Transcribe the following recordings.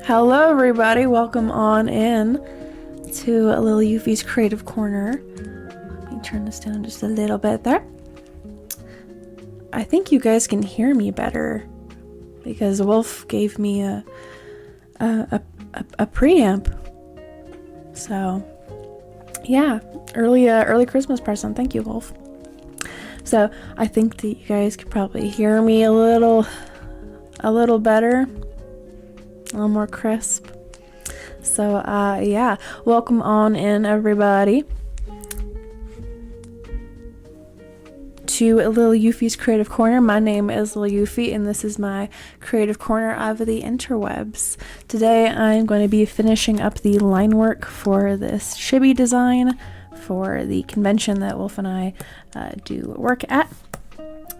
Hello everybody, welcome on in to Lil Euphie's Creative Corner. Let me turn this down just a little bit there. I think you guys can hear me better because Wolf gave me a preamp. So yeah, early Christmas present. Thank you, Wolf. So I think that you guys could probably hear me a little better. A little more crisp. So yeah, welcome on in everybody to Lil Euphie's Creative Corner. My name is Lil Euphie and this is my creative corner of the interwebs. Today I'm going to be finishing up the line work for this chibi design for the convention that Wolf and I do work at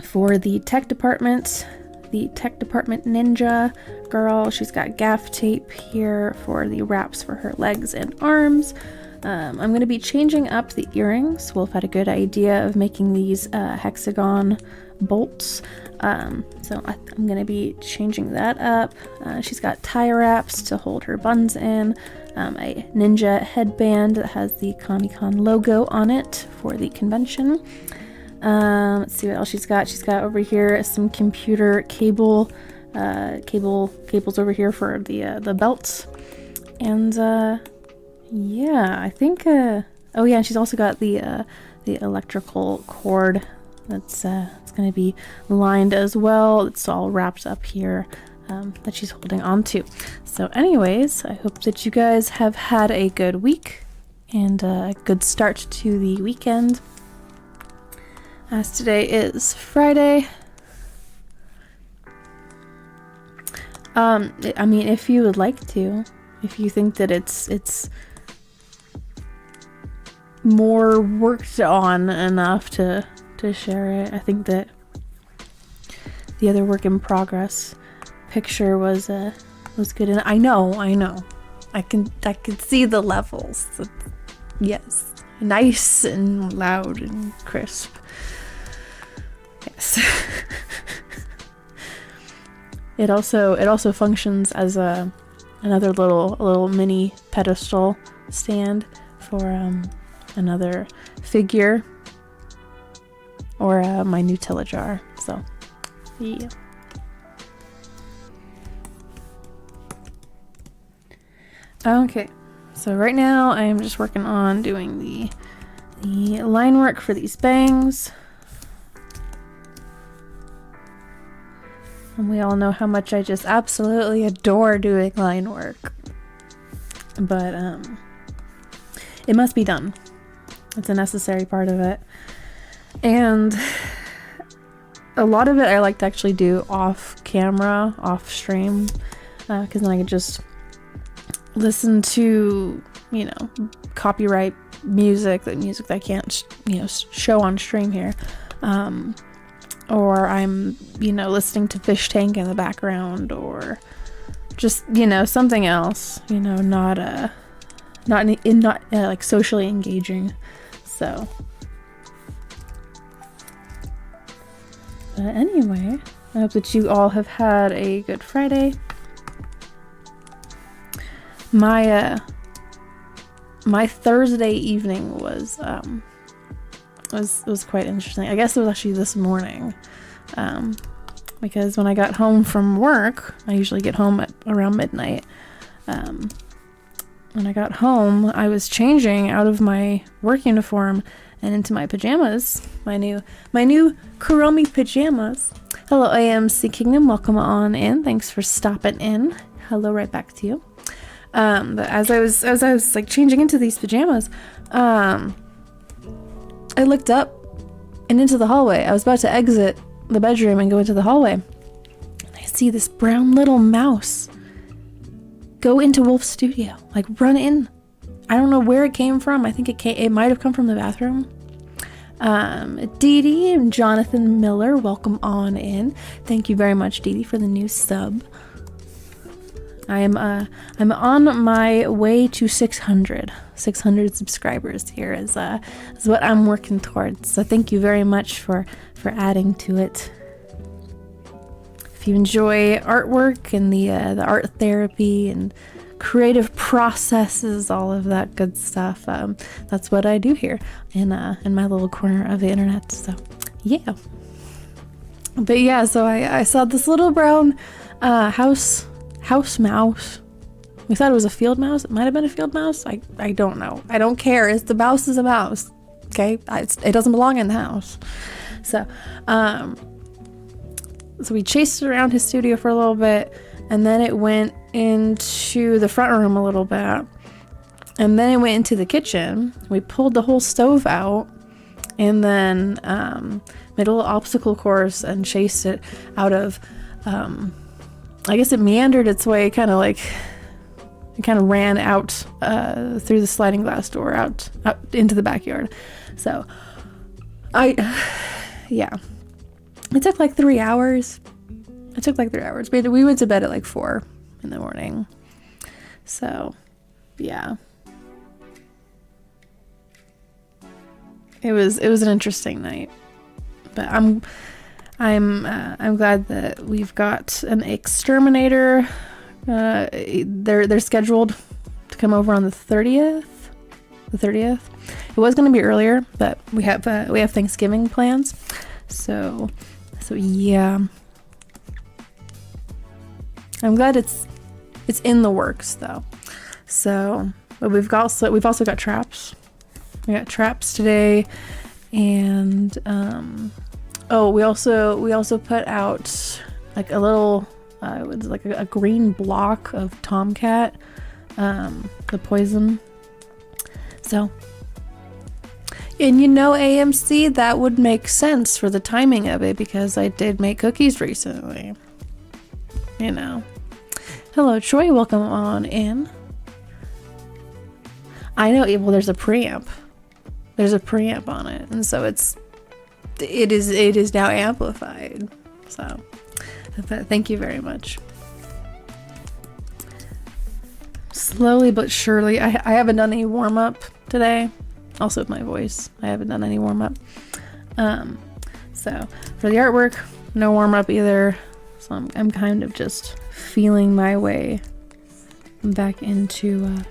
for the tech department. The tech department ninja girl. She's got gaff tape here for the wraps for her legs and arms. I'm going to be changing up the earrings. Wolf had a good idea of making these hexagon bolts. So I'm going to be changing that up. She's got tie wraps to hold her buns in. A ninja headband that has the Comic-Con logo on it for the convention. Let's see what else she's got. She's got over here some computer cables over here for the belts. And yeah, I think oh yeah, and she's also got the electrical cord that's it's going to be lined as well. It's all wrapped up here that she's holding on to. So anyways, I hope that you guys have had a good week and a good start to the weekend. As today is Friday. I mean, if you would like to, if you think that it's more worked on enough to share it, I think that the other work in progress picture was good. And I know, I can see the levels. Yes, nice and loud and crisp. Yes. It also functions as another little mini pedestal stand for another figure or my Nutella jar. So yeah. Okay, so right now I am just working on doing the line work for these bangs. And we all know how much I just absolutely adore doing line work. But it must be done. It's a necessary part of it. And a lot of it I like to actually do off camera, off stream, because then I can just listen to, copyright music that I can't, show on stream here. Or I'm, listening to Fish Tank in the background, or just, something else, not like socially engaging. So, anyway, I hope that you all have had a good Friday. My Thursday evening was quite interesting. I guess it was actually this morning, because when I got home from work, I usually get home at around midnight. When I got home, I was changing out of my work uniform and into my pajamas, my new Kuromi pajamas. Hello, AMC Kingdom, welcome on in. Thanks for stopping in. Hello, right back to you. But as I was like changing into these pajamas, I looked up and into the hallway. I was about to exit the bedroom and go into the hallway. I see this brown little mouse go into Wolf's studio, like run in. I don't know where it came from. I think it might have come from the bathroom. Dee Dee and Jonathan Miller, welcome on in. Thank you very much, Dee Dee, for the new sub. I'm on my way to 600 subscribers here is what I'm working towards. So thank you very much for adding to it. if you enjoy artwork and the art therapy and creative processes, all of that good stuff, that's what I do here in my little corner of the internet. So yeah. But yeah, so I saw this little brown house mouse. We thought it was a field mouse. It might have been a field mouse. I don't know. I don't care. It's the mouse is a mouse. Okay, it doesn't belong in the house. So so we chased it around his studio for a little bit, and then it went into the front room a little bit, and then it went into the kitchen. We pulled the whole stove out, and then made a little obstacle course and chased it out of, I guess it meandered its way, kind of ran out through the sliding glass door out into the backyard. So yeah, it took like 3 hours. We went to bed at like 4 in the morning. So yeah, it was an interesting night, but I'm glad that we've got an exterminator. They're scheduled to come over on the 30th. It was going to be earlier, but we have Thanksgiving plans. So yeah. I'm glad it's in the works though. So, but we've also got traps. We got traps today, and we also put out like a little it was like a green block of tomcat, the poison. So, and AMC, that would make sense for the timing of it, because I did make cookies recently. Hello Troy, welcome on in. I know, well, there's a preamp on it, and so it is now amplified. So thank you very much. Slowly but surely, I haven't done any warm-up today. Also with my voice, I haven't done any warm-up. So for the artwork, no warm-up either. So I'm kind of just feeling my way back into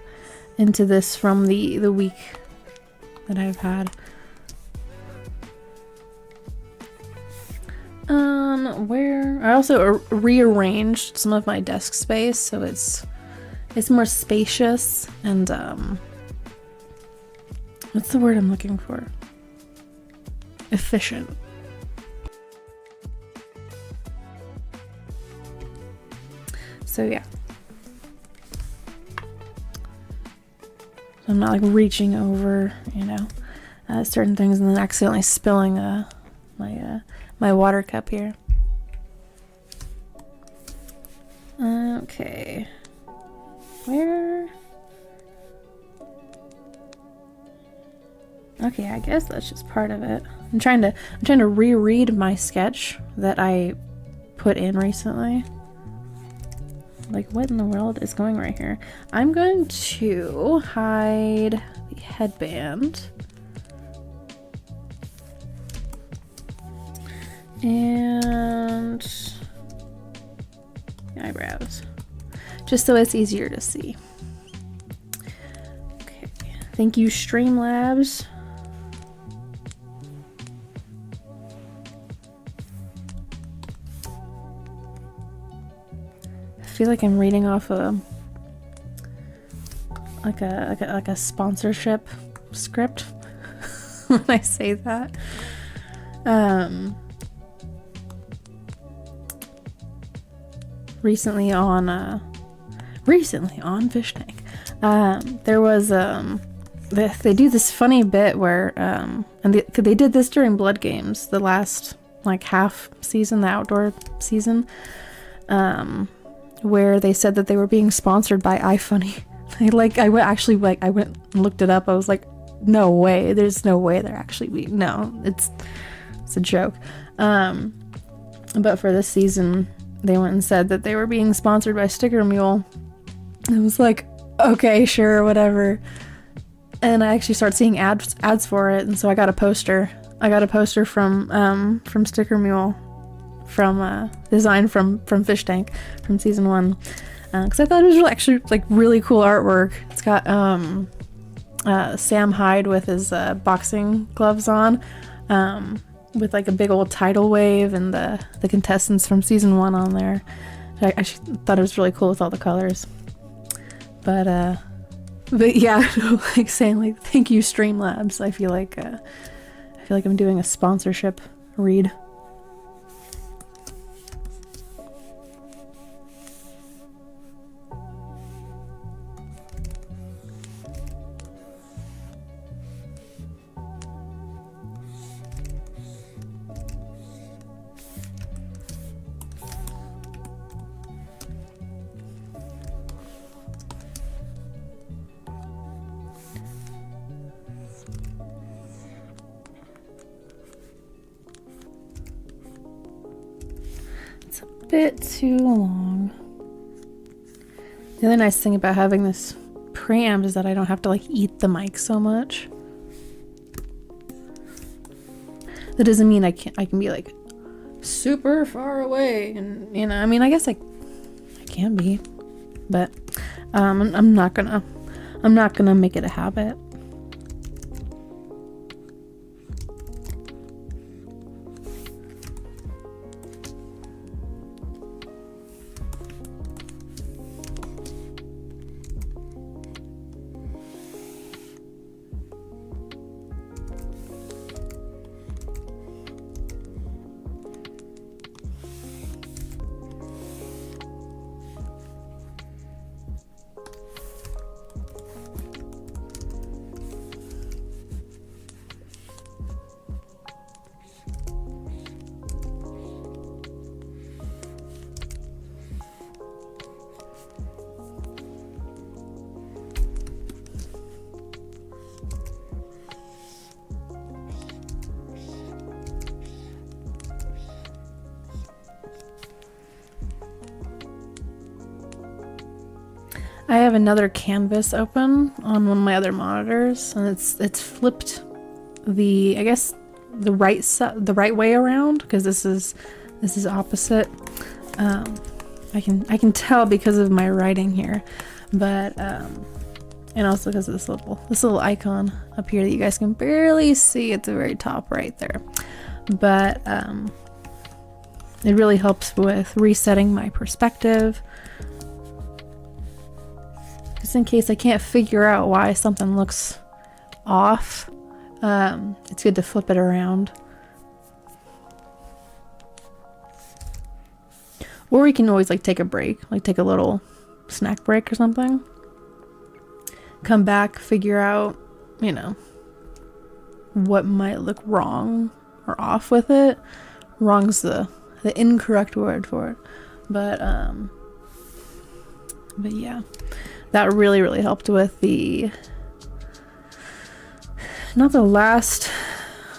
this from the week that I've had. Where I also rearranged some of my desk space, so it's more spacious and what's the word I'm looking for? Efficient. So yeah. I'm not like reaching over, certain things and then accidentally spilling my water cup here. Okay. Where? Okay, I guess that's just part of it. I'm trying to reread my sketch that I put in recently. Like, what in the world is going right here? I'm going to hide the headband. And the eyebrows. Just so it's easier to see. Okay. Thank you, Streamlabs. I feel like I'm reading off a sponsorship script when I say that. Recently on Fish Tank, there was they do this funny bit where and they did this during Blood Games, the last like half season, the outdoor season, where they said that they were being sponsored by iFunny. I went and looked it up. I was like, no way, there's no way they're actually it's a joke. But for this season, they went and said that they were being sponsored by Sticker Mule. I was like, okay, sure, whatever. And I actually started seeing ads for it, and so I got a poster. I got a poster from Sticker Mule from design from Fish Tank from season 1, because I thought it was actually like really cool artwork. It's got Sam Hyde with his boxing gloves on, with like a big old tidal wave, and the contestants from season 1 on there. I actually thought it was really cool with all the colors. But yeah, like saying like thank you Streamlabs. I feel like I'm doing a sponsorship read. Bit too long. The other nice thing about having this preamp is that I don't have to like eat the mic so much. That doesn't mean I can be like super far away, and you know, I mean, I guess I can be, but I'm not gonna make it a habit. I have another canvas open on one of my other monitors, and it's flipped the, I guess, the right way around, because this is opposite. I can tell because of my writing here, but and also because of this little icon up here that you guys can barely see at the very top right there. But it really helps with resetting my perspective. Just in case I can't figure out why something looks off, it's good to flip it around. Or we can always like take a break, like take a little snack break or something. Come back, figure out, you know, what might look wrong or off with it. Wrong's the incorrect word for it. But yeah. That really helped with the, not the last,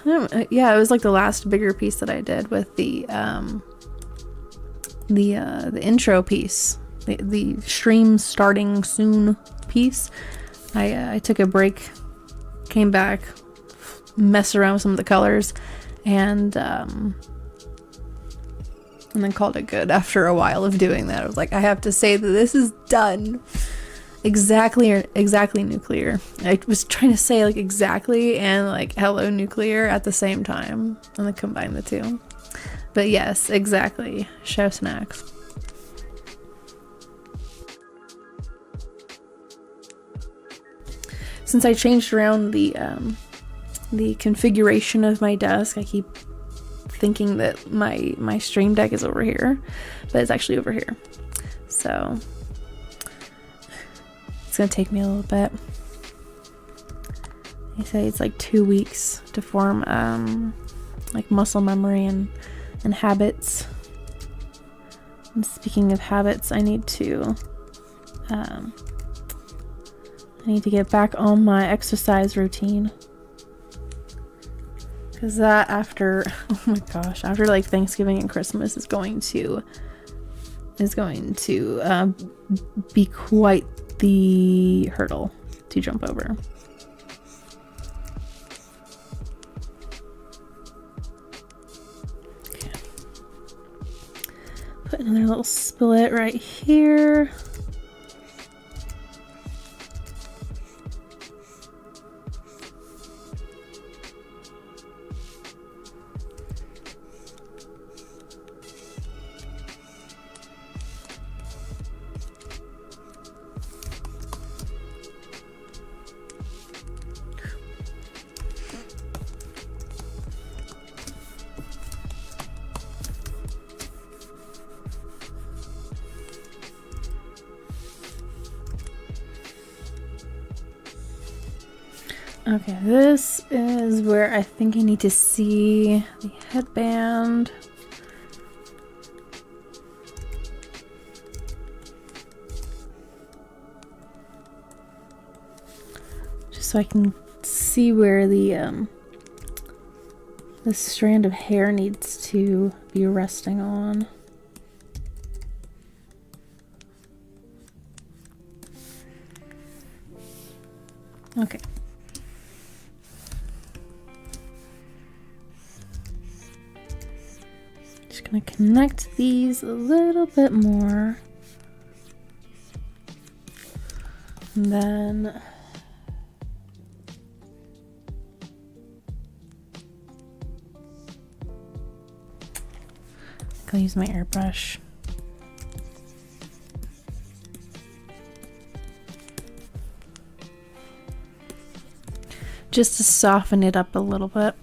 yeah, it was like the last bigger piece that I did with the intro piece, the stream starting soon piece. I took a break, came back, messed around with some of the colors, and then called it good. After a while of doing that, I was like, I have to say that this is done. Exactly nuclear. I was trying to say like exactly and like hello nuclear at the same time, and then combine the two. But yes, exactly. Show snacks. Since I changed around the configuration of my desk, I keep thinking that my stream deck is over here, but it's actually over here. So it's gonna take me a little bit. They say it's like 2 weeks to form like muscle memory and habits. And speaking of habits, I need to get back on my exercise routine, because that after, oh my gosh, after like Thanksgiving and Christmas is going to be quite the hurdle to jump over. Okay. Another little split right here. Okay, this is where I think I need to see the headband. Just so I can see where the strand of hair needs to be resting on. Okay. Just gonna connect these a little bit more. And then I'll use my airbrush. Just to soften it up a little bit.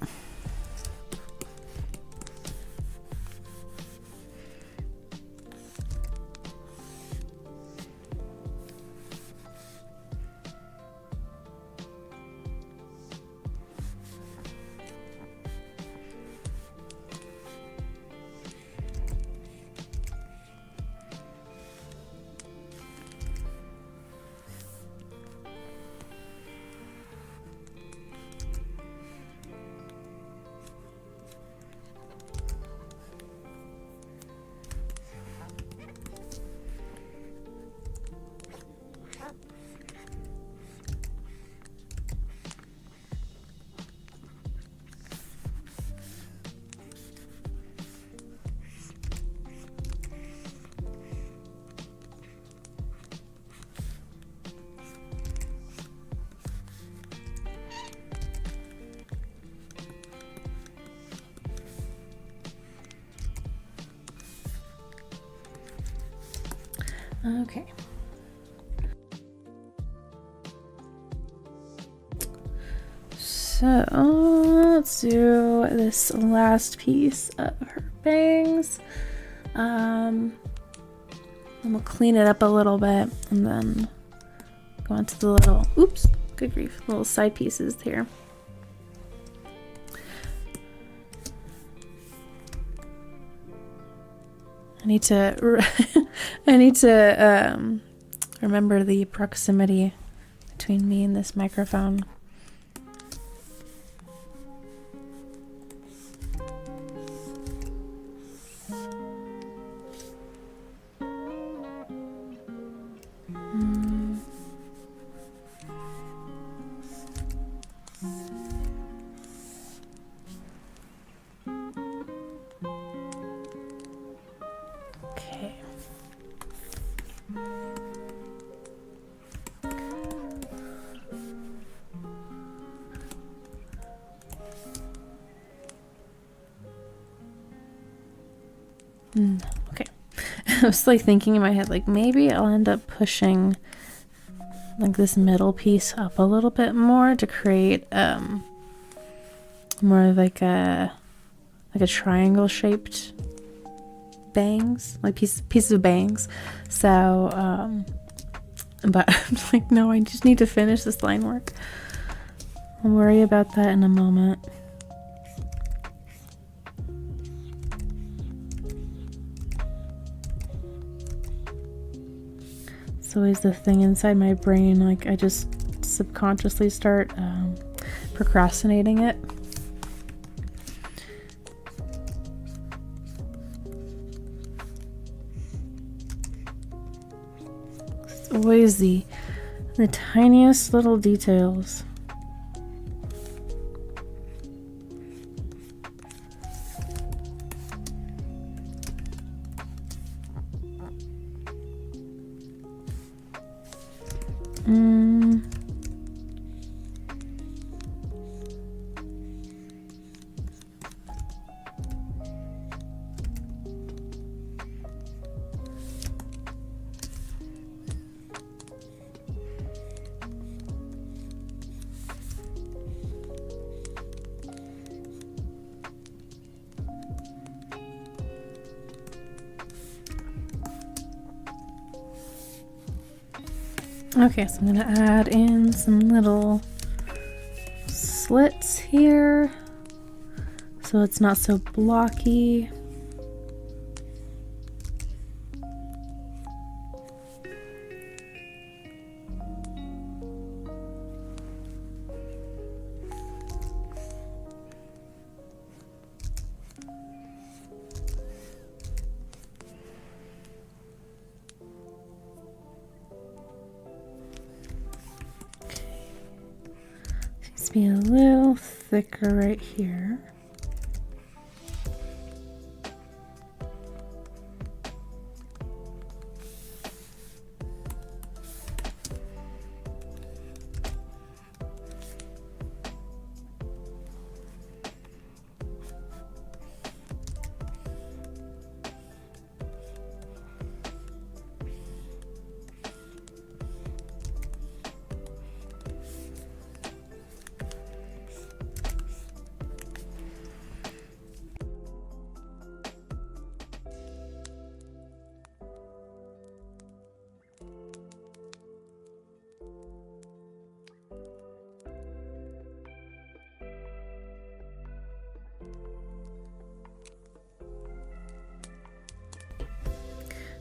Okay. So let's do this last piece of her bangs. And we'll clean it up a little bit and then go on to the little, oops, good grief, little side pieces here. I need to remember the proximity between me and this microphone. Okay. I was like thinking in my head, like maybe I'll end up pushing like this middle piece up a little bit more to create more of like a triangle shaped bangs, like pieces of bangs. So but I'm like, no, I just need to finish this line work. I'll worry about that in a moment. It's always the thing inside my brain, like I just subconsciously start procrastinating it. It's always the tiniest little details. Okay, so I'm gonna add in some little slits here so it's not so blocky. Be a little thicker right here.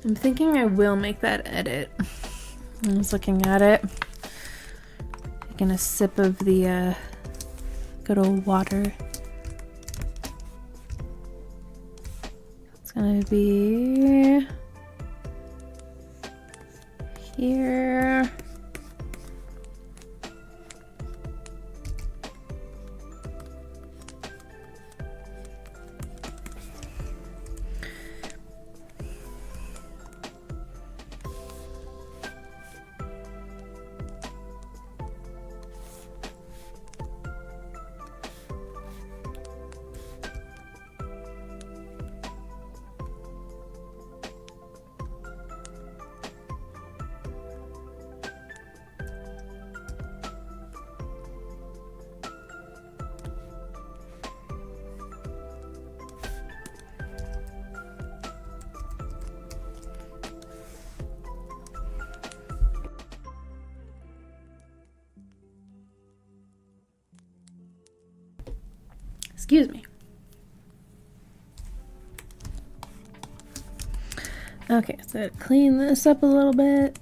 I'm thinking I will make that edit. I was looking at it, taking a sip of the good old water. It's gonna be here. Excuse me. Okay, so clean this up a little bit.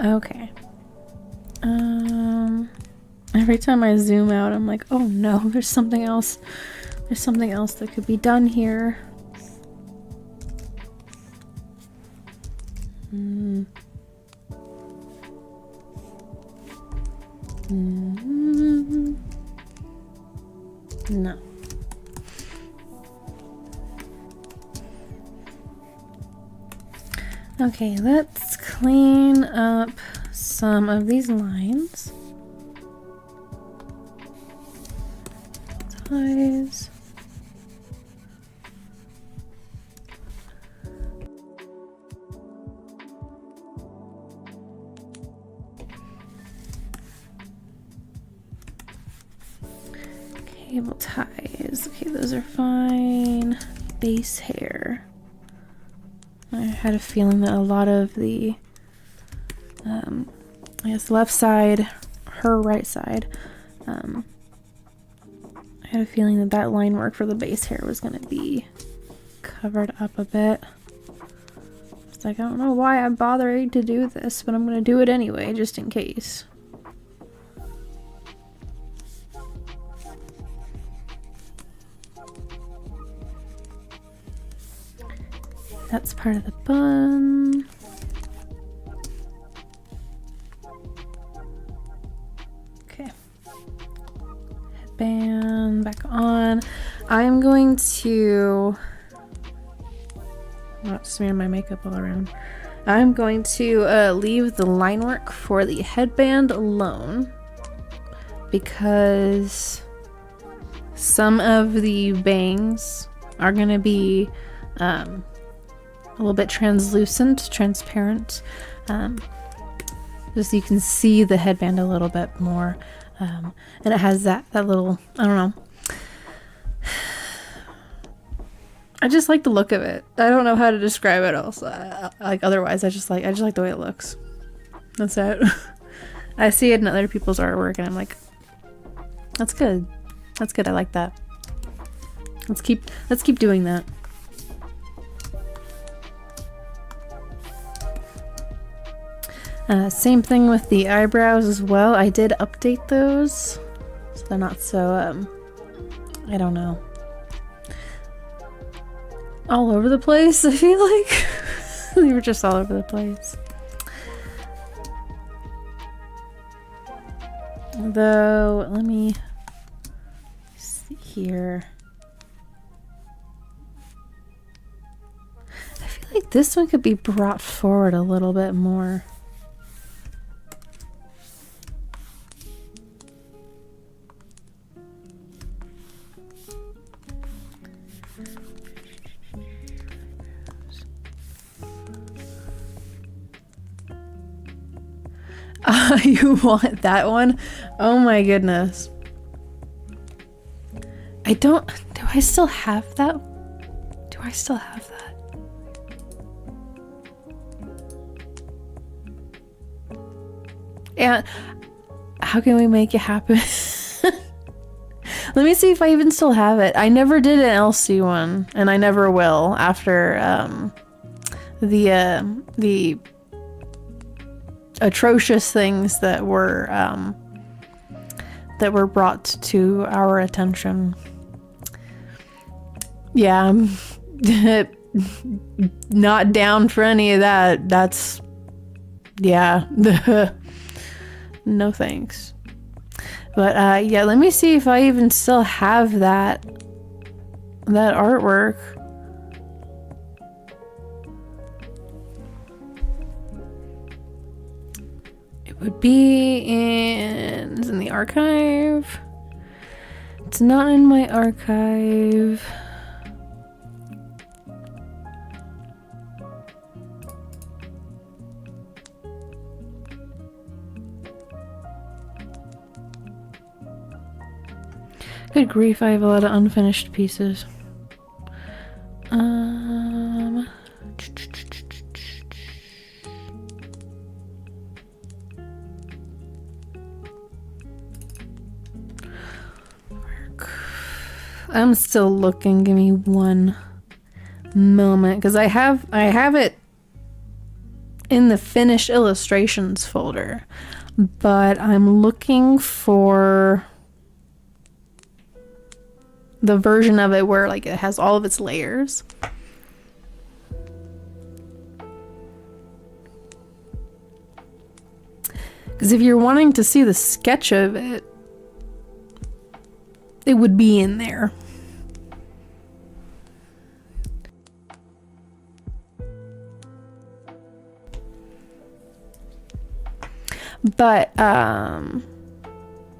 Okay. Every time I zoom out, I'm like, oh no, there's something else. There's something else that could be done here. No. Okay, let's clean up some of these lines. Ties. Cable ties. Okay, those are fine. Base hair. I had a feeling that a lot of the, I guess, left side, her right side, I had a feeling that that line work for the base hair was going to be covered up a bit. It's like, I don't know why I'm bothering to do this, but I'm going to do it anyway, just in case. That's part of the bun. Okay. Headband back on. I'm going to not smear my makeup all around. I'm going to leave the line work for the headband alone because some of the bangs are going to be a little bit transparent, just so you can see the headband a little bit more, and it has that little, I don't know, I just like the look of it. I don't know how to describe it else. Like otherwise, I just like the way it looks. That's it. I see it in other people's artwork, and I'm like, that's good. That's good. I like that. Let's keep doing that. Same thing with the eyebrows as well. I did update those, so they're not so I don't know, all over the place. I feel like they were just all over the place. Though, let me see here. I feel like this one could be brought forward a little bit more. You want that one? Oh my goodness. Do I still have that? Do I still have that? And how can we make it happen? Let me see if I even still have it. I never did an LC one, and I never will after the atrocious things that were brought to our attention. Yeah, I'm not down for any of that. That's, yeah, no thanks. But yeah, let me see if I even still have that artwork. Would be it's in the archive. It's not in my archive. Good grief, I have a lot of unfinished pieces. I'm still looking. Give me one moment, because I have it in the finished illustrations folder, but I'm looking for the version of it where like it has all of its layers. Because if you're wanting to see the sketch of it, it would be in there. But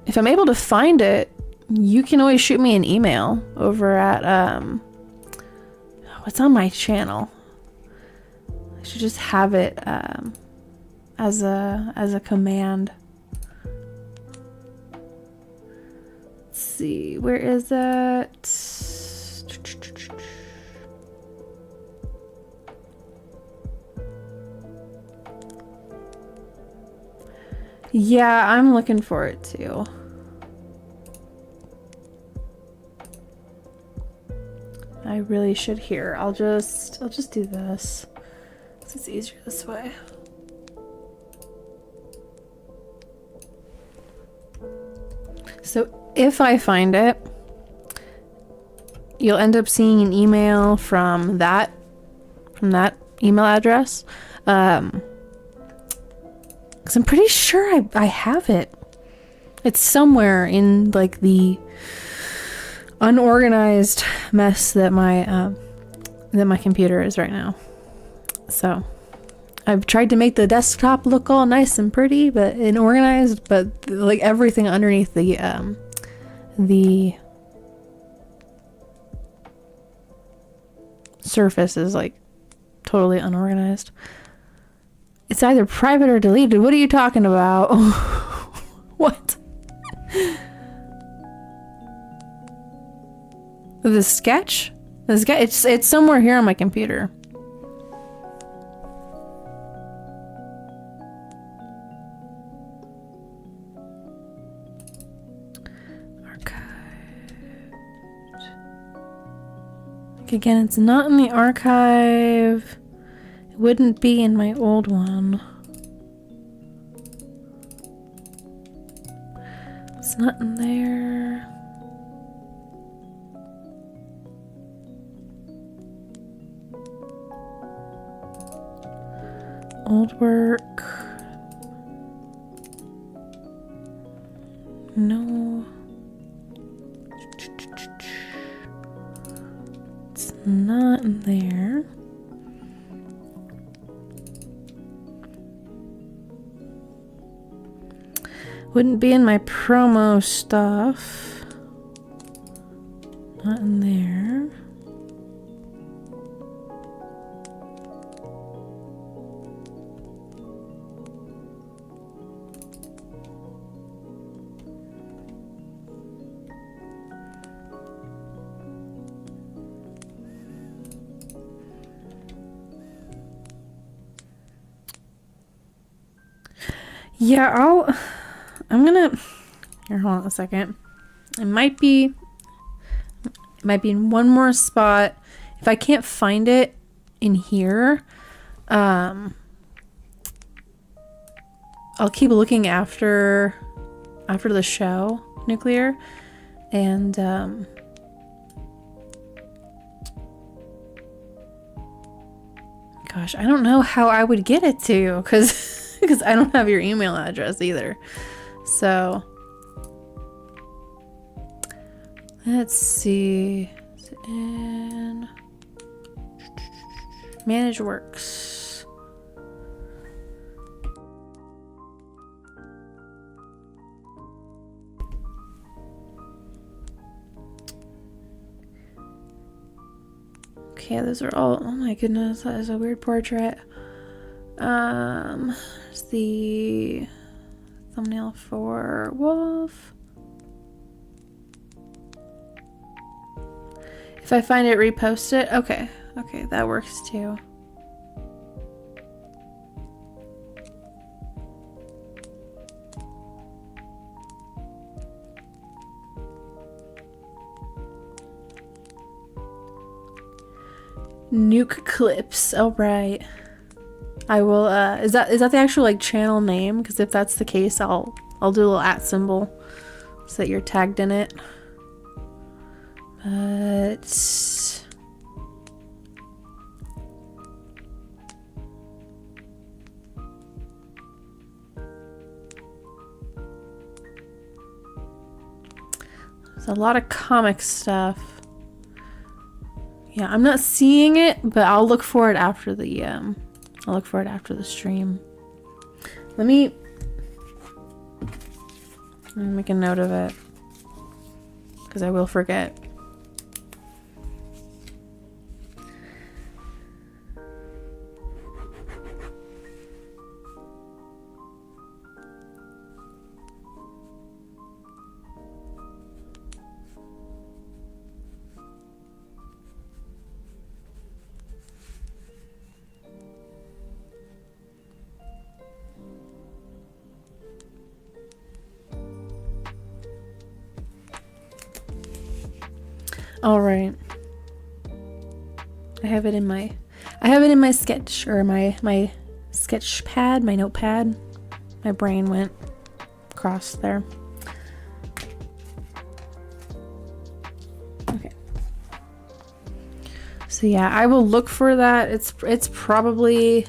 if I'm able to find it, you can always shoot me an email over at what's on my channel. I should just have it as a command. Let's see, where is that? Yeah, I'm looking for it too. really should here. I'll just do this. It's easier this way. So if I find it, you'll end up seeing an email from that email address. 'Cause I'm pretty sure I have it. It's somewhere in like the unorganized mess that my computer is right now. So I've tried to make the desktop look all nice and pretty and organized, but like everything underneath the surface is like totally unorganized. It's either private or deleted. What are you talking about? What? The sketch? It's somewhere here on my computer. Again, it's not in the archive. It wouldn't be in my old one. It's not in there. Old work. No. Not in there. Wouldn't be in my promo stuff. Not in there. Yeah, I'm gonna, here, hold on a second. It might be in one more spot. If I can't find it in here, I'll keep looking after the show, Nuclear, and gosh, I don't know how I would get it to, because I don't have your email address either. So let's see. Is it in Manage Works? Okay, those are all. Oh my goodness, that is a weird portrait. It's the thumbnail for Wolf. If I find it, repost it. Okay, that works too. Nuke clips. All right. I will, is that the actual like channel name? Because if that's the case, I'll do a little @ symbol so that you're tagged in it. But there's a lot of comic stuff. Yeah, I'm not seeing it, but I'll look for it after the stream. Let me make a note of it, because I will forget. All right. I have it in my sketch, or my sketch pad, my notepad. My brain went across there. Okay. So yeah, I will look for that. It's probably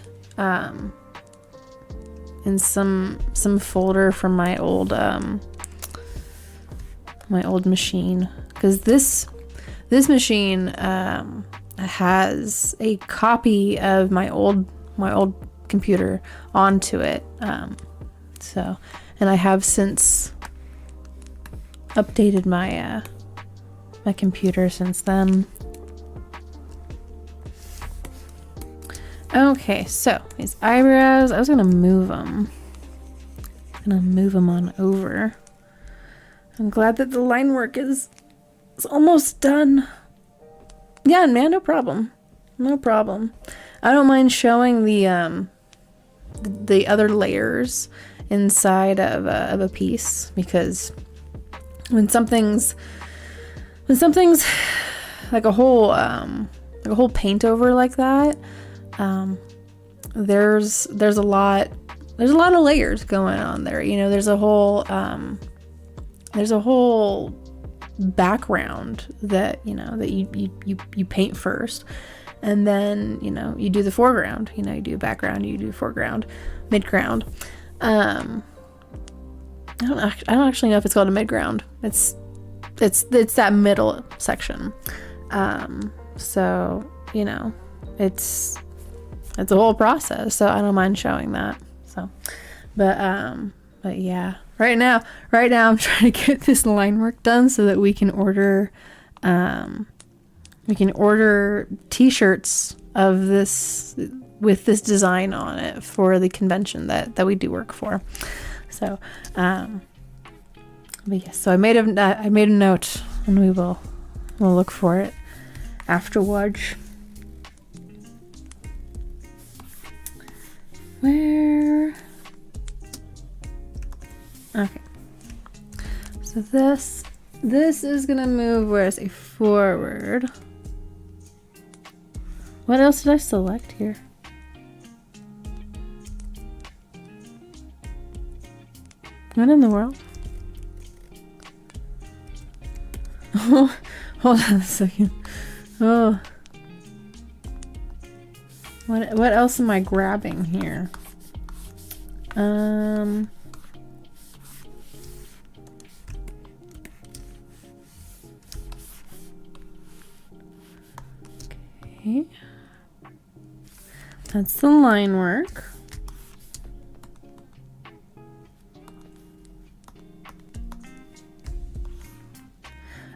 in some folder from my old machine, because this machine has a copy of my old computer onto it. So, and I have since updated my my computer since then. Okay, so these eyebrows, I was gonna move them. On over. I'm glad that the line work is almost done. Yeah, man, no problem. No problem. I don't mind showing the other layers inside of a piece, because when something's like a whole paint over like that, there's a lot of layers going on there. You know, there's a whole background that, you know, that you paint first, and then, you know, you do the foreground. You know, you do background, you do foreground, midground. I don't actually know if it's called a midground. It's that middle section. So, you know, it's a whole process, so I don't mind showing that. So, but yeah, right now I'm trying to get this line work done so that we can order t-shirts of this with this design on it for the convention that we do work for. So, but yes, so I made a note, and we'll look for it afterwards. Where? Okay. So this is gonna move, where I say forward. What else did I select here? What in the world? Oh, hold on a second. Oh. What else am I grabbing here? Okay. That's the line work.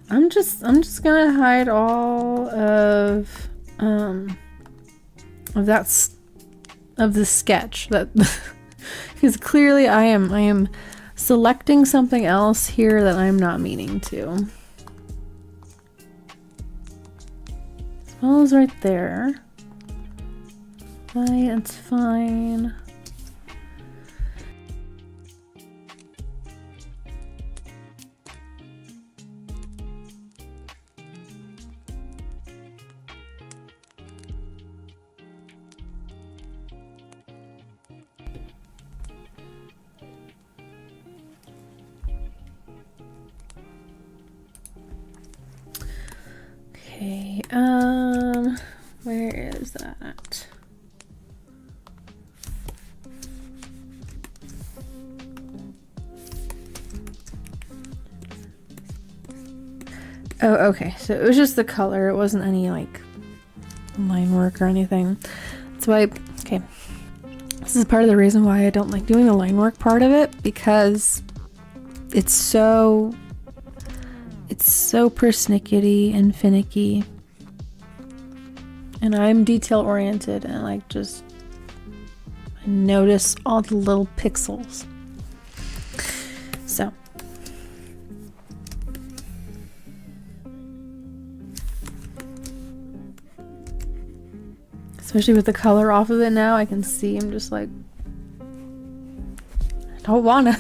I'm just gonna hide all of the sketch, that because clearly I am selecting something else here that I'm not meaning to. Smells right there. It's fine. Okay, where is that? Oh, okay, so it was just the color. It wasn't any like line work or anything. That's why, okay, this is part of the reason why I don't like doing the line work part of it, because it's so persnickety and finicky, and I'm detail oriented, and I notice all the little pixels. So especially with the color off of it now, I can see I'm just like, I don't wanna.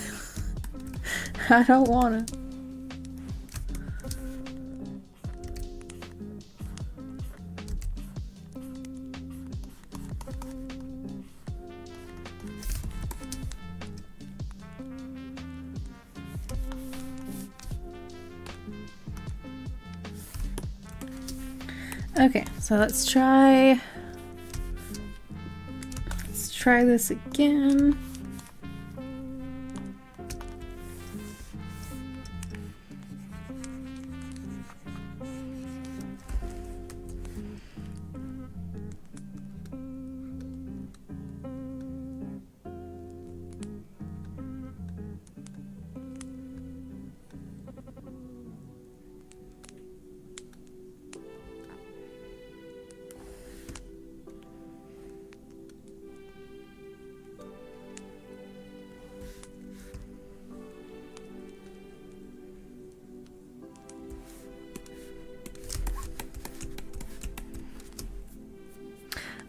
I don't wanna. Okay, so let's try this again.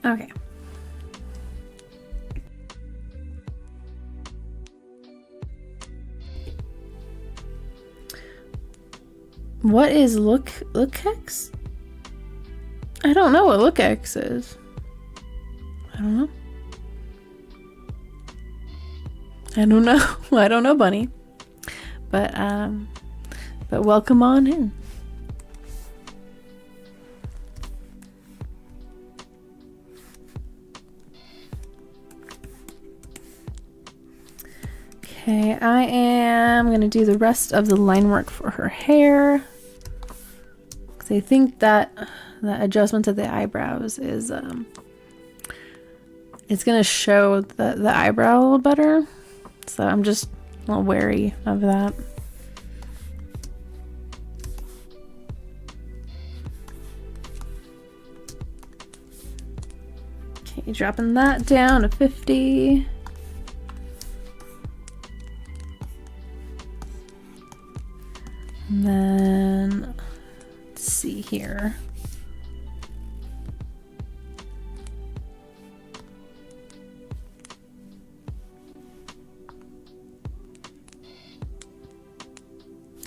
Okay. What is LookX? I don't know what LookX is. I don't know. I don't know. I don't know, Bunny. But welcome on in. Okay, I am gonna do the rest of the line work for her hair. Cause I think that the adjustment to the eyebrows is it's gonna show the eyebrow a little better. So I'm just a little wary of that. Okay, dropping that down to 50. And then, let's see here.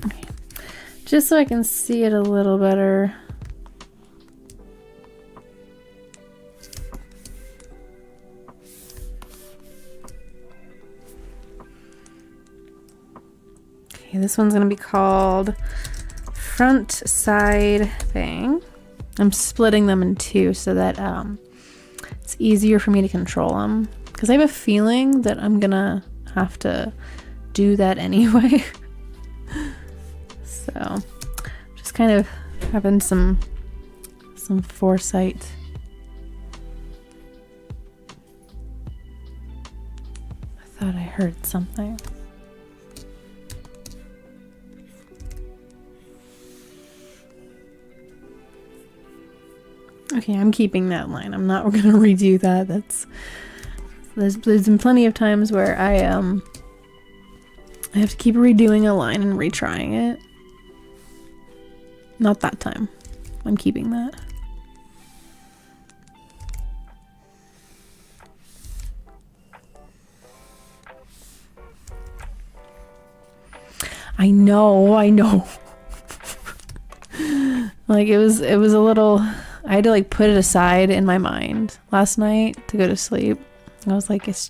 Okay. Just so I can see it a little better. Okay, this one's gonna be called Front Side Bang. I'm splitting them in two so that it's easier for me to control them. Because I have a feeling that I'm gonna have to do that anyway. So, just kind of having some foresight. I thought I heard something. Okay, I'm keeping that line. I'm not gonna redo that. There's been plenty of times where I have to keep redoing a line and retrying it. Not that time. I'm keeping that. I know. Like it was a little. I had to like put it aside in my mind last night to go to sleep. I was like, it's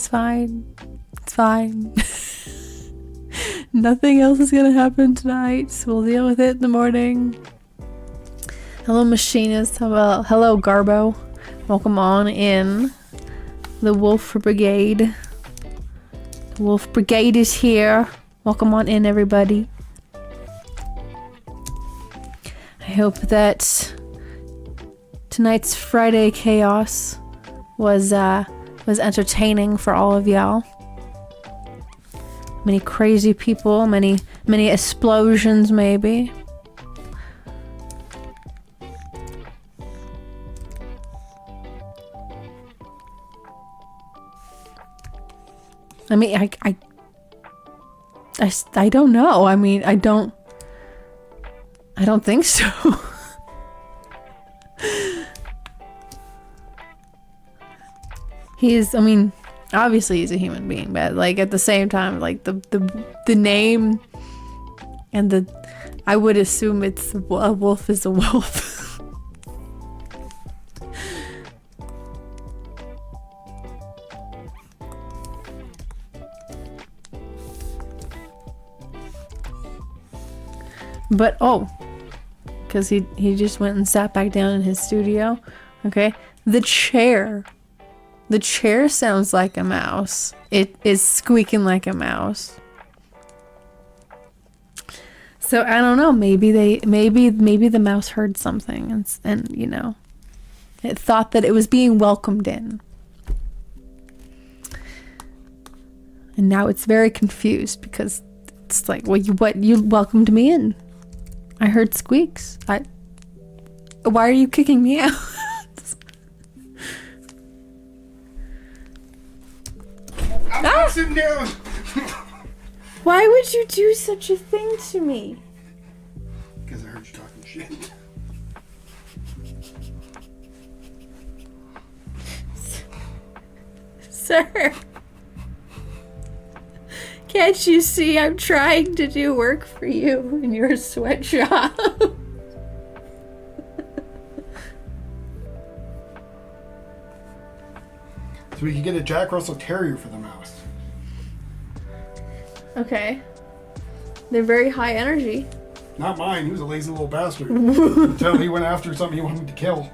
fine. It's fine. Nothing else is gonna happen tonight, so we'll deal with it in the morning. Hello, machinist. Hello, Garbo. Welcome on in. The Wolf Brigade. The Wolf Brigade is here. Welcome on in, everybody. I hope that tonight's Friday chaos was entertaining for all of y'all. Many crazy people, many explosions maybe. I mean, I don't know. I mean, I don't think so. I mean, obviously he's a human being, but like at the same time, like the name and I would assume it's a wolf is a wolf. But because he just went and sat back down in his studio. Okay, the chair sounds like a mouse. It is squeaking like a mouse. So I don't know, maybe the mouse heard something and you know, it thought that it was being welcomed in. And now it's very confused because it's like, well, you welcomed me in. I heard squeaks. Why are you kicking me out? I'm sitting down. Why would you do such a thing to me? Because I heard you talking shit. Sir, can't you see I'm trying to do work for you in your sweatshop? So we could get a Jack Russell Terrier for the mouse. Okay. They're very high energy. Not mine. He was a lazy little bastard. Until he went after something he wanted to kill.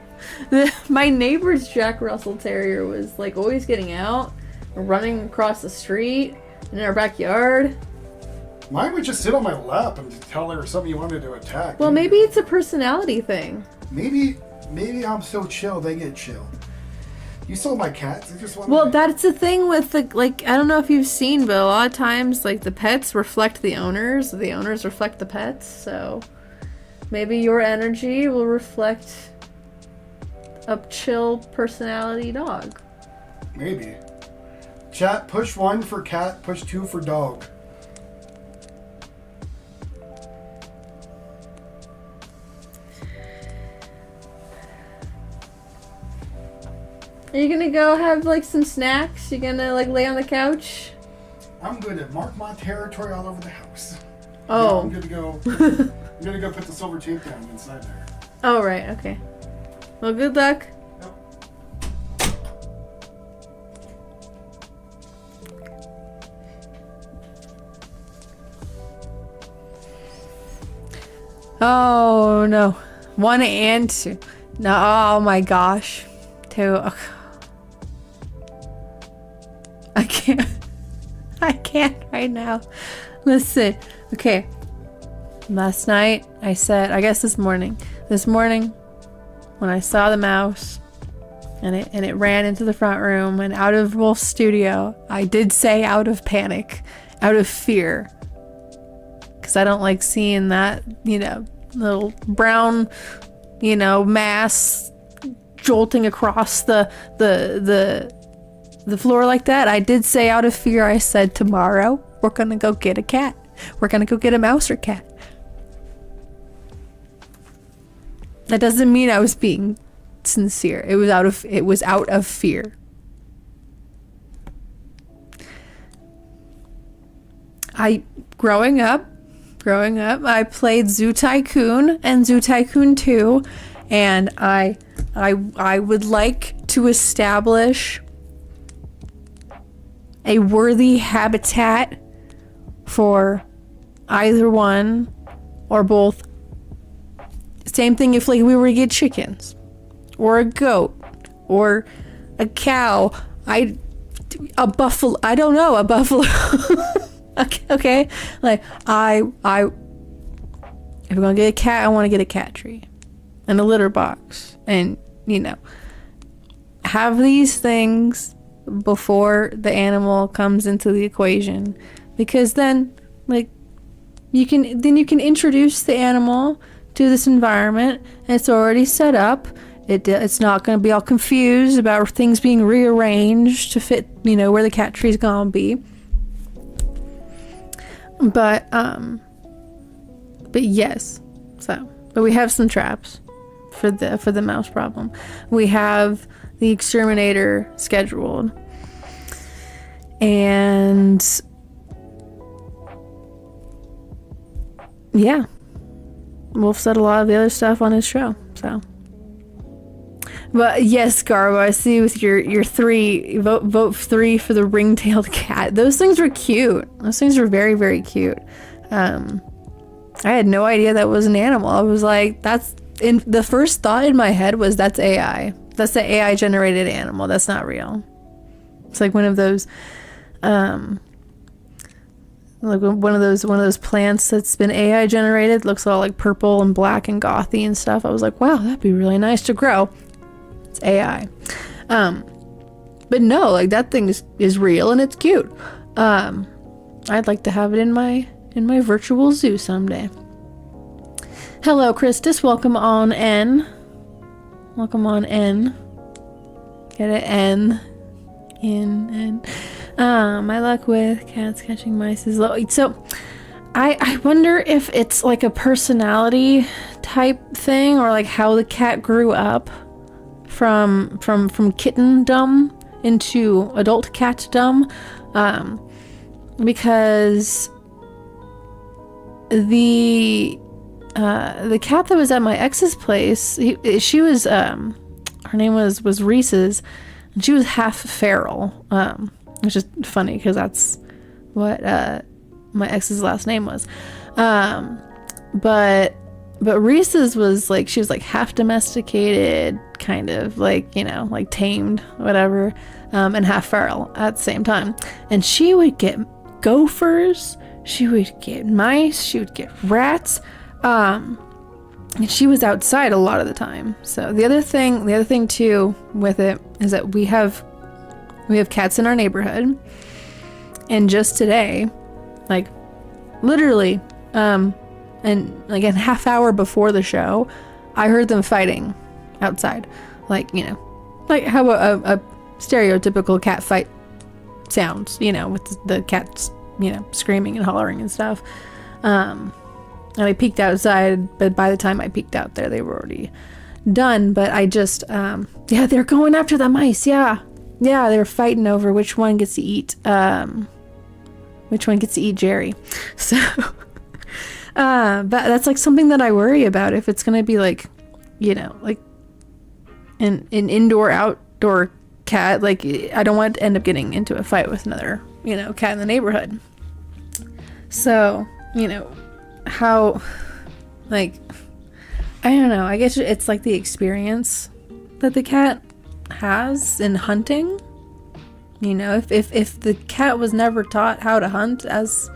My neighbor's Jack Russell Terrier was like always getting out, running across the street in our backyard. Mine would just sit on my lap and tell her something you wanted to attack. Well, maybe it's a personality thing. Maybe I'm so chill, they get chill. You saw my cats. They just want. Well, that's the thing with the, like, I don't know if you've seen, but a lot of times, like, the pets reflect the owners reflect the pets, so maybe your energy will reflect a chill personality dog. Maybe. Chat, push 1 for cat, push 2 for dog. Are you gonna go have, like, some snacks? You gonna, like, lay on the couch? I'm going to mark my territory all over the house. Oh. No, I'm gonna go put the silver tape down inside there. Oh, right, okay. Well, good luck. Yep. Oh, no. 1 and 2. No, oh my gosh. 2. Oh. I can't right now. Listen, okay. Last night, I guess this morning, when I saw the mouse and it ran into the front room and out of Wolf's studio, I did say out of panic, out of fear. Because I don't like seeing that, you know, little brown, you know, mass jolting across the floor like that. I did say out of fear, I said, tomorrow we're gonna go get a cat. We're gonna go get a mouse or cat. That doesn't mean I was being sincere. It was out of fear. Growing up, I played Zoo Tycoon and Zoo Tycoon 2, and I would like to establish a worthy habitat for either one or both. Same thing if, like, we were to get chickens or a goat or a cow. A buffalo. I don't know, a buffalo. Okay, like if we're gonna get a cat, I want to get a cat tree and a litter box, and, you know, have these things before the animal comes into the equation, because then, like, you can introduce the animal to this environment and it's already set up. It's not going to be all confused about things being rearranged to fit, you know, where the cat tree's gonna be. But yes, but we have some traps for the mouse problem. We have the exterminator scheduled, and yeah, Wolf said a lot of the other stuff on his show, so. But yes, Garbo, I see with your 3, vote 3 for the ring-tailed cat. Those things were cute. Those things were very, very cute. I had no idea that was an animal. I was like, the first thought in my head was that's AI. That's the AI generated animal. That's not real. It's like one of those, like one of those plants that's been AI generated. Looks all like purple and black and gothy and stuff. I was like, wow, that'd be really nice to grow. It's AI. But no, like that thing is real and it's cute. I'd like to have it in my virtual zoo someday. Hello, Christus. Welcome on in. Welcome on in. Get it? N. In. My luck with cats catching mice is low. So, I wonder if it's like a personality type thing, or like how the cat grew up from kittendom into adult catdom. Because the cat that was at my ex's place, she was her name was Reese's, and she was half feral, which is funny because that's what my ex's last name was. But Reese's was like, she was like half domesticated, kind of like, you know, like tamed, whatever, and half feral at the same time. And she would get gophers, she would get mice, she would get rats, and she was outside a lot of the time. So the other thing too with it is that we have cats in our neighborhood, and just today, like literally, and like a half hour before the show, I heard them fighting outside, like, you know, like how a stereotypical cat fight sounds, you know, with the cats, you know, screaming and hollering and stuff. And I peeked outside, but by the time I peeked out there, they were already done. But I just, yeah, they're going after the mice. Yeah, they're fighting over which one gets to eat Jerry. So, but that's like something that I worry about, if it's gonna be like, you know, like an indoor outdoor cat. Like, I don't want to end up getting into a fight with another, you know, cat in the neighborhood. So, you know, how, like, I don't know, I guess it's like the experience that the cat has in hunting. You know, if the cat was never taught how to hunt as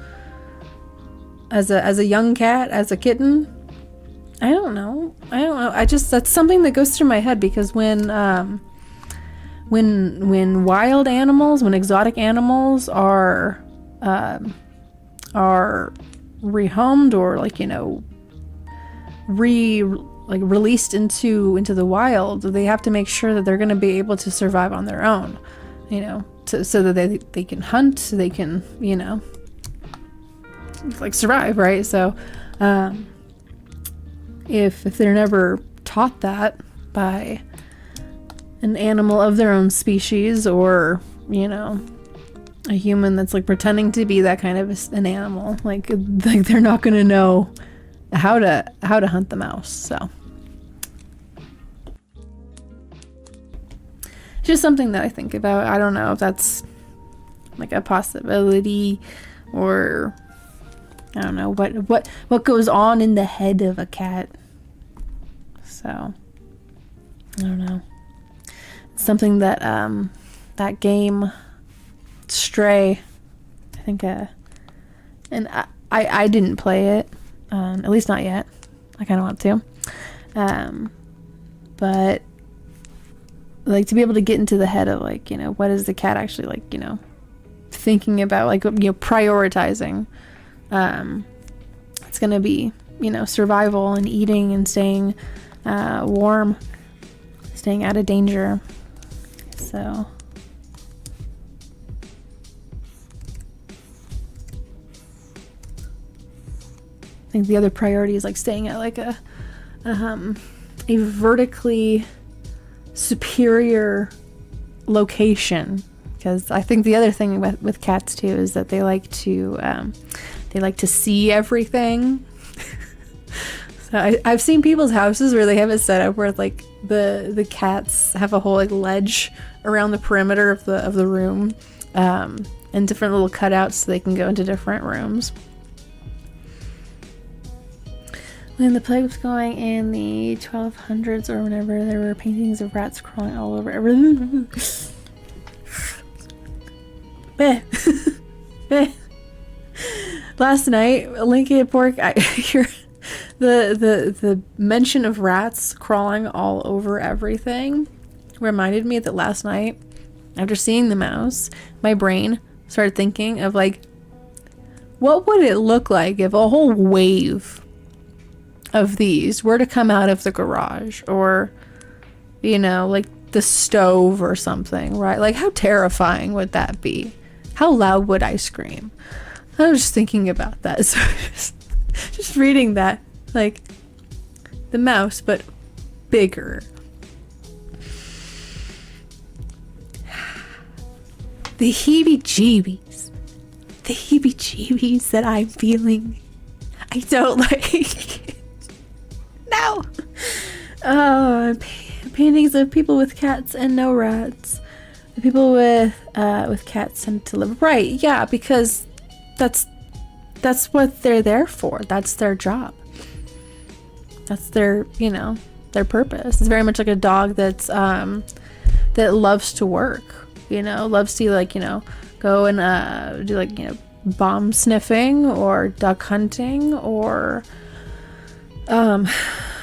a young cat, as a kitten, I don't know. That's something that goes through my head, because when wild animals, when exotic animals are rehomed, or like, you know, released into the wild, they have to make sure that they're going to be able to survive on their own, you know, so that they can hunt, they can, you know, like survive, right? So if they're never taught that by an animal of their own species, or, you know, a human that's like pretending to be that kind of an animal, like they're not going to know how to hunt the mouse. So it's just something that I think about. I don't know if that's like a possibility, or I don't know what goes on in the head of a cat. So I don't know. It's something that that game Stray, I think, and I didn't play it, at least not yet. I kind of want to, but like to be able to get into the head of, like, you know, what is the cat actually, like, you know, thinking about, like, you know, prioritizing. It's gonna be, you know, survival and eating and staying warm, staying out of danger. So I think the other priority is like staying at like a vertically superior location, because I think the other thing with cats too is that they like to see everything. So I've seen people's houses where they have it set up where like the cats have a whole like ledge around the perimeter of the room, and different little cutouts so they can go into different rooms. When the plague was going in the 1200s or whenever, there were paintings of rats crawling all over everything. Last night, Lincoln Pork, I hear the mention of rats crawling all over everything reminded me that last night, after seeing the mouse, my brain started thinking of like, what would it look like if a whole wave of these were to come out of the garage, or, you know, like the stove or something, right? Like, how terrifying would that be? How loud would I scream? I was just thinking about that. So just reading that, like the mouse, but bigger. The heebie-jeebies. The heebie-jeebies that I'm feeling. I don't like it. No. Oh, paintings of people with cats and no rats. The people with cats tend to live right. Yeah, because that's what they're there for. That's their job. That's their, you know, their purpose. It's very much like a dog that's that loves to work, you know, loves to, like, you know, go and do, like, you know, bomb sniffing or duck hunting or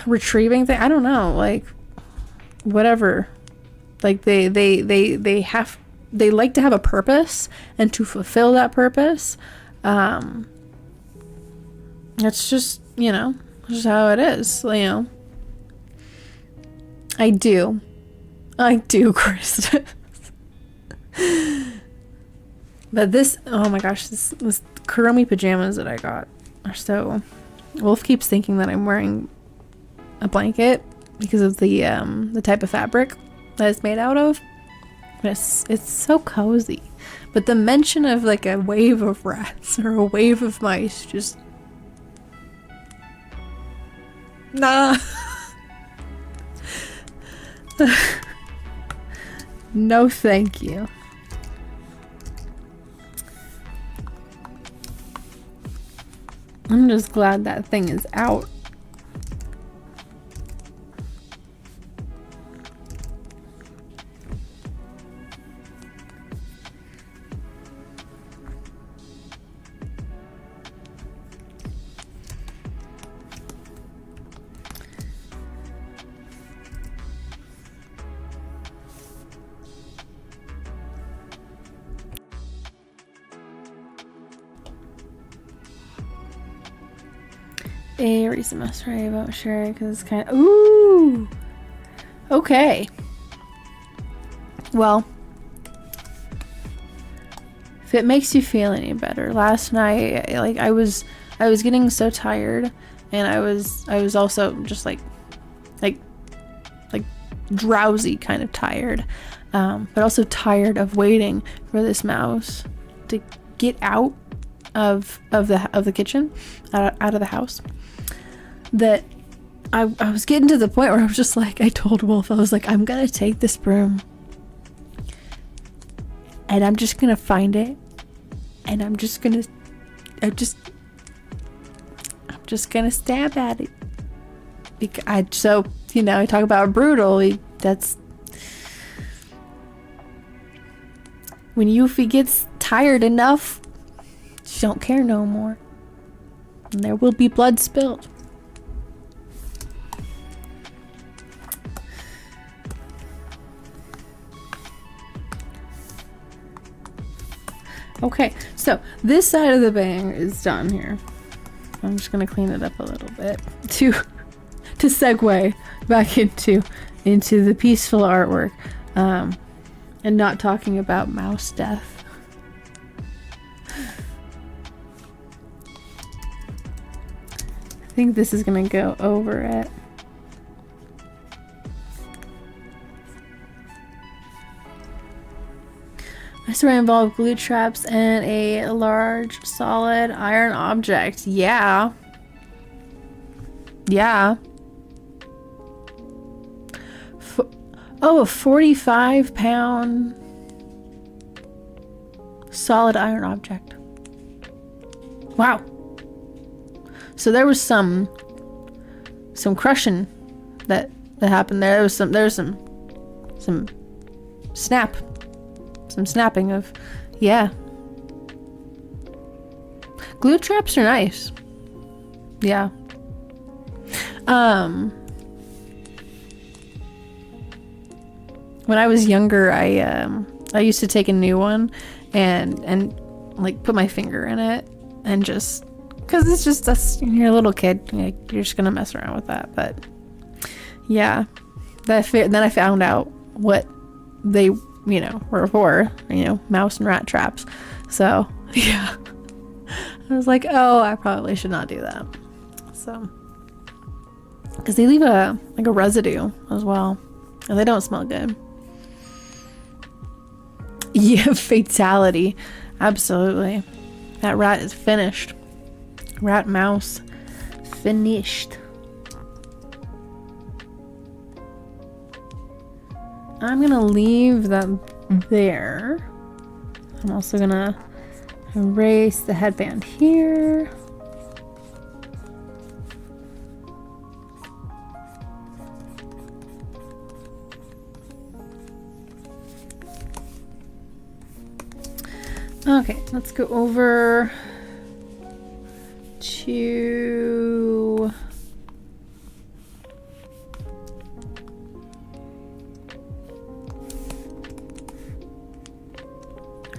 retrieving things. I don't know, like, whatever. Like, they like to have a purpose, and to fulfill that purpose, it's just, you know, just how it is, you know. I do, Chris. But this, oh my gosh, this Kuromi pajamas that I got are so... Wolf keeps thinking that I'm wearing a blanket because of the type of fabric that it's made out of. It's so cozy. But the mention of like a wave of rats or a wave of mice just... Nah. No thank you. I'm just glad that thing is out. A reason must worry about sure because it's kind of... Ooh! Okay. Well, if it makes you feel any better, last night, like, I was getting so tired, and I was also just like drowsy, kind of tired, but also tired of waiting for this mouse to get out of the kitchen, out of the house. That I was getting to the point where I was just like, I told Wolf, I was like, I'm gonna take this broom and I'm just gonna find it, and I'm just gonna stab at it. So, you know, I talk about brutal. That's when Euphie gets tired enough, she don't care no more, and there will be blood spilled. Okay, so this side of the bang is done here. I'm just gonna clean it up a little bit to segue back into the peaceful artwork, and not talking about mouse death. I think this is gonna go over it. My story involved glue traps and a large solid iron object. Yeah. Yeah. Oh, a 45-pound solid iron object. Wow. So there was some some crushing that happened there. There was some snapping of, yeah. Glue traps are nice. Yeah. When I was younger, I used to take a new one and like put my finger in it and just, because it's just us, you're a little kid, you're just gonna mess around with that. But yeah, then I found out what they were for, mouse and rat traps. So yeah, I was like, oh, I probably should not do that. So, because they leave a residue as well, and they don't smell good. Yeah, fatality. Absolutely. That rat is finished. Rat mouse finished. I'm gonna leave them there. I'm also gonna erase the headband here. Okay, let's go over to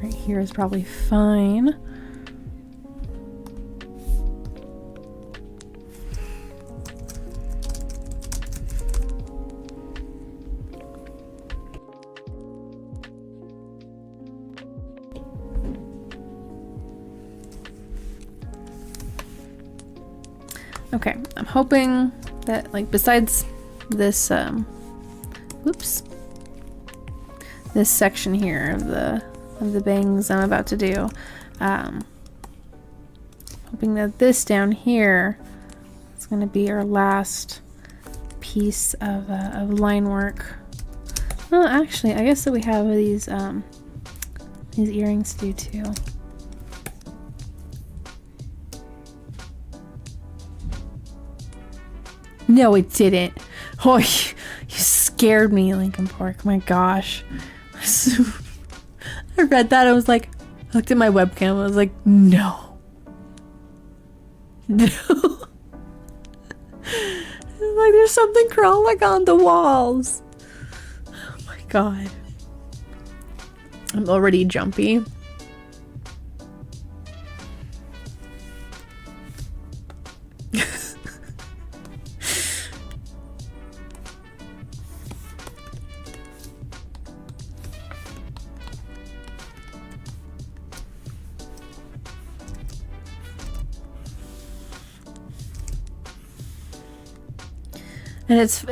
right here is probably fine. Okay, I'm hoping that, like, besides this, this section here of the bangs I'm about to do, hoping that this down here is going to be our last piece of line work. Well, actually, I guess that we have these earrings to do too. No, it didn't. Oh, you scared me, Lincoln Park. My gosh. I read that. I was like, I looked at my webcam. I was like, no. No. Like, there's something crawling on the walls. Oh my god. I'm already jumpy.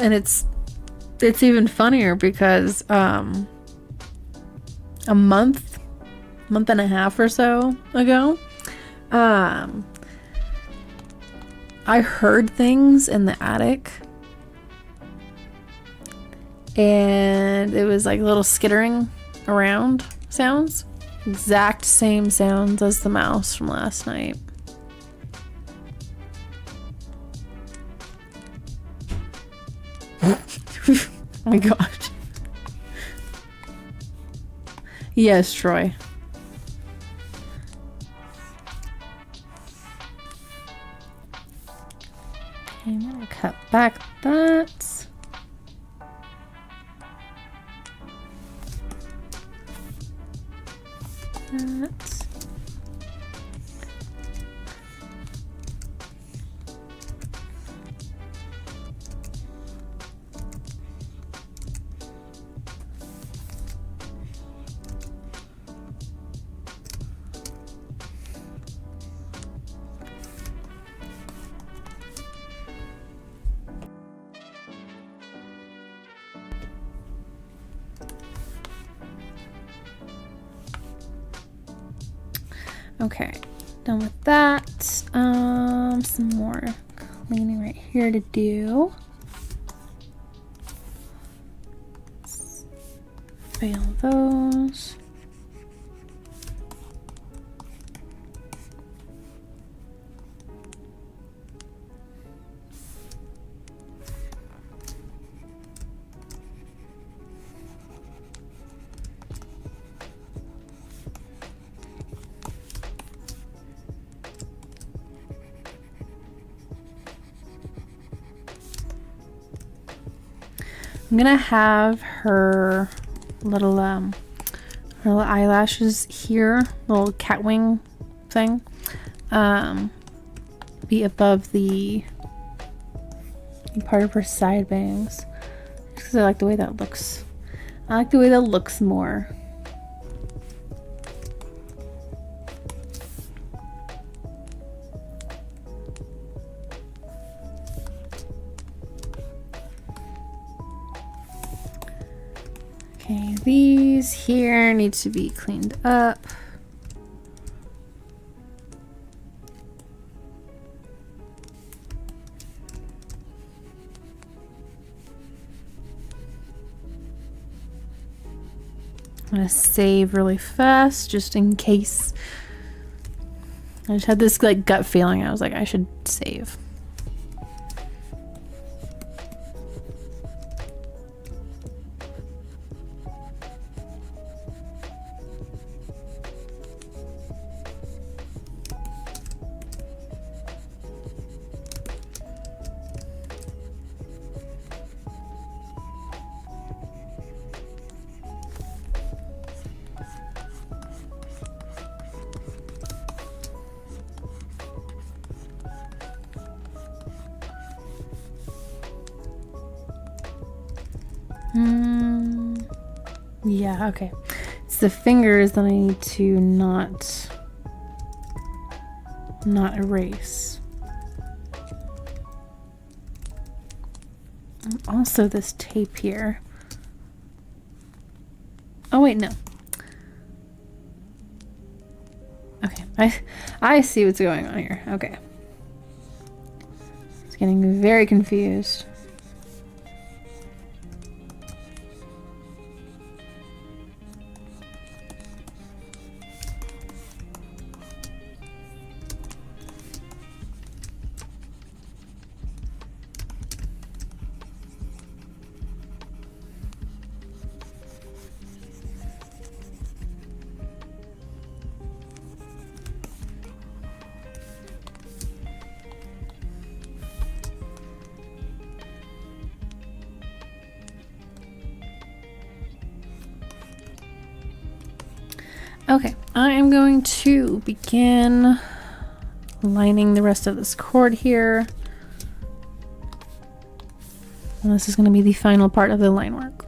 And it's even funnier because a month and a half or so ago, I heard things in the attic, and it was like little skittering around sounds, exact same sounds as the mouse from last night. Oh my gosh. Yes, Troy. Okay, I'm gonna cut back that. Okay, done with that. Some more cleaning right here to do. Fail those. I'm gonna have her little eyelashes here, little cat wing thing, be above the part of her side bangs, just because I like the way that looks. I like the way that looks more. Okay, these here need to be cleaned up. I'm gonna save really fast just in case. I just had this like gut feeling. I was like, I should save. Yeah, okay. It's the fingers that I need to not erase. And also this tape here. Oh wait, no. Okay, I see what's going on here. Okay. It's getting very confused. Okay, I am going to begin lining the rest of this cord here. And this is going to be the final part of the line work.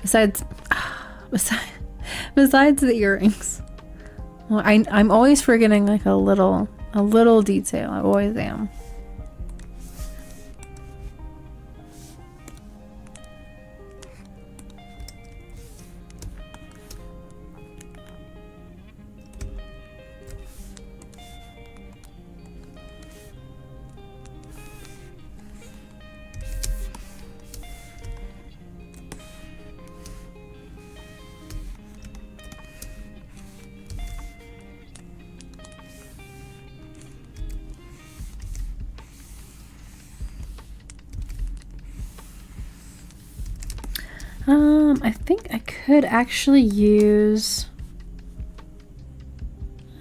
Besides the earrings. Well, I'm always forgetting like a little detail. I always am. I think I could actually use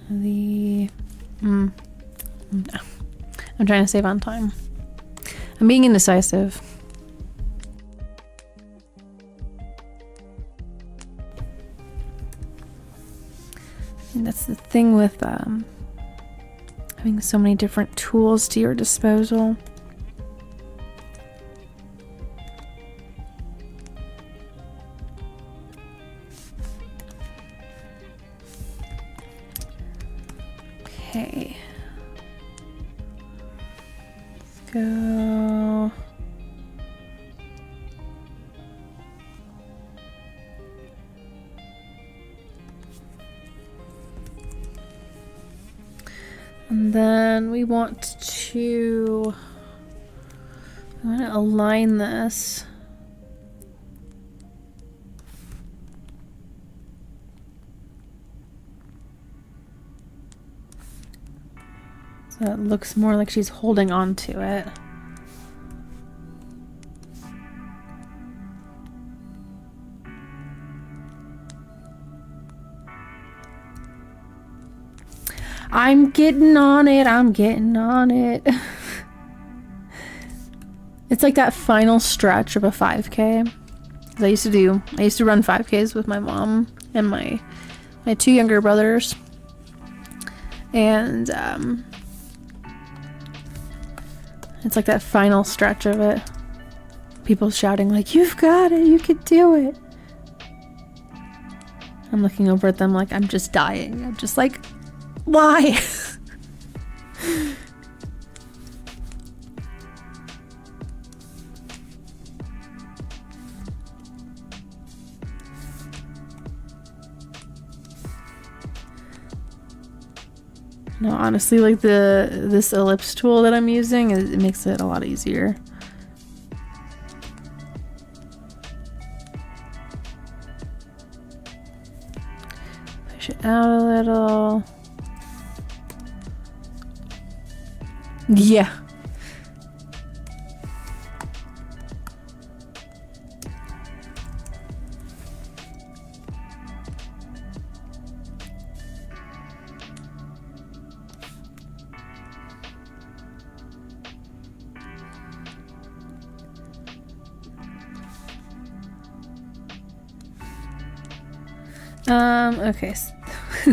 the... No. I'm trying to save on time. I'm being indecisive. And that's the thing with having so many different tools to your disposal. Okay. Let's go. And then we want to, I'm going to align this. So it looks more like she's holding on to it. I'm getting on it. I'm getting on it. It's like that final stretch of a 5K. 'Cause I used to run 5Ks with my mom and my two younger brothers. And it's like that final stretch of it. People shouting like, "You've got it, you can do it." I'm looking over at them like I'm just dying. I'm just like, why? No, honestly, like this ellipse tool that I'm using, it makes it a lot easier. Push it out a little. Yeah. Okay, so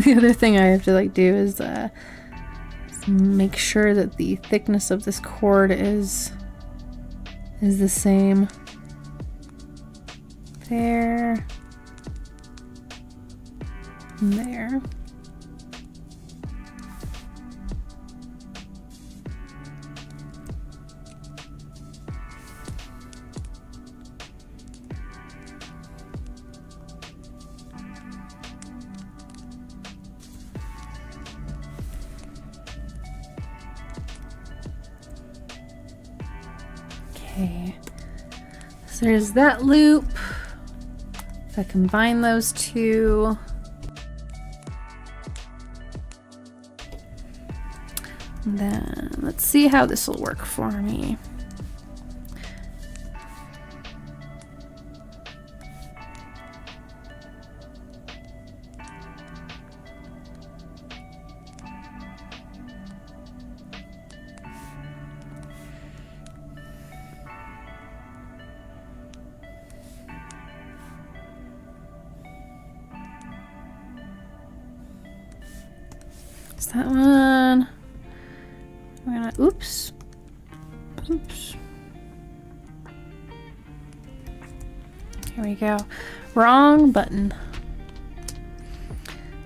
the other thing I have to like do is make sure that the thickness of this cord is the same. There. And there. Okay, so there's that loop. If I combine those two, then let's see how this will work for me. That one. We're gonna, oops. Here we go. Wrong button.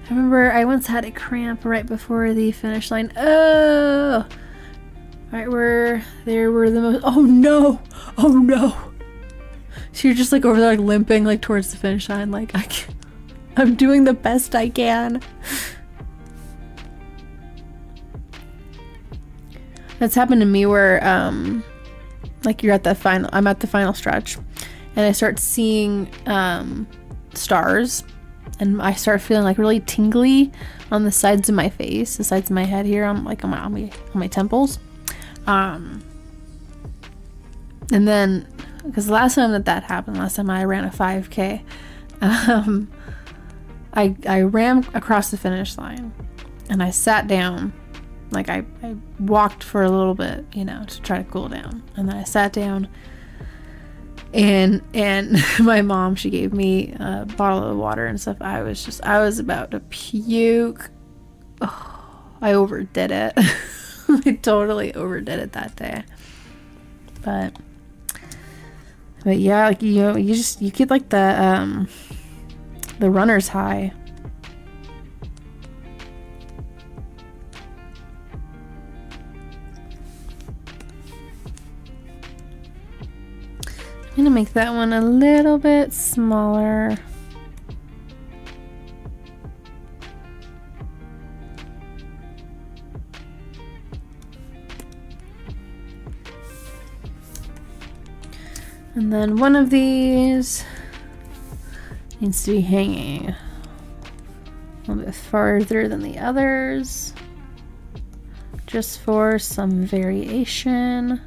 I remember I once had a cramp right before the finish line. Oh! Right where there were the most, oh no! Oh no! So you're just like over there like limping like towards the finish line like I'm doing the best I can. That's happened to me where, like I'm at the final stretch, and I start seeing stars, and I start feeling like really tingly on the sides of my face, the sides of my head here, on my temples, and then because the last time that happened, last time I ran a 5K, I ran across the finish line, and I sat down. Like I walked for a little bit, you know, to try to cool down, and then I sat down, and my mom, she gave me a bottle of water and stuff. I was about to puke. Oh, I overdid it. I totally overdid it that day. But yeah, like you get like the runner's high. I'm gonna make that one a little bit smaller. And then one of these needs to be hanging a little bit farther than the others, just for some variation.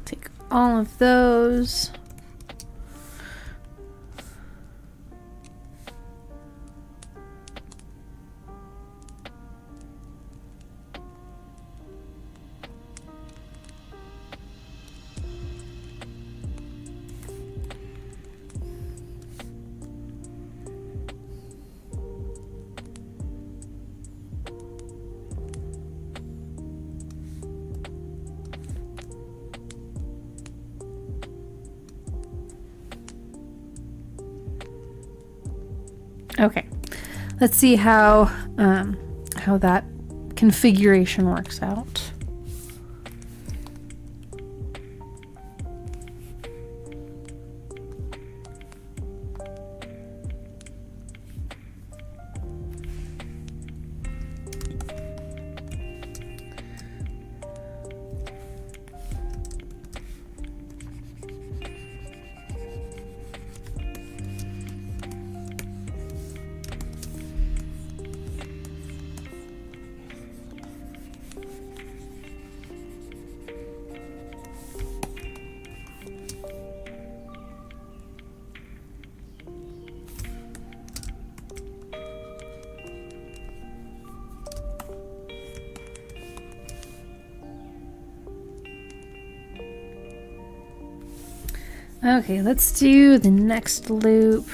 Take all of those. Okay, let's see how that configuration works out. Okay, let's do the next loop.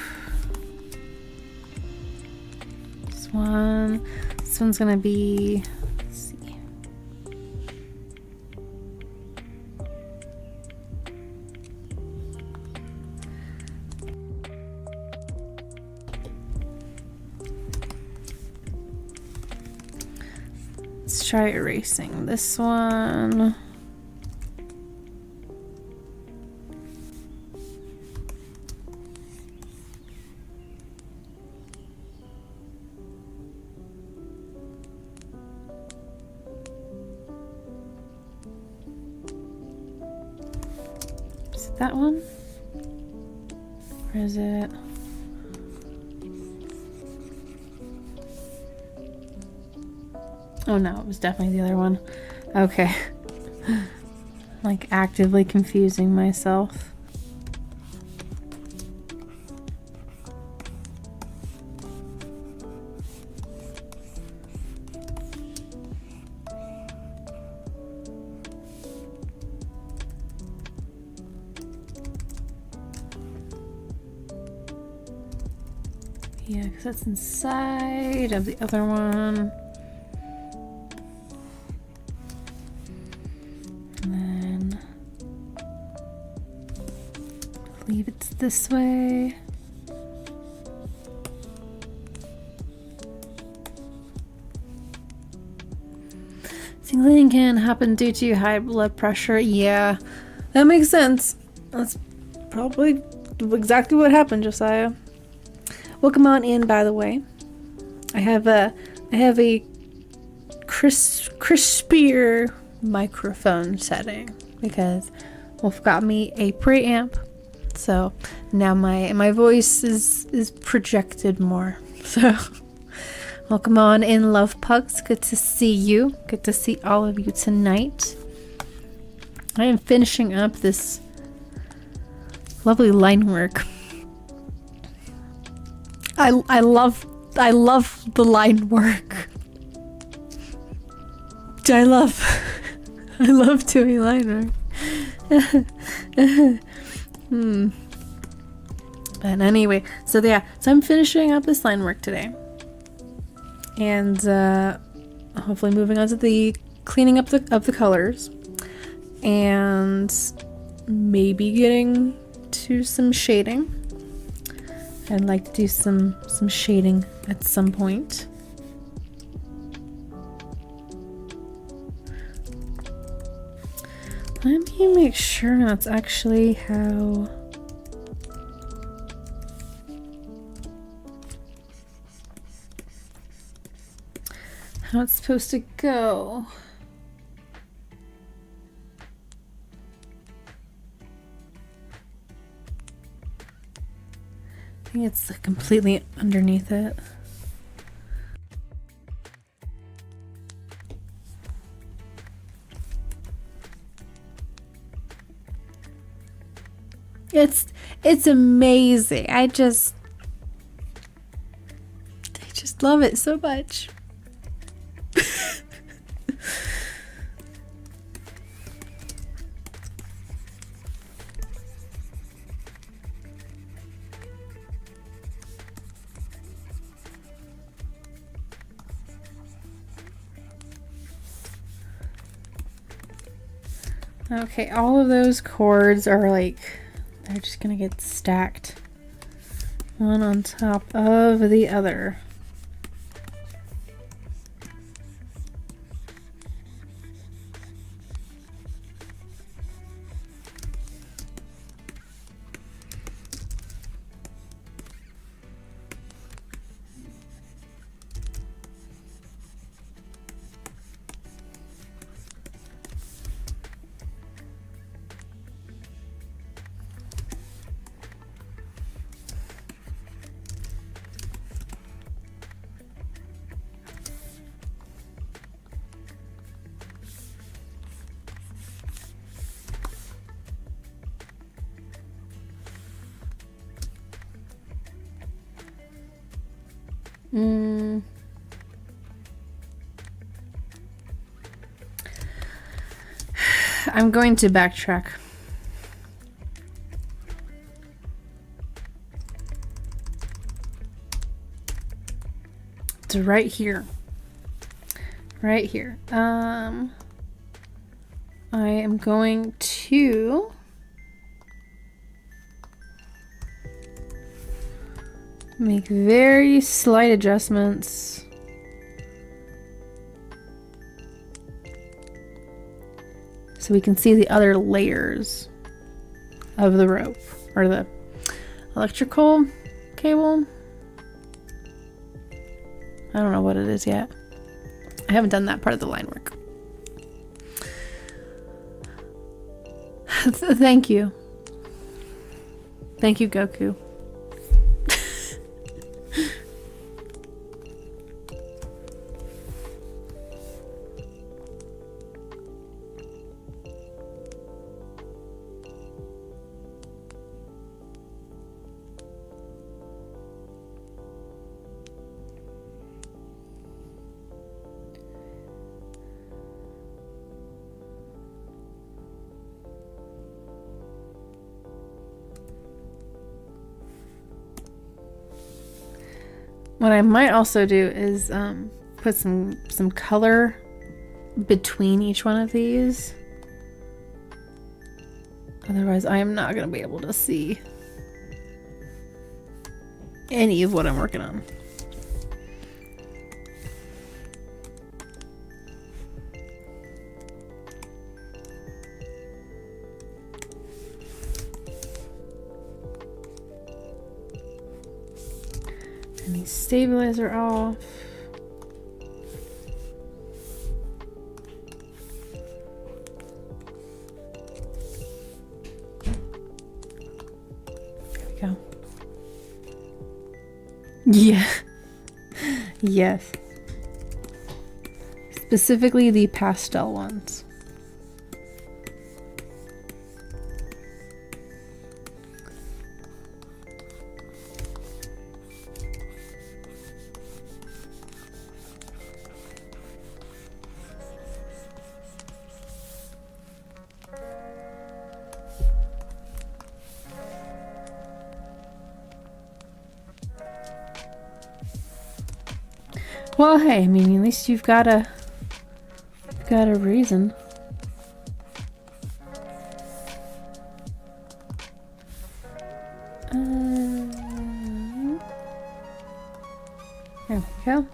This one's gonna be, let's see. Let's try erasing this one. Is it that one? Or is it? Oh no, it was definitely the other one. Okay. Like actively confusing myself. Yeah, because that's inside of the other one. And then leave it this way. Tingling can happen due to high blood pressure. Yeah, that makes sense. That's probably exactly what happened, Josiah. Welcome on in, by the way. I have a crispier microphone setting because Wolf got me a preamp, so now my voice is projected more. So welcome on in, love pugs. Good to see you. Good to see all of you tonight. I am finishing up this lovely line work. I love the line work. I love doing line work. But anyway, so I'm finishing up this line work today, and hopefully moving on to the cleaning up of the colors, and maybe getting to some shading. I'd like to do some shading at some point. Let me make sure that's actually how it's supposed to go. I think it's completely underneath it. It's amazing. I just love it so much. Okay, all of those chords are like, they're just gonna get stacked one on top of the other. I'm going to backtrack. It's right here. Right here. I am going to make very slight adjustments. So we can see the other layers of the rope or the electrical cable. I don't know what it is yet. I haven't done that part of the line work. Thank you. Thank you, Goku. What I might also do is put some color between each one of these. Otherwise, I am not going to be able to see any of what I'm working on. And the stabilizer off. There we go. Yeah. Yes. Specifically the pastel ones. Well, hey, I mean, at least you've got a reason. There we go.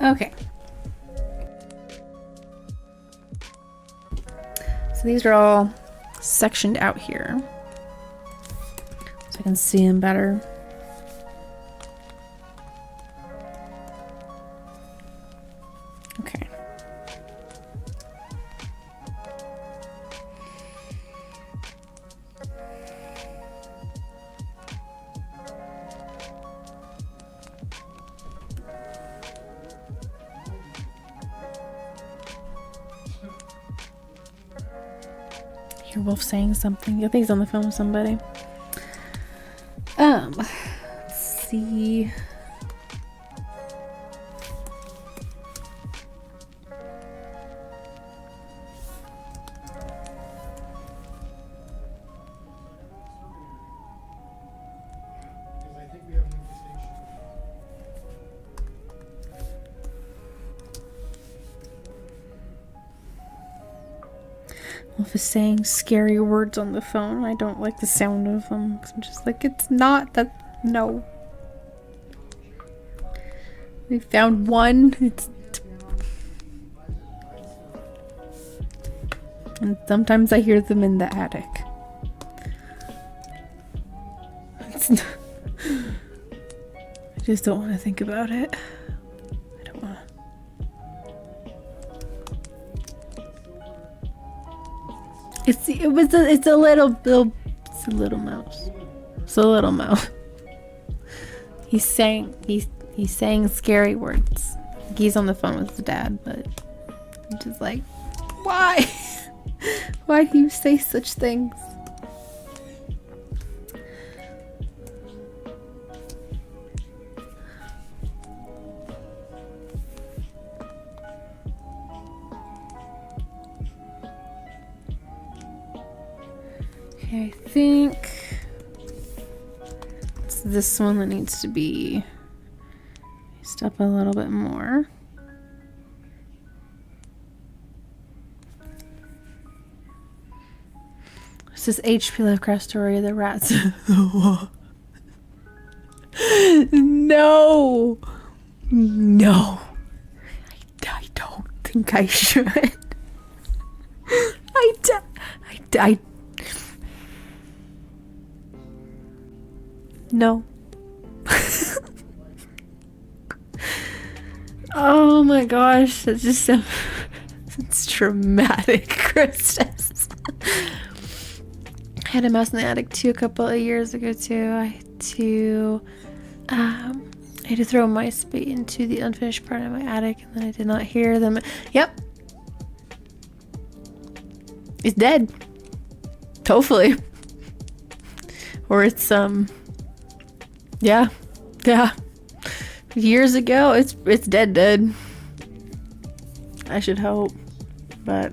Okay. So these are all sectioned out here, so I can see them better. Okay. Hear Wolf saying something. I think he's on the phone with somebody. Let's see. Wolf is saying scary words on the phone. I don't like the sound of them. I'm just like, it's not that. No. We found one. And sometimes I hear them in the attic. It's not, I just don't want to think about it. I don't want to. It's a little mouse. It's a little mouse. He's saying scary words. He's on the phone with his dad, but I'm just like, why? Why do you say such things? Okay, I think it's this one that needs to be raised up a little bit more. This is H.P. Lovecraft story, The Rats. No! No! I don't think I should. I No. Oh my gosh, that's just so it's traumatic, Christus. I had a mouse in the attic too a couple of years ago too. I had to throw mice bait into the unfinished part of my attic and then I did not hear them. Yep. It's dead. Hopefully. Or it's yeah. Years ago, it's dead. I should hope, but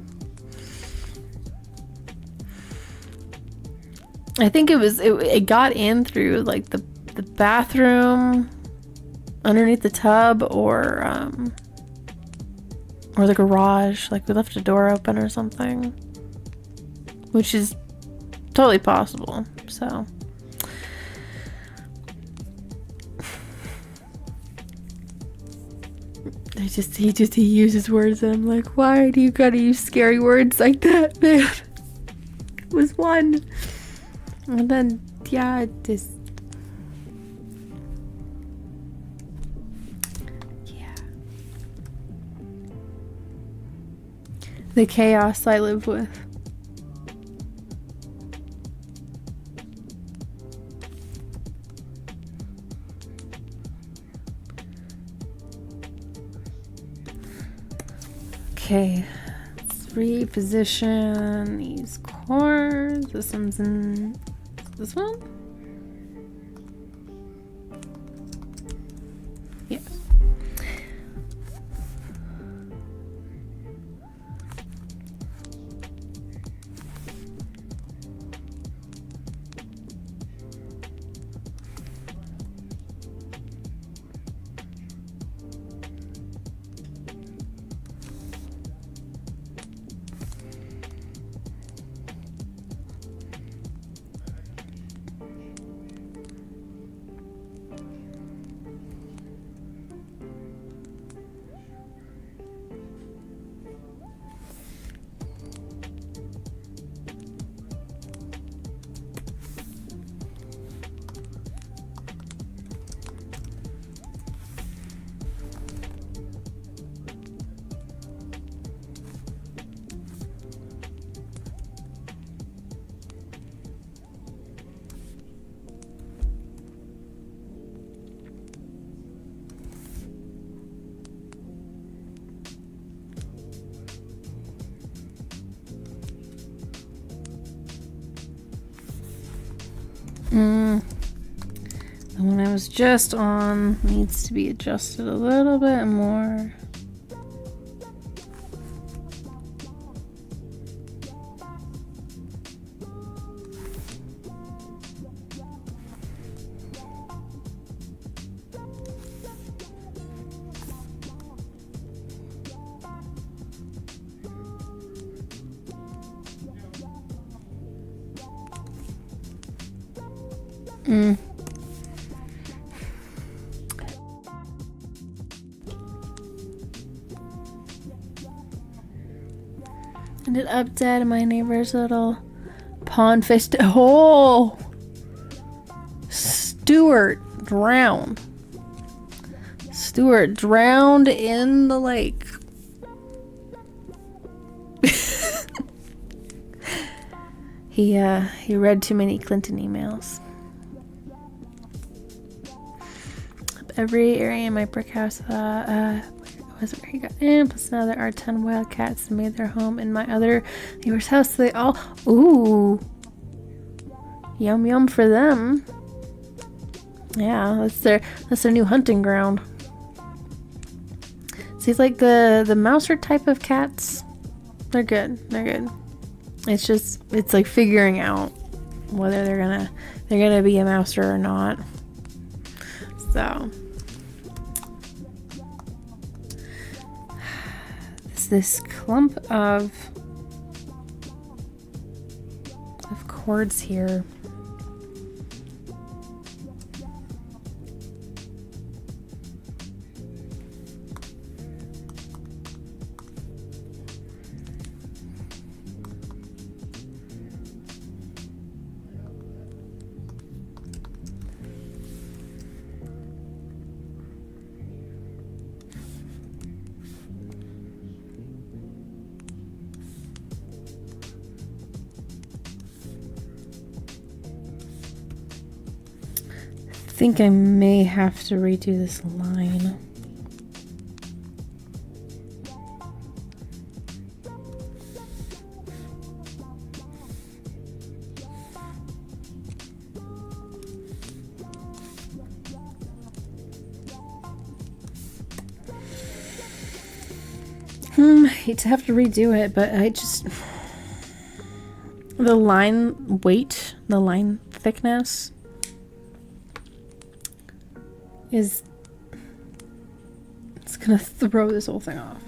I think it got in through like the bathroom, underneath the tub, or the garage. Like we left a door open or something, which is totally possible. So. He uses words and I'm like, why do you gotta use scary words like that, man? It was one. And then, yeah, it just... Yeah. The chaos I live with. Okay, let's reposition these cores. This one's in this one? Yes. The one I was just on needs to be adjusted a little bit more. Ended up dead in my neighbor's little pond fish. Oh! Stuart drowned. Stuart drowned in the lake. He read too many Clinton emails. Every area in my brick house was where he got in. Plus now there are 10 wild cats that made their home in my other neighbor's house. They all, ooh, yum yum for them. Yeah, that's their new hunting ground. See, like the mouser type of cats, they're good. They're good. It's like figuring out whether they're gonna be a mouser or not. So this clump of cords here. I think I may have to redo this line. Hate to have to redo it, but the line weight, the line thickness it's gonna throw this whole thing off.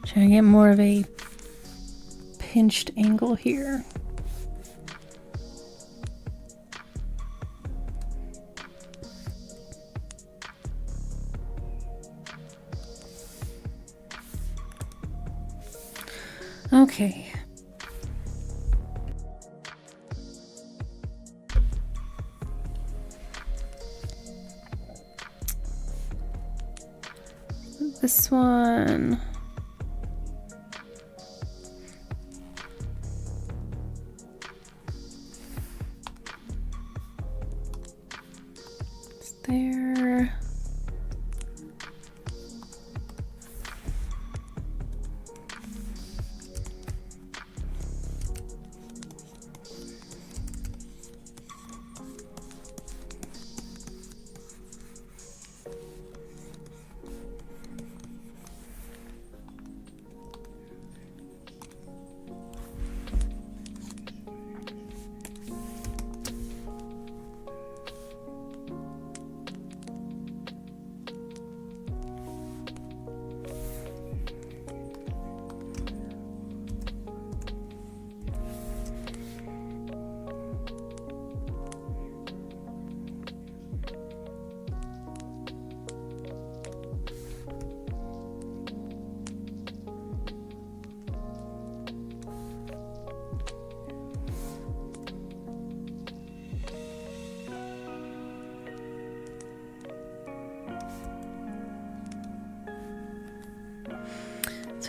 Trying to get more of a pinched angle here. Okay. This one. It's there.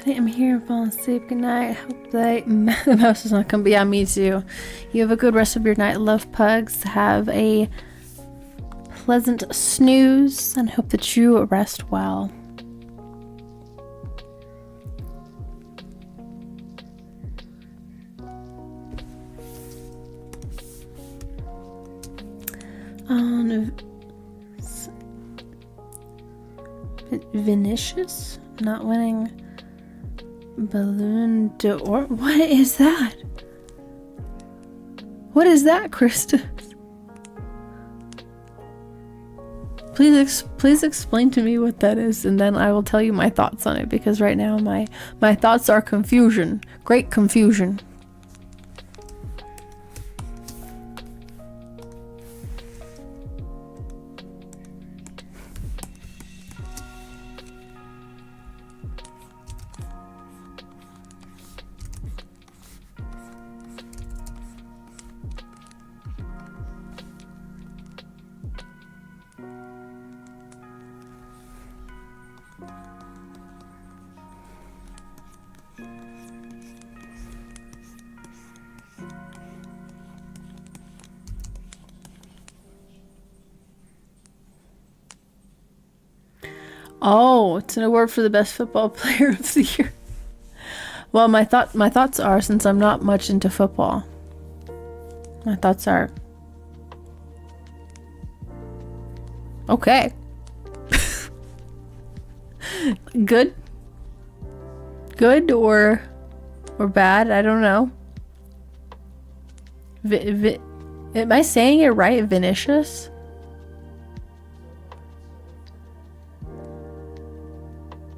I'm here, falling asleep. Good night. Hope that the mouse is not gonna be. Yeah, me too. You have a good rest of your night. Love, pugs. Have a pleasant snooze and hope that you rest well. Vinicius not winning Balloon d'Or. What is that? What is that, Krista? Please explain to me what that is, and then I will tell you my thoughts on it, because right now my thoughts are confusion. Great confusion. Oh, it's an award for the best football player of the year. Well, my thoughts are, since I'm not much into football, my thoughts are okay. Good or bad, I don't know. Am I saying it right? Vinicius?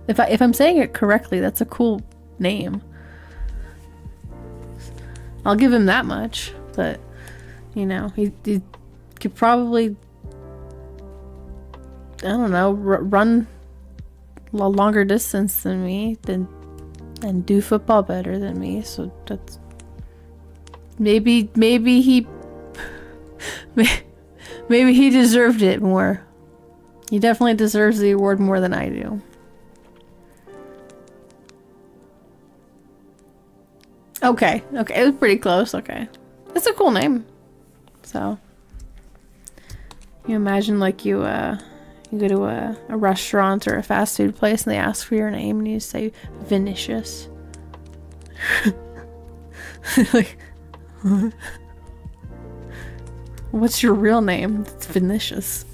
If I'm saying it correctly, that's a cool name. I'll give him that much, but you know, he could probably, I don't know, run a longer distance than me, and do football better than me. So that's maybe he maybe he deserved it more. He definitely deserves the award more than I do. Okay, it was pretty close. Okay, it's a cool name. So you imagine, like, you go to a restaurant or a fast food place and they ask for your name and you say Vinicius. Like, what's your real name? It's Vinicius.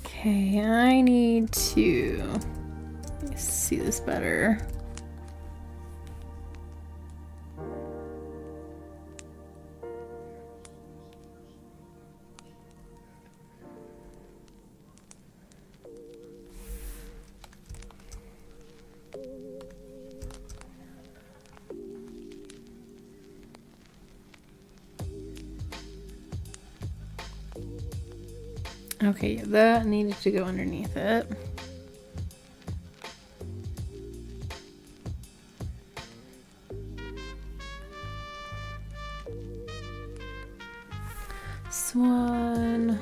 Okay, I need to see this better. Okay, that needed to go underneath it. This one.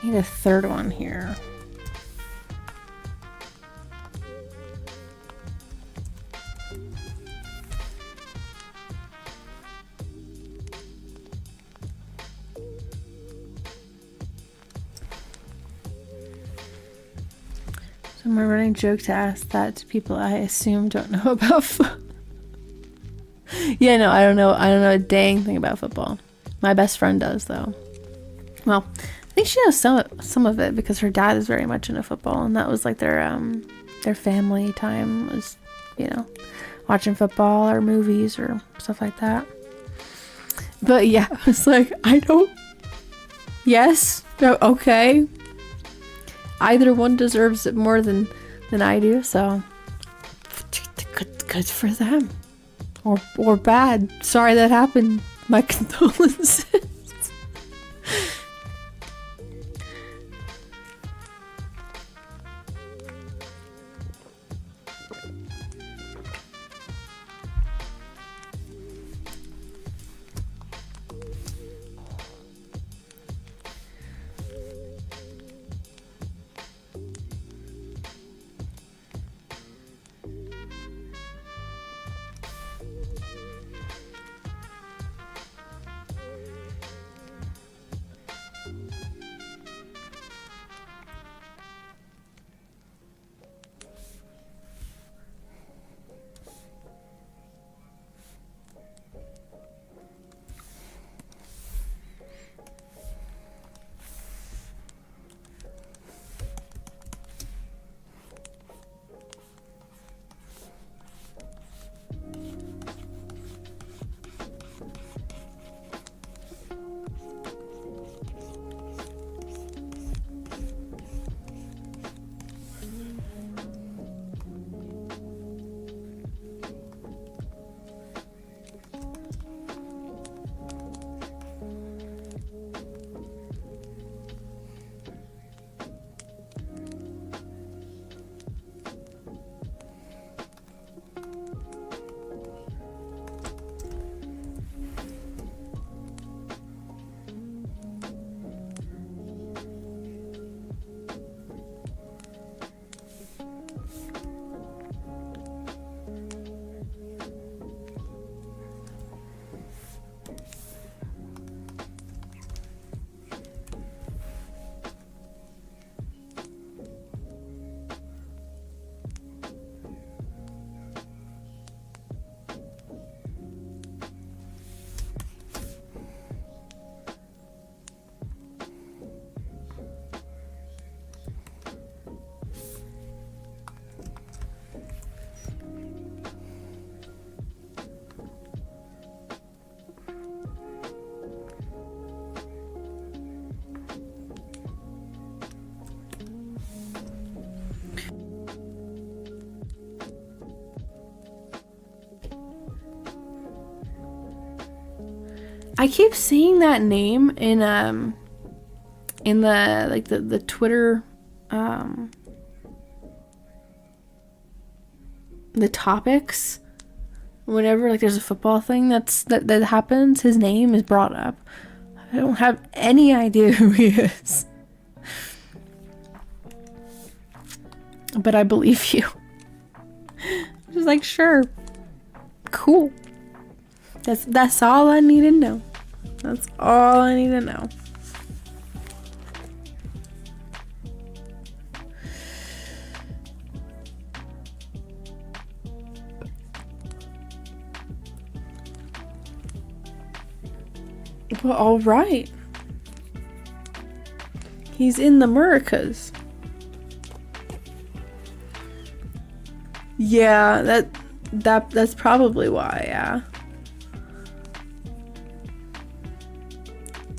I need a third one here. So my running joke to ask that to people I assume don't know about yeah, no, I don't know a dang thing about football. My best friend does, though. Well, I think she knows some of it because her dad is very much into football, and that was like their family time was, you know, watching football or movies or stuff like that. But yeah, it's like, I don't. Yes. No. Okay. Either one deserves it more than I do, so good for them. Or bad. Sorry that happened. My condolences. I keep seeing that name in the like the Twitter the topics. Whenever like there's a football thing that happens, his name is brought up. I don't have any idea who he is. But I believe you. Just like, sure. Cool. That's all I need to know. That's all I need to know. Well, all right. He's in the Americas. Yeah, that's probably why, yeah.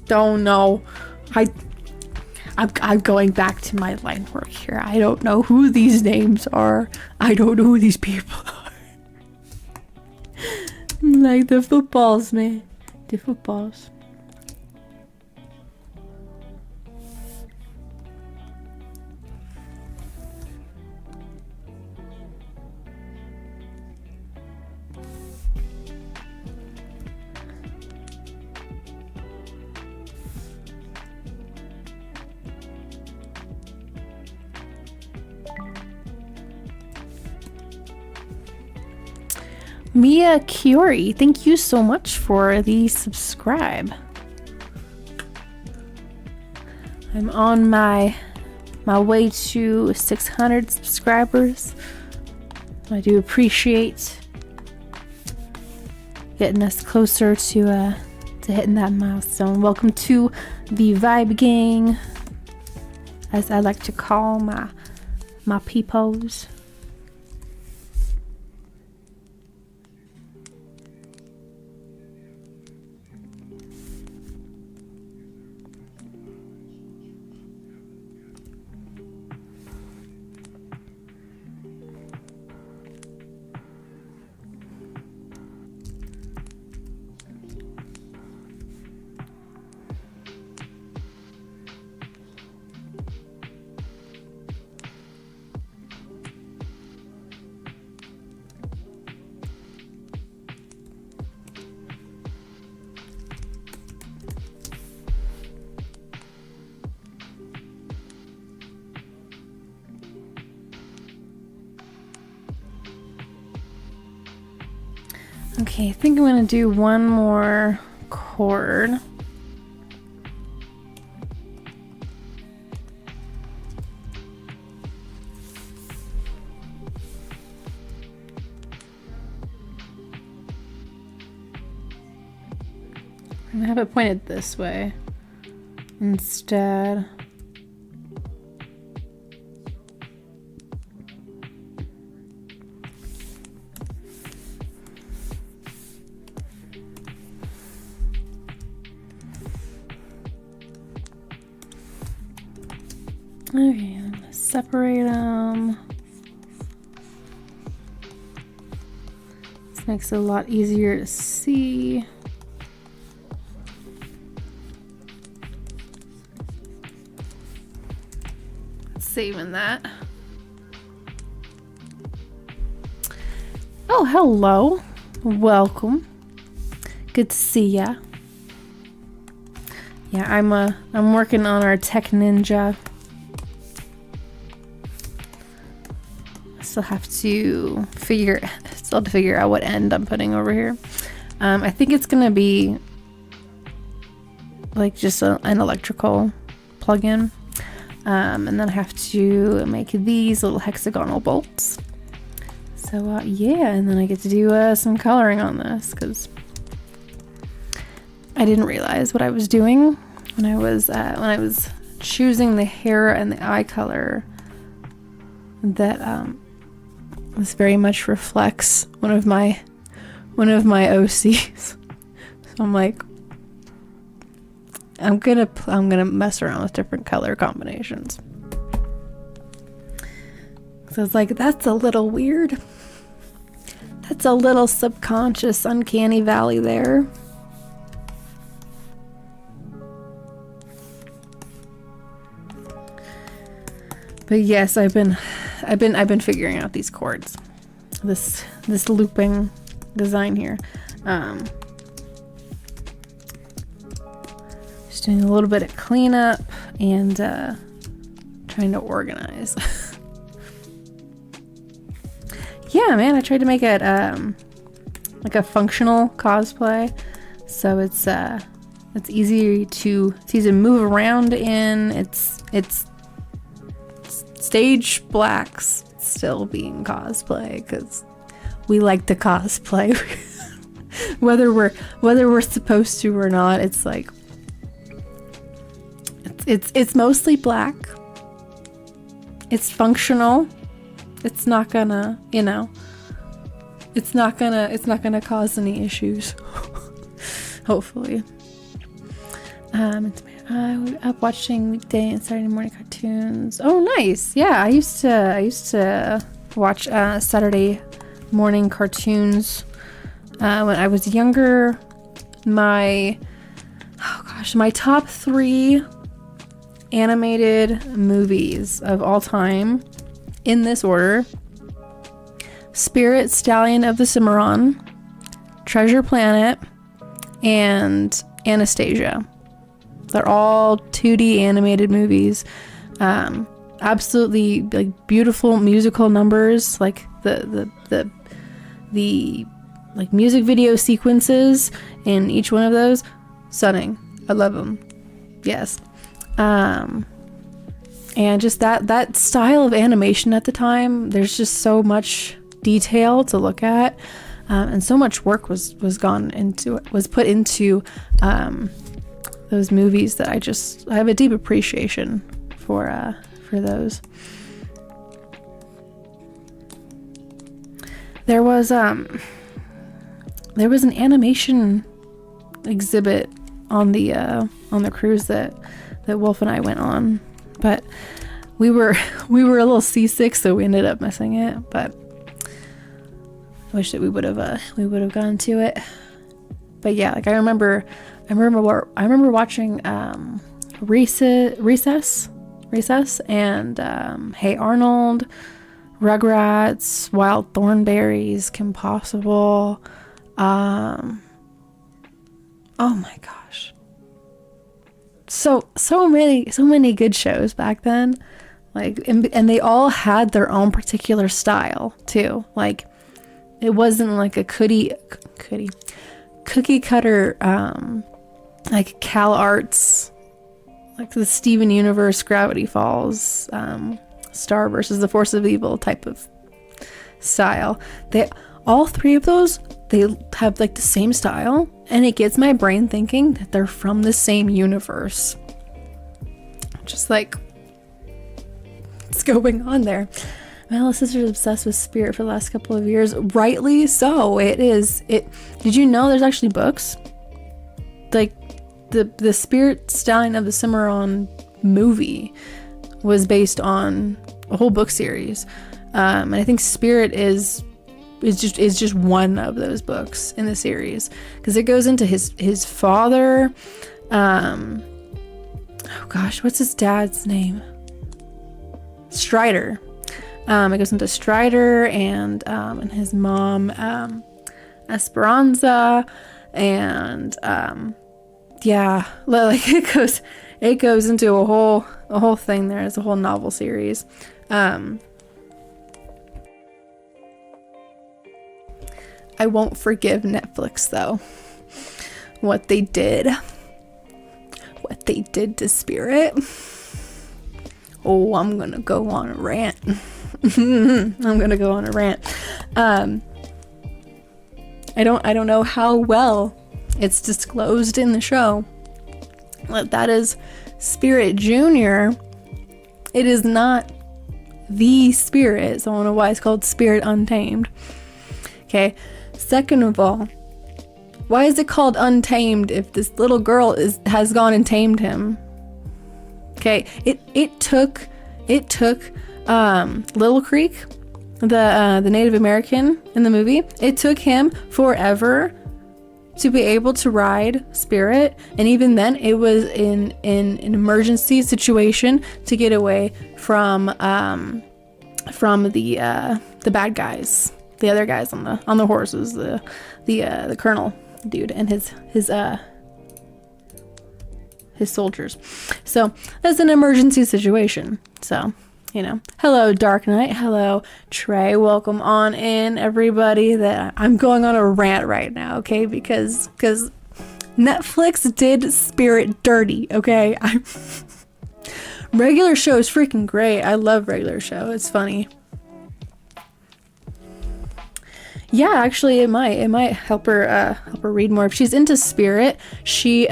Don't know. I'm going back to my line work here. I don't know who these names are. I don't know who these people are. Like the footballs, man. The footballs. Mia Kiori, thank you so much for the subscribe. I'm on my way to 600 subscribers. I do appreciate getting us closer to hitting that milestone. Welcome to the Vibe Gang, as I like to call my peepos. Okay, I think I'm gonna do one more chord. I'm gonna have it pointed this way instead. Okay, I'm gonna separate them. This makes it a lot easier to see. Saving that. Oh, hello. Welcome. Good to see ya. Yeah, I'm working on our Tech Ninja. Still have to figure out what end I'm putting over here. I think it's gonna be like just an electrical plug-in, and then I have to make these little hexagonal bolts. So yeah, and then I get to do some coloring on this because I didn't realize what I was doing when I was choosing the hair and the eye color. That this very much reflects one of my OCs. So I'm like, I'm gonna mess around with different color combinations. So it's like, that's a little weird. That's a little subconscious uncanny valley there. But yes, I've been figuring out these chords, this looping design here. Just doing a little bit of cleanup and trying to organize. Yeah, man, I tried to make it like a functional cosplay, so it's easy to move around in. It's stage blacks still being cosplay because we like to cosplay. whether we're supposed to or not, it's like it's mostly black. It's functional. It's not gonna, it's not gonna cause any issues. Hopefully. I'm up watching weekday and Saturday morning cartoons. Oh, nice. Yeah, I used to watch Saturday morning cartoons When I was younger, my top 3 animated movies of all time, in this order: Spirit, Stallion of the Cimarron, Treasure Planet, and Anastasia. They're all 2D animated movies. Absolutely like beautiful musical numbers, like the like music video sequences in each one of those. Stunning. I love them. Yes. And just that style of animation at the time, there's just so much detail to look at, and so much work was put into those movies that I have a deep appreciation for those. There was an animation exhibit on the cruise that Wolf and I went on, but we were a little seasick, so we ended up missing it. But I wish that we would have gone to it. But yeah, like I remember watching Recess, and Hey Arnold, Rugrats, Wild Thornberrys, Kim Possible. Oh my gosh, so many good shows back then. Like, and they all had their own particular style too. Like, it wasn't like a cookie cutter like Cal Arts, like the Steven Universe, Gravity Falls, Star versus the Force of Evil type of style. All 3 of those, they have like the same style, and it gets my brain thinking that they're from the same universe. Just like, what's going on there? My little sister's obsessed with Spirit for the last couple of years. Rightly so. Did you know there's actually books? Like, the Spirit, Stallion of the Cimarron movie was based on a whole book series. And I think Spirit is just one of those books in the series, because it goes into his father. Oh gosh, what's his dad's name? Strider. It goes into Strider and his mom, Esperanza, and yeah, like it goes into a whole thing there. It's a whole novel series. I won't forgive Netflix though. What they did to Spirit. Oh, I'm gonna go on a rant. I'm gonna go on a rant. I don't know how well it's disclosed in the show, but that is Spirit Junior. It is not the Spirit, so I don't know why it's called Spirit Untamed. Okay. Second of all, why is it called Untamed if this little girl has gone and tamed him? Okay, it took Little Creek, the Native American in the movie. It took him forever to be able to ride Spirit, and even then, it was in an emergency situation to get away from the bad guys, the other guys on the horses, the colonel dude and his soldiers. So that's an emergency situation. So, hello Dark Knight, hello Trey, welcome on in everybody. That I'm going on a rant right now, okay, because Netflix did Spirit dirty, okay. Regular Show is freaking great. I love Regular Show. It's funny. Yeah, actually, it might help her read more if she's into Spirit. She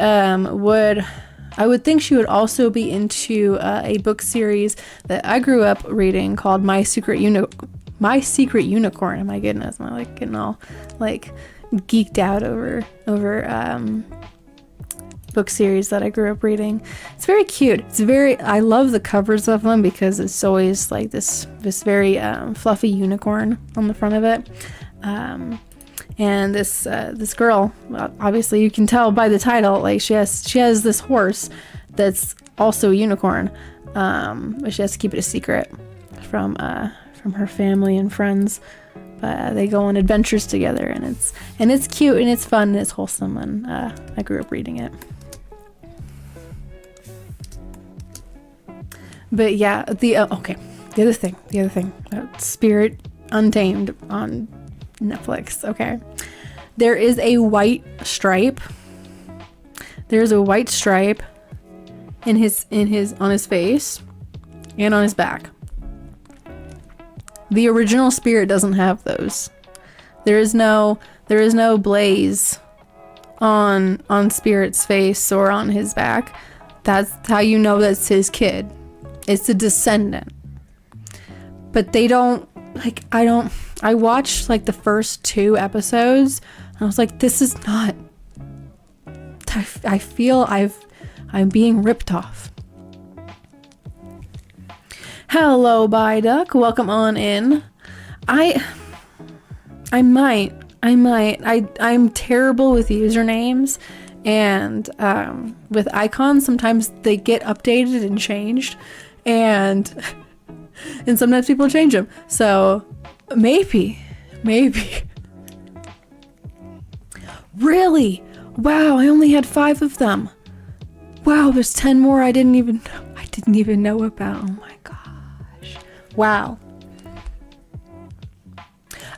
I would think she would also be into a book series that I grew up reading called My Secret Unicorn. Oh my goodness, I'm like getting all like geeked out over book series that I grew up reading. It's very cute. I love the covers of them because it's always like this very fluffy unicorn on the front of it. And this girl, obviously you can tell by the title, like she has this horse that's also a unicorn, but she has to keep it a secret from her family and friends. But they go on adventures together, and it's cute and it's fun and it's wholesome, and I grew up reading it. But yeah, the other thing, Spirit Untamed on Netflix. Okay, there is a white stripe. There's a white stripe on his face and on his back. The original Spirit doesn't have those. There is no blaze on Spirit's face or on his back. That's how you know that's his kid. It's a descendant. But they don't, like, I watched like the first 2 episodes and I was like, this is not, I feel I'm being ripped off. Hello, Duck. Welcome on in. I'm terrible with usernames and with icons. Sometimes they get updated and changed, and sometimes people change them. So maybe. Really? Wow, I only had 5 of them. Wow, there's 10 more I didn't even know about. Oh my gosh. Wow.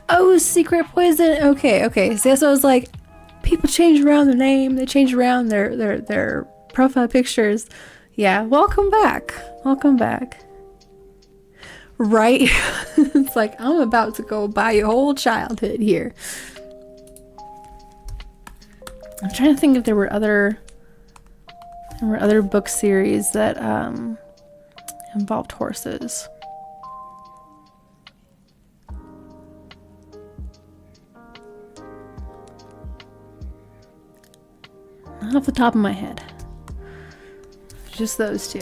Oh, Secret Poison. Okay. So I was like, people change around their name, they change around their profile pictures. Yeah, welcome back. Right? It's like, I'm about to go buy your whole childhood here. I'm trying to think if there were other book series that involved horses. Not off the top of my head. Just those 2.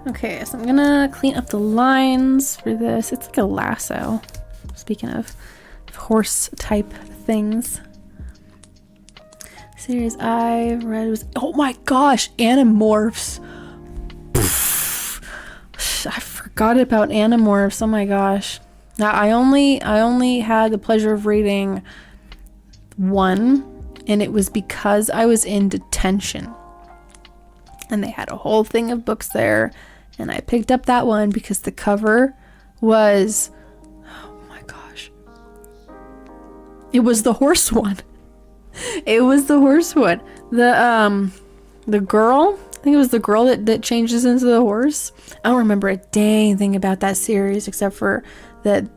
Okay, so I'm gonna clean up the lines for this. It's like a lasso. Speaking of horse type things. Series I read was, oh my gosh, Animorphs. I forgot about Animorphs. Oh my gosh. Now I only had the pleasure of reading 1, and it was because I was in detention. And they had a whole thing of books there, and I picked up that one because the cover was, oh my gosh, it was the horse one. The girl, I think it was the girl that changes into the horse. I don't remember a dang thing about that series except for that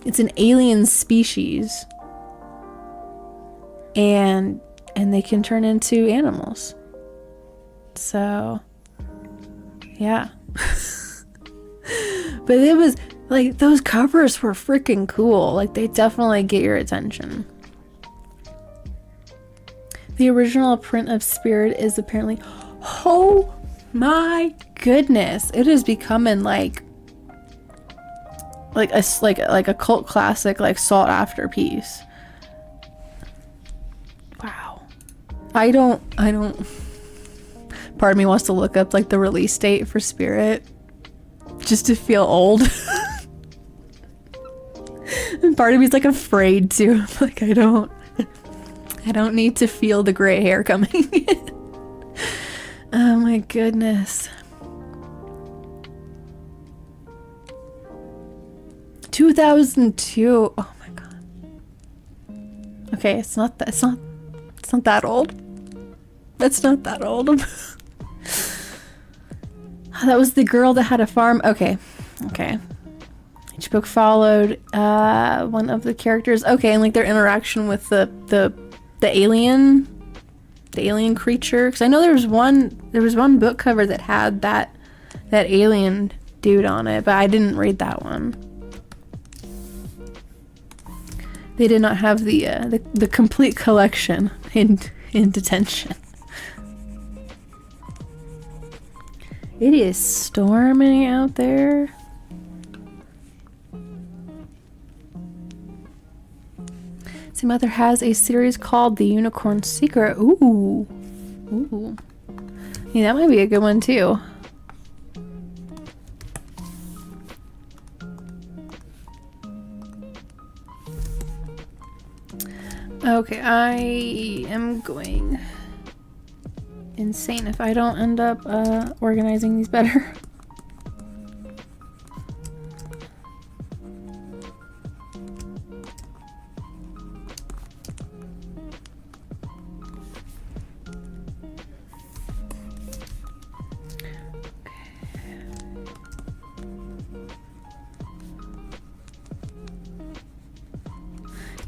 it's an alien species, and they can turn into animals. So yeah. But it was like, those covers were freaking cool. Like, they definitely get your attention. The original print of Spirit is apparently, oh my goodness, it is becoming like a cult classic, like sought after piece. Wow. I don't part of me wants to look up like the release date for Spirit just to feel old. And part of me is like afraid to. I'm like, I don't need to feel the gray hair coming in. Oh my goodness. 2002. Oh my god. Okay, it's not that old. That's not that old. That was the girl that had a farm. Okay. Each book followed one of the characters. Okay, and like their interaction with the alien creature. Because I know there was one book cover that had that alien dude on it, but I didn't read that one. They did not have the complete collection in detention. It is storming out there. Some other has a series called The Unicorn Secret. Ooh. Ooh. Yeah, that might be a good one too. Okay, I am going insane if I don't end up organizing these better.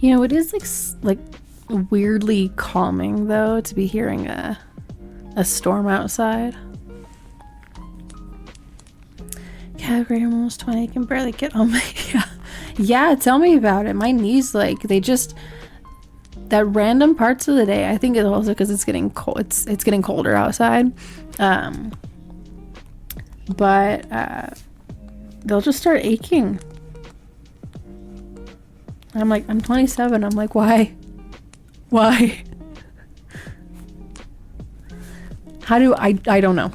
You know, it is like weirdly calming though to be hearing a storm outside. Yeah, great, I'm almost 20. I can barely get on my yeah, tell me about it. My knees, like, they just, that random parts of the day, I think it's also because it's getting cold. It's getting colder outside. But they'll just start aching. I'm like, I'm 27. I'm like, why? How do I don't know.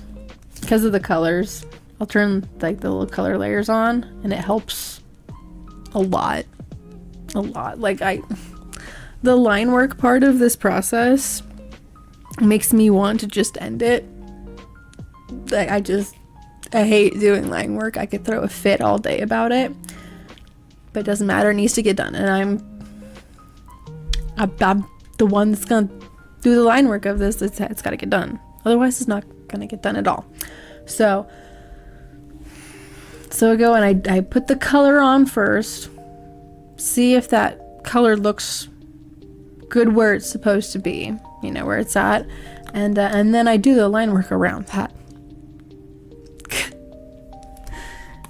Because of the colors. I'll turn like the little color layers on and it helps a lot. Like the line work part of this process makes me want to just end it. Like I hate doing line work. I could throw a fit all day about it. But it doesn't matter, it needs to get done, and I'm the one that's gonna do the line work of this. It's got to get done, otherwise it's not gonna get done at all. So I go and I put the color on first, see if that color looks good where it's supposed to be, you know, where it's at, and then I do the line work around that.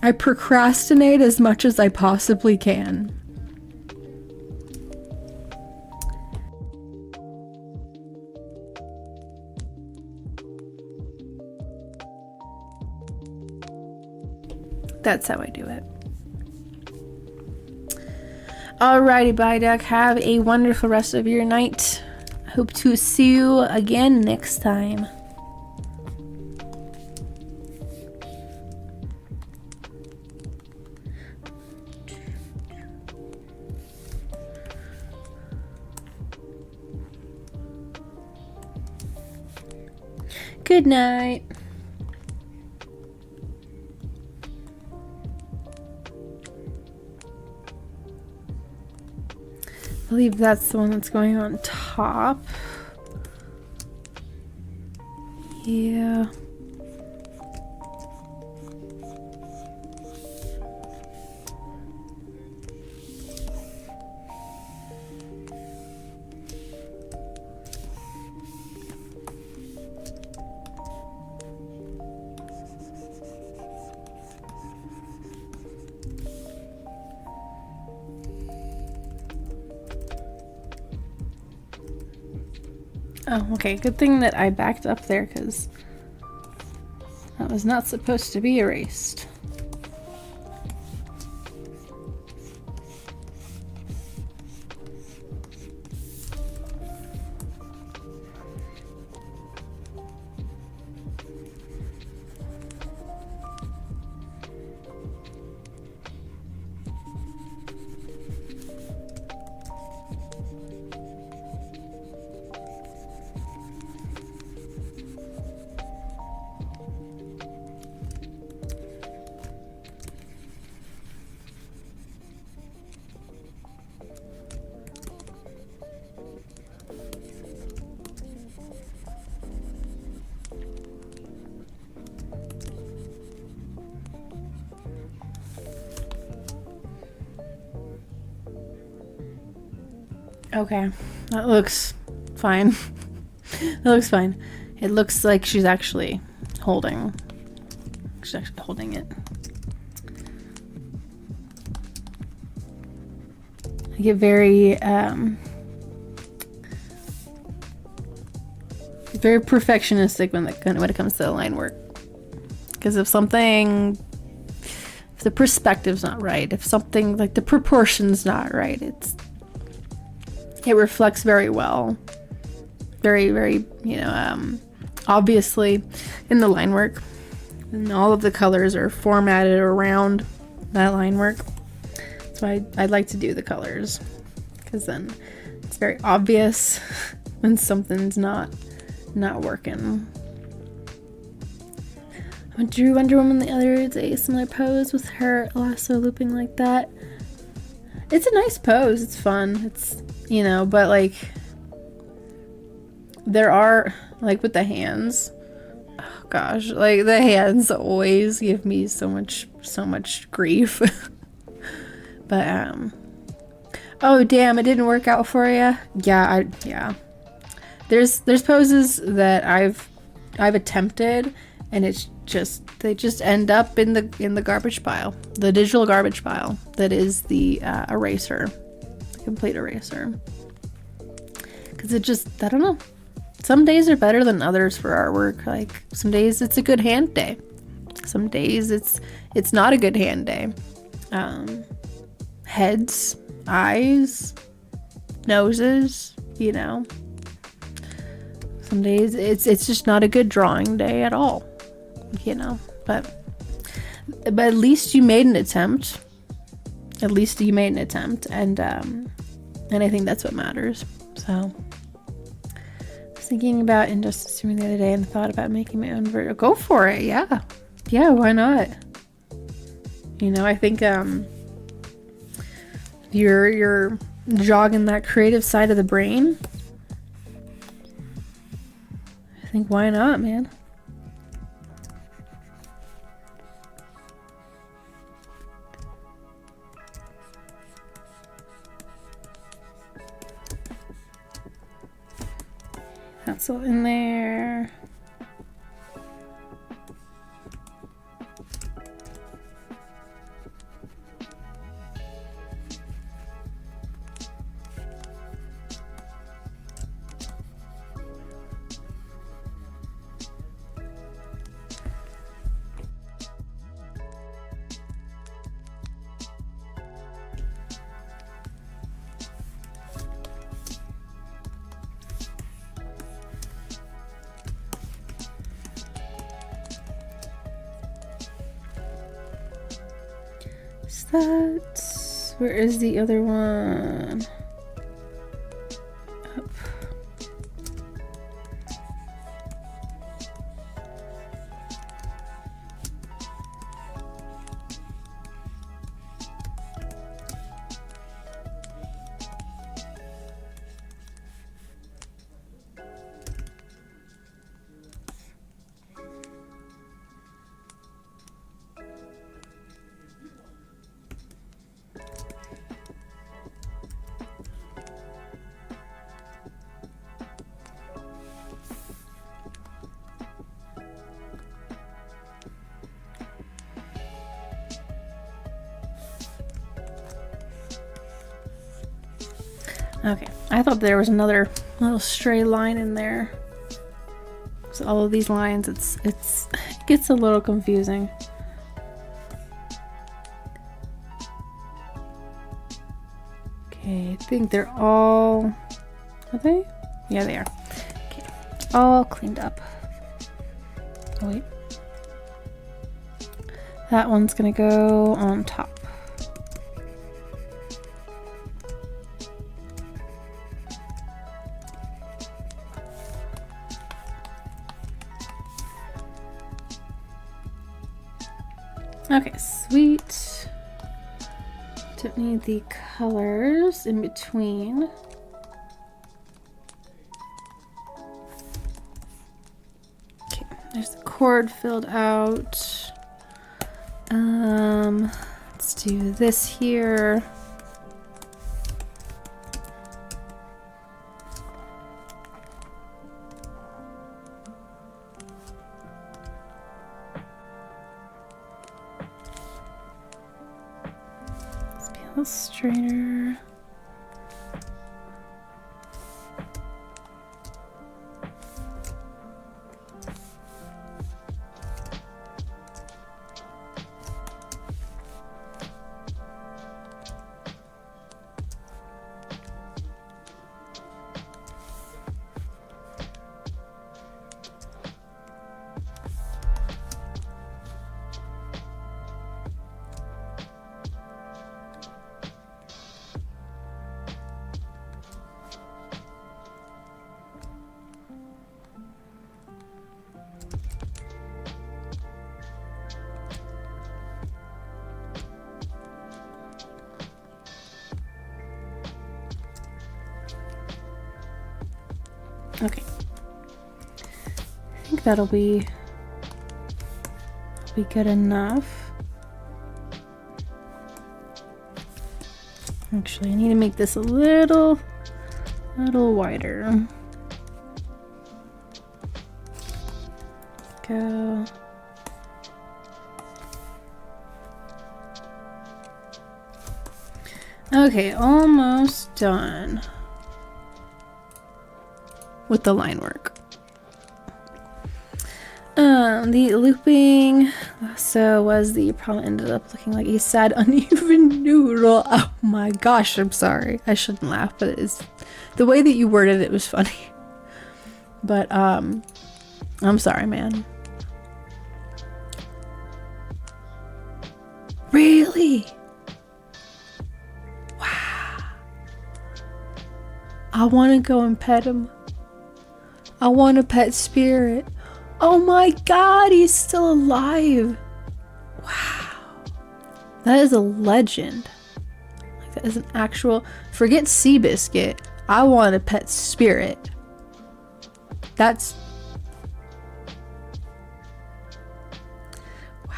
I procrastinate as much as I possibly can. That's how I do it. Alrighty, bye, Duck. Have a wonderful rest of your night. Hope to see you again next time. Good night. I believe that's the one that's going on top. Yeah. Oh, okay. Good thing that I backed up there, because that was not supposed to be erased. Okay, that looks fine. That looks fine. It looks like she's actually holding it. I get very perfectionistic when it comes to the line work, Because if the perspective's not right, if something like the proportion's not right, it reflects very well, very, very, obviously in the line work, and all of the colors are formatted around that line work. So I'd like to do the colors, because then it's very obvious when something's not working. I drew Wonder Woman the other day, similar pose with her lasso looping like that. It's a nice pose, it's fun, it's, but like, there are, like with the hands, oh gosh, like the hands always give me so much grief. But, oh damn, it didn't work out for you? Yeah. There's poses that I've attempted, and they just end up in the garbage pile, the digital garbage pile that is the eraser, the complete eraser. Because I don't know. Some days are better than others for artwork. Like some days it's a good hand day. Some days it's not a good hand day. Heads, eyes, noses, Some days it's just not a good drawing day at all. But at least you made an attempt. And I think that's what matters. So I was thinking about Injustice 2 the other day and thought about making my own version. Go for it, yeah, why not? I think you're jogging that creative side of the brain. I think why not, man? That's all in there. Where is the other one? Up. Okay, I thought there was another little stray line in there. So all of these lines, it gets a little confusing. Okay, I think they're all, are they? Yeah, they are. Okay, all cleaned up. Oh wait. That one's gonna go on top. Okay, sweet. Don't need the colors in between. Okay, there's the cord filled out. Let's do this here. Illustrator. Okay. I think that'll be good enough. Actually, I need to make this a little wider. Go. Okay, almost done with the line work. The looping also was the problem, ended up looking like a sad uneven noodle. Oh my gosh, I'm sorry. I shouldn't laugh, but it is the way that you worded it was funny. But I'm sorry, man. Really? Wow. I want to go and pet him. I want to pet Spirit. Oh my god, he's still alive. Wow. That is a legend. Like, that is an actual... Forget Seabiscuit. I want to pet Spirit. That's... Wow.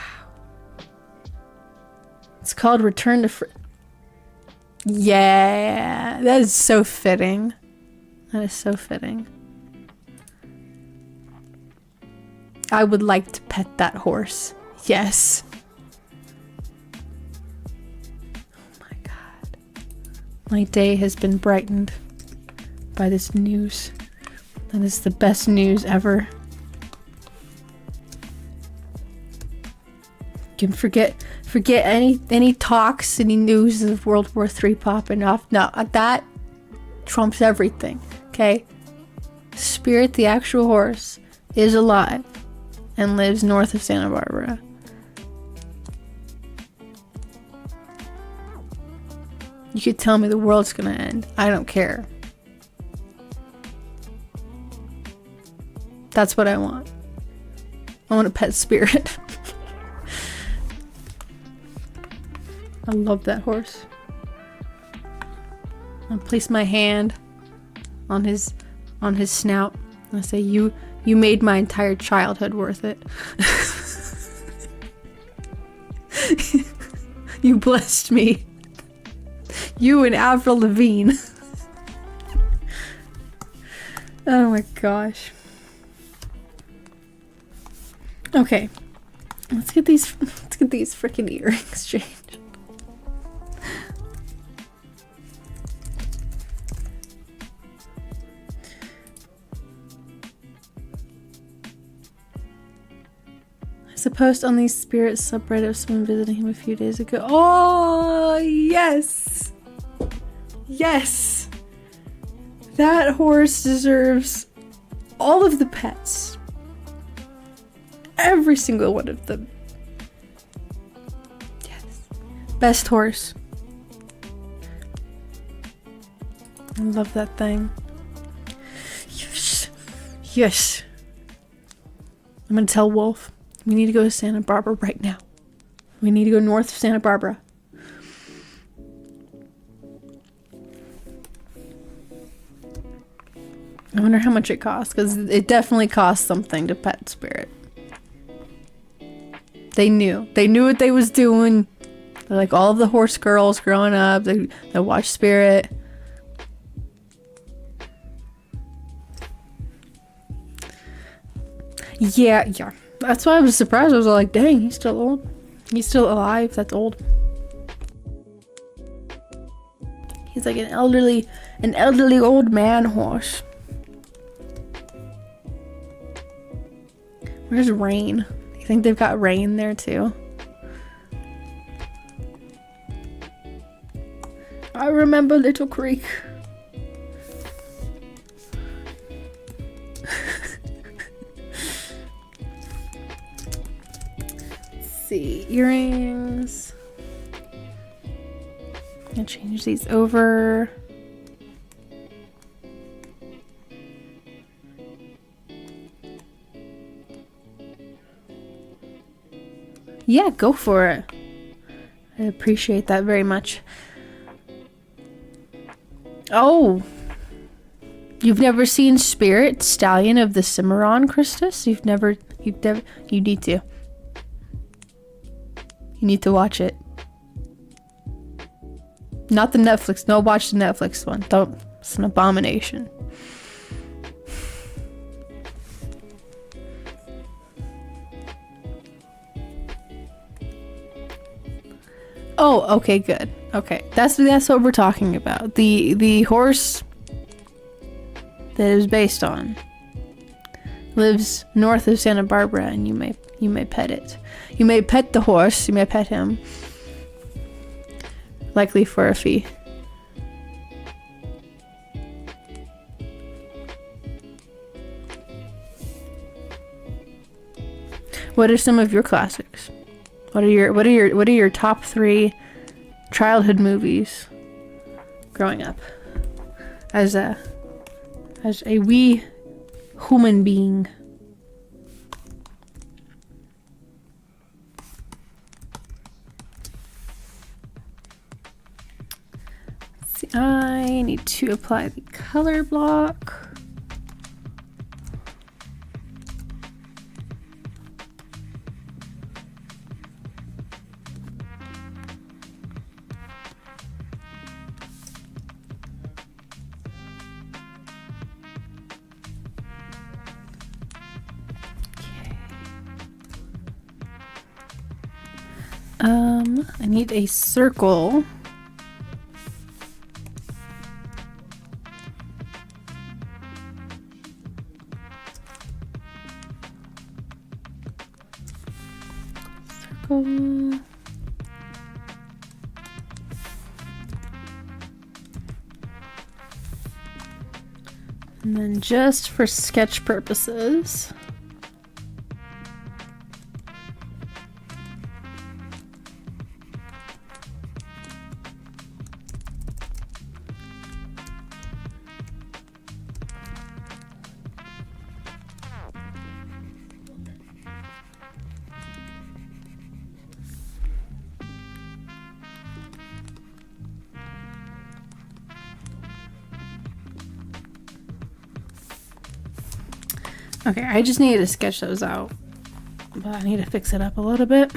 It's called Return to Yeah, that is so fitting. That is so fitting. I would like to pet that horse. Yes. Oh my god. My day has been brightened by this news. That is the best news ever. You can forget any talks, any news of World War III popping off. No, that trumps everything. Okay? Spirit, the actual horse, is alive and lives north of Santa Barbara. You could tell me the world's gonna end. I don't care. That's what I want. I want a pet Spirit. I love that horse. I'll place my hand on his snout. I say, you made my entire childhood worth it. You blessed me. You and Avril Lavigne. Oh my gosh. Okay. Let's get these freaking earrings changed. A post on the Spirit subreddit of someone visiting him a few days ago. Oh, yes! Yes! That horse deserves all of the pets. Every single one of them. Yes. Best horse. I love that thing. Yes. Yes. I'm gonna tell Wolf. We need to go to Santa Barbara right now. We need to go north of Santa Barbara. I wonder how much it costs, because it definitely costs something to pet Spirit. They knew what they was doing. They're like all of the horse girls growing up. They watch Spirit. Yeah. That's why I was surprised. I was like, dang, he's still old. He's still alive. That's old. He's like an elderly old man horse. Where's Rain? You think they've got Rain there too? I remember Little Creek. See, earrings. I'm gonna change these over. Yeah, go for it. I appreciate that very much. Oh, You've never seen Spirit, Stallion of the Cimarron, Christus? You need to. You need to watch it. Not the Netflix. No, watch the Netflix one. Don't. It's an abomination. Oh, okay, good. Okay, that's what we're talking about. The horse that it was based on lives north of Santa Barbara, and you may pet it. You may pet the horse. You may pet him, likely for a fee. What are some of your classics? What are your top 3 childhood movies growing up as a wee human being? See, I need to apply the color block. I need a circle. Circle. And then just for sketch purposes, okay, I just needed to sketch those out, but I need to fix it up a little bit.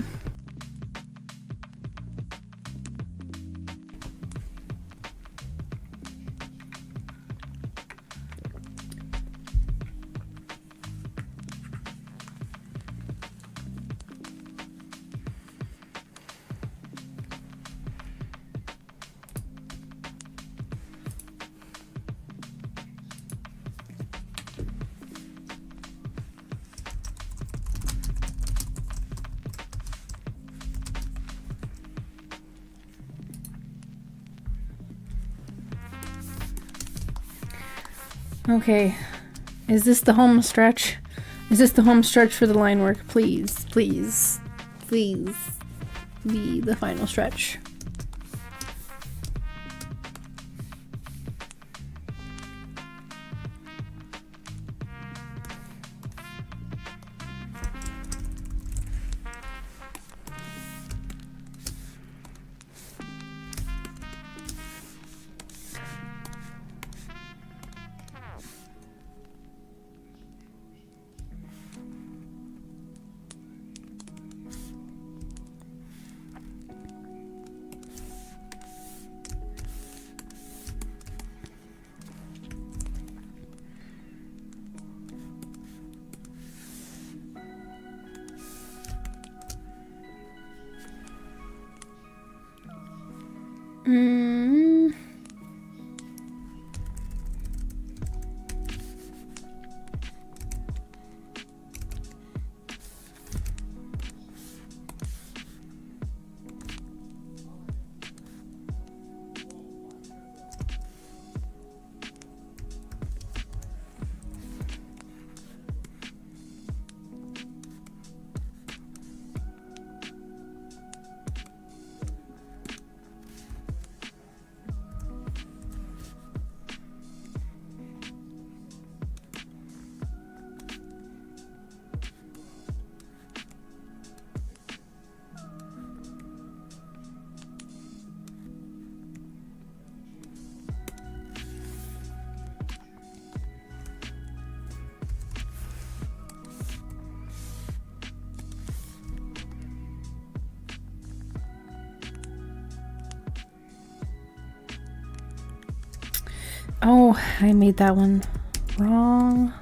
Okay, is this the home stretch? Is this the home stretch for the line work? Please, please, please be the final stretch. Oh, I made that one wrong.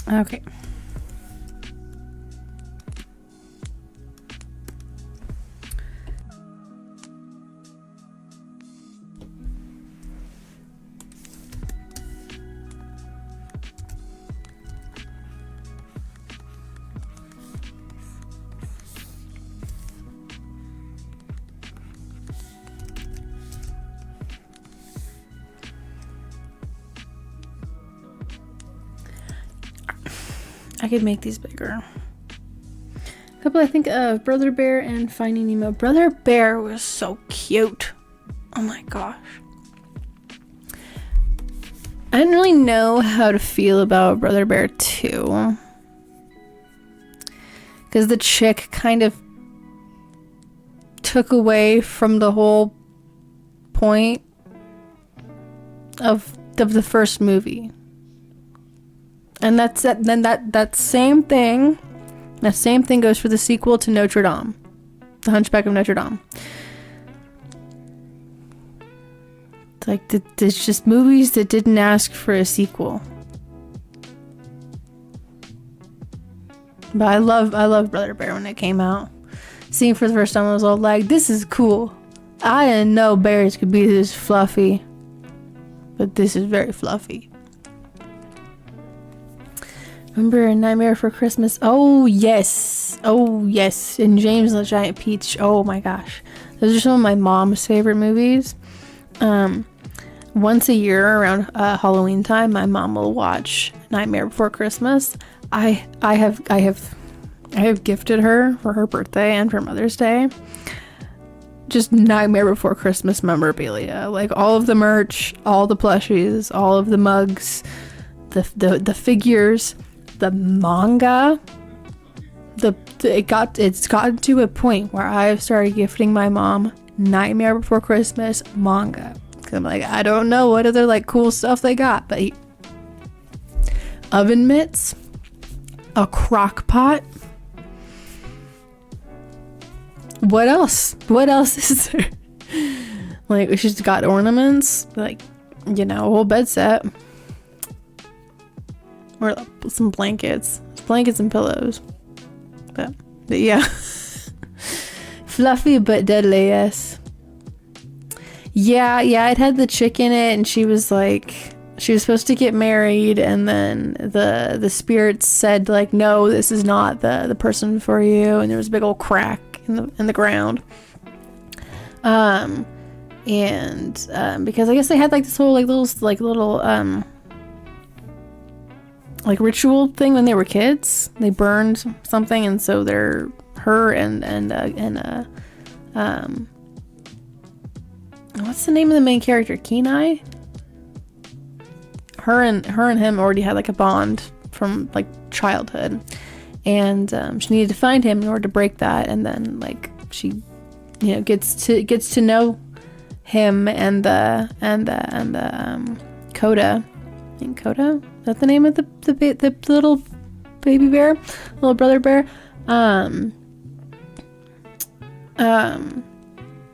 Okay. I could make these bigger. A couple I think of Brother Bear and Finding Nemo. Brother Bear was so cute. Oh my gosh. I didn't really know how to feel about Brother Bear 2. Because the chick kind of took away from the whole point of the first movie. And that's it. Then that same thing goes for the sequel to Notre Dame, The Hunchback of Notre Dame. It's like there's just movies that didn't ask for a sequel. But I love Brother Bear when it came out. Seeing it for the first time, I was all like, "This is cool. I didn't know bears could be this fluffy, but this is very fluffy." Remember A Nightmare for Christmas? Oh yes, and James and the Giant Peach. Oh my gosh, those are some of my mom's favorite movies. Once a year around Halloween time, my mom will watch Nightmare Before Christmas. I have gifted her for her birthday and for Mother's Day just Nightmare Before Christmas memorabilia, like all of the merch, all the plushies, all of the mugs, the figures. The manga, it's gotten to a point where I've started gifting my mom Nightmare Before Christmas manga. Cause I'm like, I don't know what other like cool stuff they got, but oven mitts, a crock pot. What else? What else is there? Like, she's got ornaments, like, you know, a whole bed set. Or some blankets and pillows, but yeah. Fluffy but deadly. Yes. Yeah, it had the chick in it, and she was supposed to get married, and then the spirits said like, no, this is not the person for you, and there was a big old crack in the ground. Because I guess they had like this whole little like ritual thing when they were kids. They burned something, and so her and what's the name of the main character? Kenai? Her and him already had like a bond from like childhood, and she needed to find him in order to break that. And then like she, you know, gets to know him and the Coda. I think Coda. Is that the name of the little baby bear, little brother bear?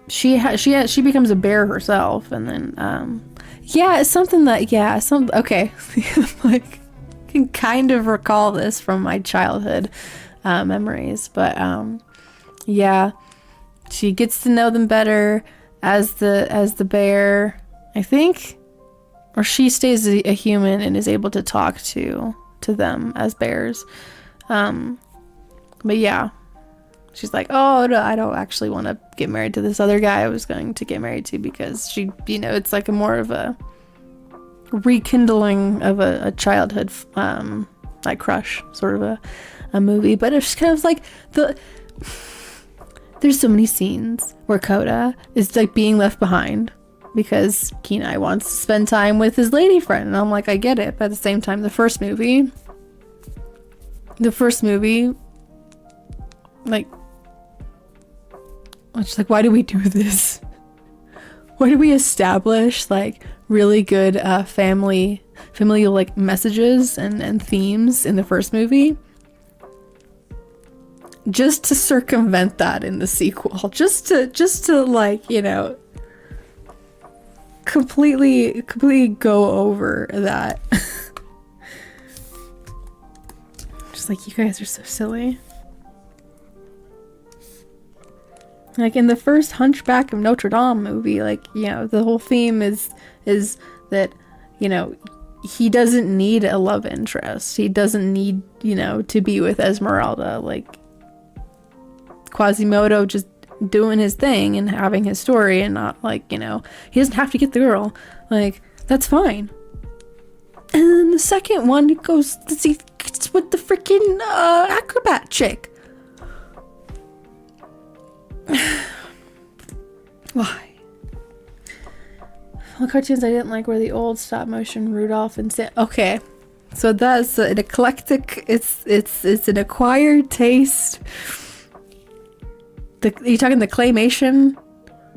She becomes a bear herself, and then it's something that okay. Like, can kind of recall this from my childhood memories, but she gets to know them better as the bear, I think. Or she stays a human and is able to talk to them as bears. But yeah, she's like, oh, no, I don't actually want to get married to this other guy I was going to get married to, because she, you know, it's like a more of a rekindling of a childhood like crush sort of a movie. But it's kind of like there's so many scenes where Coda is like being left behind. because Kenai wants to spend time with his lady friend. And I'm like, I get it. But at the same time, the first movie, like, it's like, why do we do this? Why do we establish like really good familial like messages and themes in the first movie, just to circumvent that in the sequel, just to like, you know, completely go over that. Just like, you guys are so silly. Like in the first Hunchback of Notre Dame movie, like, you know, the whole theme is that, you know, he doesn't need a love interest. He doesn't need, you know, to be with Esmeralda. Like, Quasimodo just doing his thing and having his story, and not like, you know, he doesn't have to get the girl. Like, that's fine. And then the second one, he goes to see with the freaking acrobat chick. Why? The cartoons I didn't like were the old stop motion Rudolph and Sam. Okay, so that's an eclectic. It's an acquired taste. Are you talking the claymation?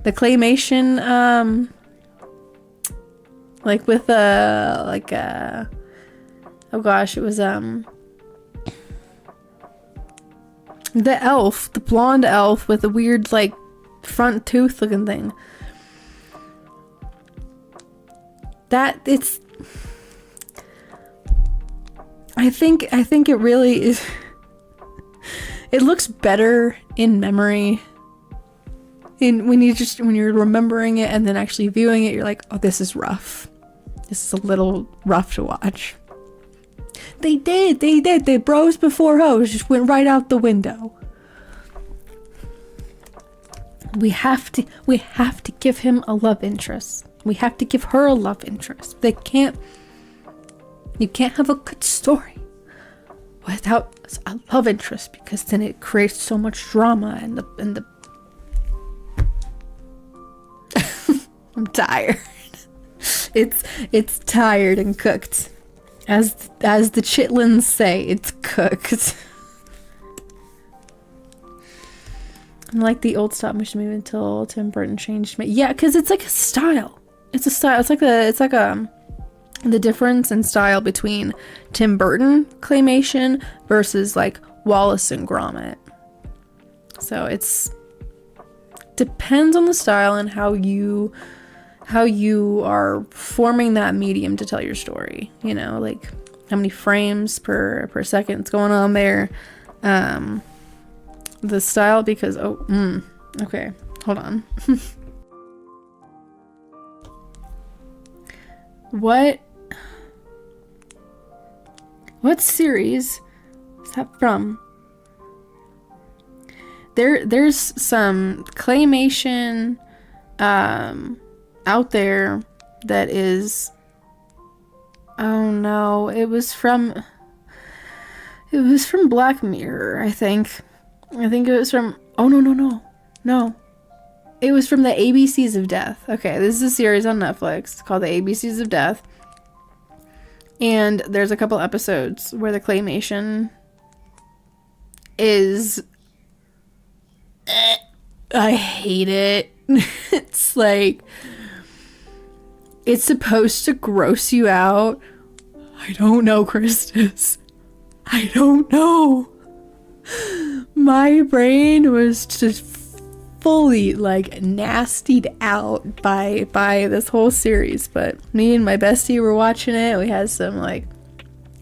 The claymation, like with oh gosh, it was the elf, the blonde elf with a weird like front tooth looking thing. That it's, I think it really is. It looks better in memory. When you're remembering it and then actually viewing it, you're like, oh, this is rough. This is a little rough to watch. They did. The bros before hoes just went right out the window. We have to give him a love interest. We have to give her a love interest. You can't have a good story without a love interest, because then it creates so much drama and the I'm tired. It's tired and cooked. As the chitlins say, it's cooked. I like the old stop motion movie until Tim Burton changed me. Yeah, because it's like a style. It's a style. It's like the difference in style between Tim Burton claymation versus like Wallace and Gromit. So it's depends on the style and how you are forming that medium to tell your story. You know, like how many frames per second is going on there. The style, because okay, hold on. What series is that from? There's some claymation out there that is, oh no, it was from Black Mirror, I think it was from, oh no, it was from the ABCs of Death. Okay, this is a series on Netflix called the ABCs of Death, and there's a couple episodes where the claymation is, I hate it. It's like, it's supposed to gross you out. I don't know, Christus. I don't know. My brain was just fully like nastied out by this whole series. But me and my bestie were watching it. We had some like,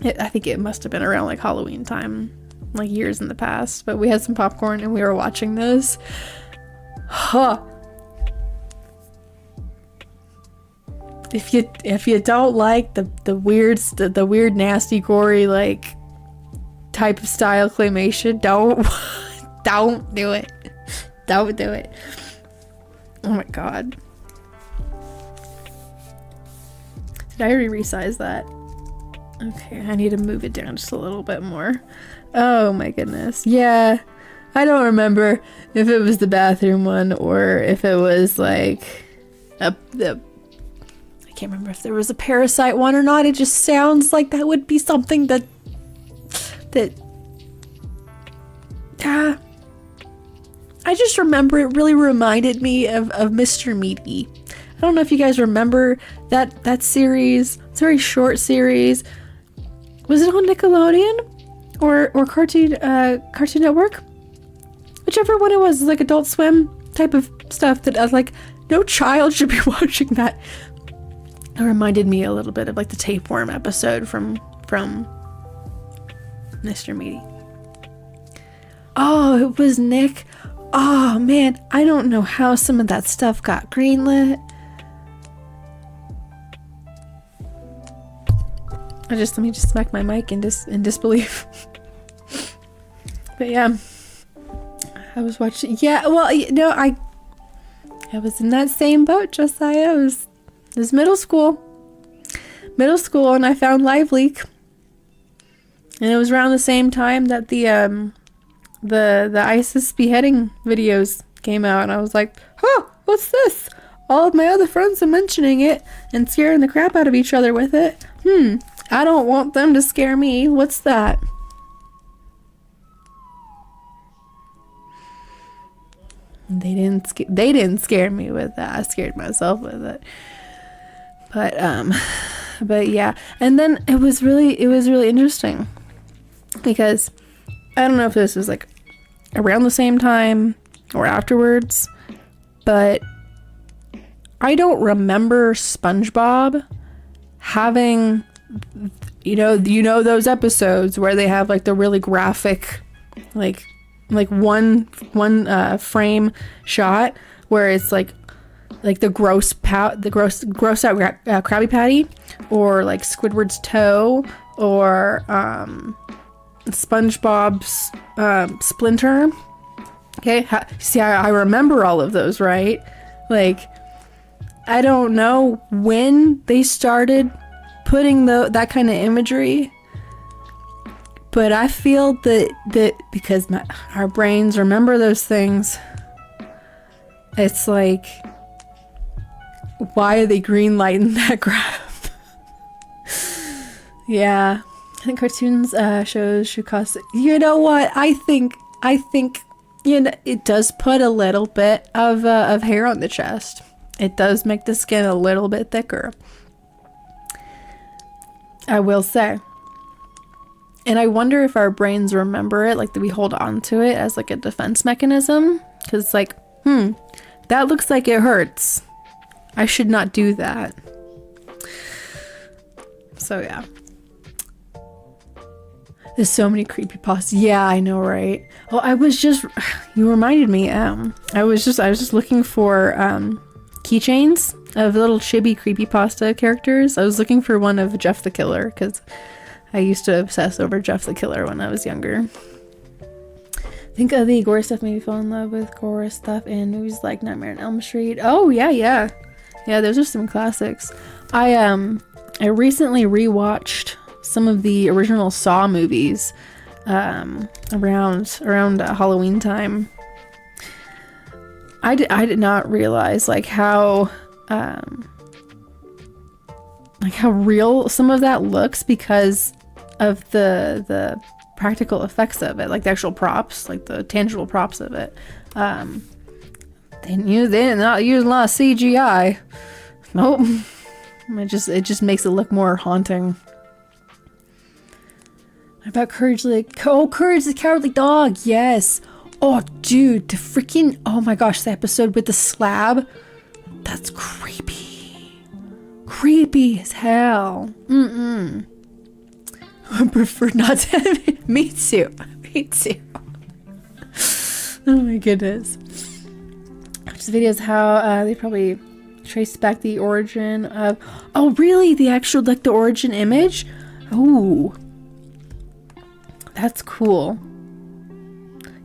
I think it must have been around like Halloween time, like years in the past. But we had some popcorn and we were watching this. Huh. If you don't like the weird nasty gory like type of style claymation, don't do it. Don't do it. Oh my god. Did I resize that? Okay, I need to move it down just a little bit more. Oh my goodness. Yeah. I don't remember if it was the bathroom one or if it was like the I can't remember if there was a Parasite one or not. It just sounds like that would be something that I just remember it really reminded me of Mr. Meaty. I don't know if you guys remember that series. It's a very short series. Was it on Nickelodeon or Cartoon Network? Whichever one it was, like Adult Swim type of stuff that I was like, no child should be watching that. It reminded me a little bit of like the tapeworm episode from Mr. Meaty. Oh, it was Nick. Oh man, I don't know how some of that stuff got greenlit. Let me just smack my mic in disbelief. But yeah, I was watching. Yeah, well, you know, I was in that same boat, Josiah. It was middle school, and I found Live Leak, and it was around the same time that the ISIS beheading videos came out, and I was like, huh, what's this? All of my other friends are mentioning it and scaring the crap out of each other with it. I don't want them to scare me. What's that? They didn't scare me with that. I scared myself with it. But yeah. And then it was really interesting because I don't know if this was like around the same time or afterwards, but I don't remember SpongeBob having, you know those episodes where they have like the really graphic, like one frame shot where it's like the gross out Krabby Patty, or like Squidward's toe, or SpongeBob's Splinter. Okay, see, I remember all of those, right? Like, I don't know when they started putting that kind of imagery, but I feel that because our brains remember those things, it's like, why are they green lighting that crap? Yeah, I think cartoons shows should cost. You know what? I think it does put a little bit of hair on the chest. It does make the skin a little bit thicker, I will say. And I wonder if our brains remember it, like that we hold on to it as like a defense mechanism. Because it's like, that looks like it hurts. I should not do that. So yeah. There's so many creepypastas. Yeah, I know, right? Oh, you reminded me. I was just looking for keychains of little chibi creepypasta characters. I was looking for one of Jeff the Killer because I used to obsess over Jeff the Killer when I was younger. Think of the gore stuff made me fall in love with gore stuff in movies like Nightmare on Elm Street. Oh yeah, those are some classics. I recently rewatched some of the original Saw movies around Halloween time. I did not realize how real some of that looks because of the practical effects of it, like the actual props, like the tangible props of it. They did not use a lot of CGI. Nope. It just makes it look more haunting. What about Courage the Cowardly Dog? Yes. Oh, dude, oh my gosh, the episode with the slab. That's creepy. Creepy as hell. I prefer not to. Me too. Oh my goodness. This video is how they probably traced back the origin of. Oh, really? The actual, like, the origin image? Oh. That's cool.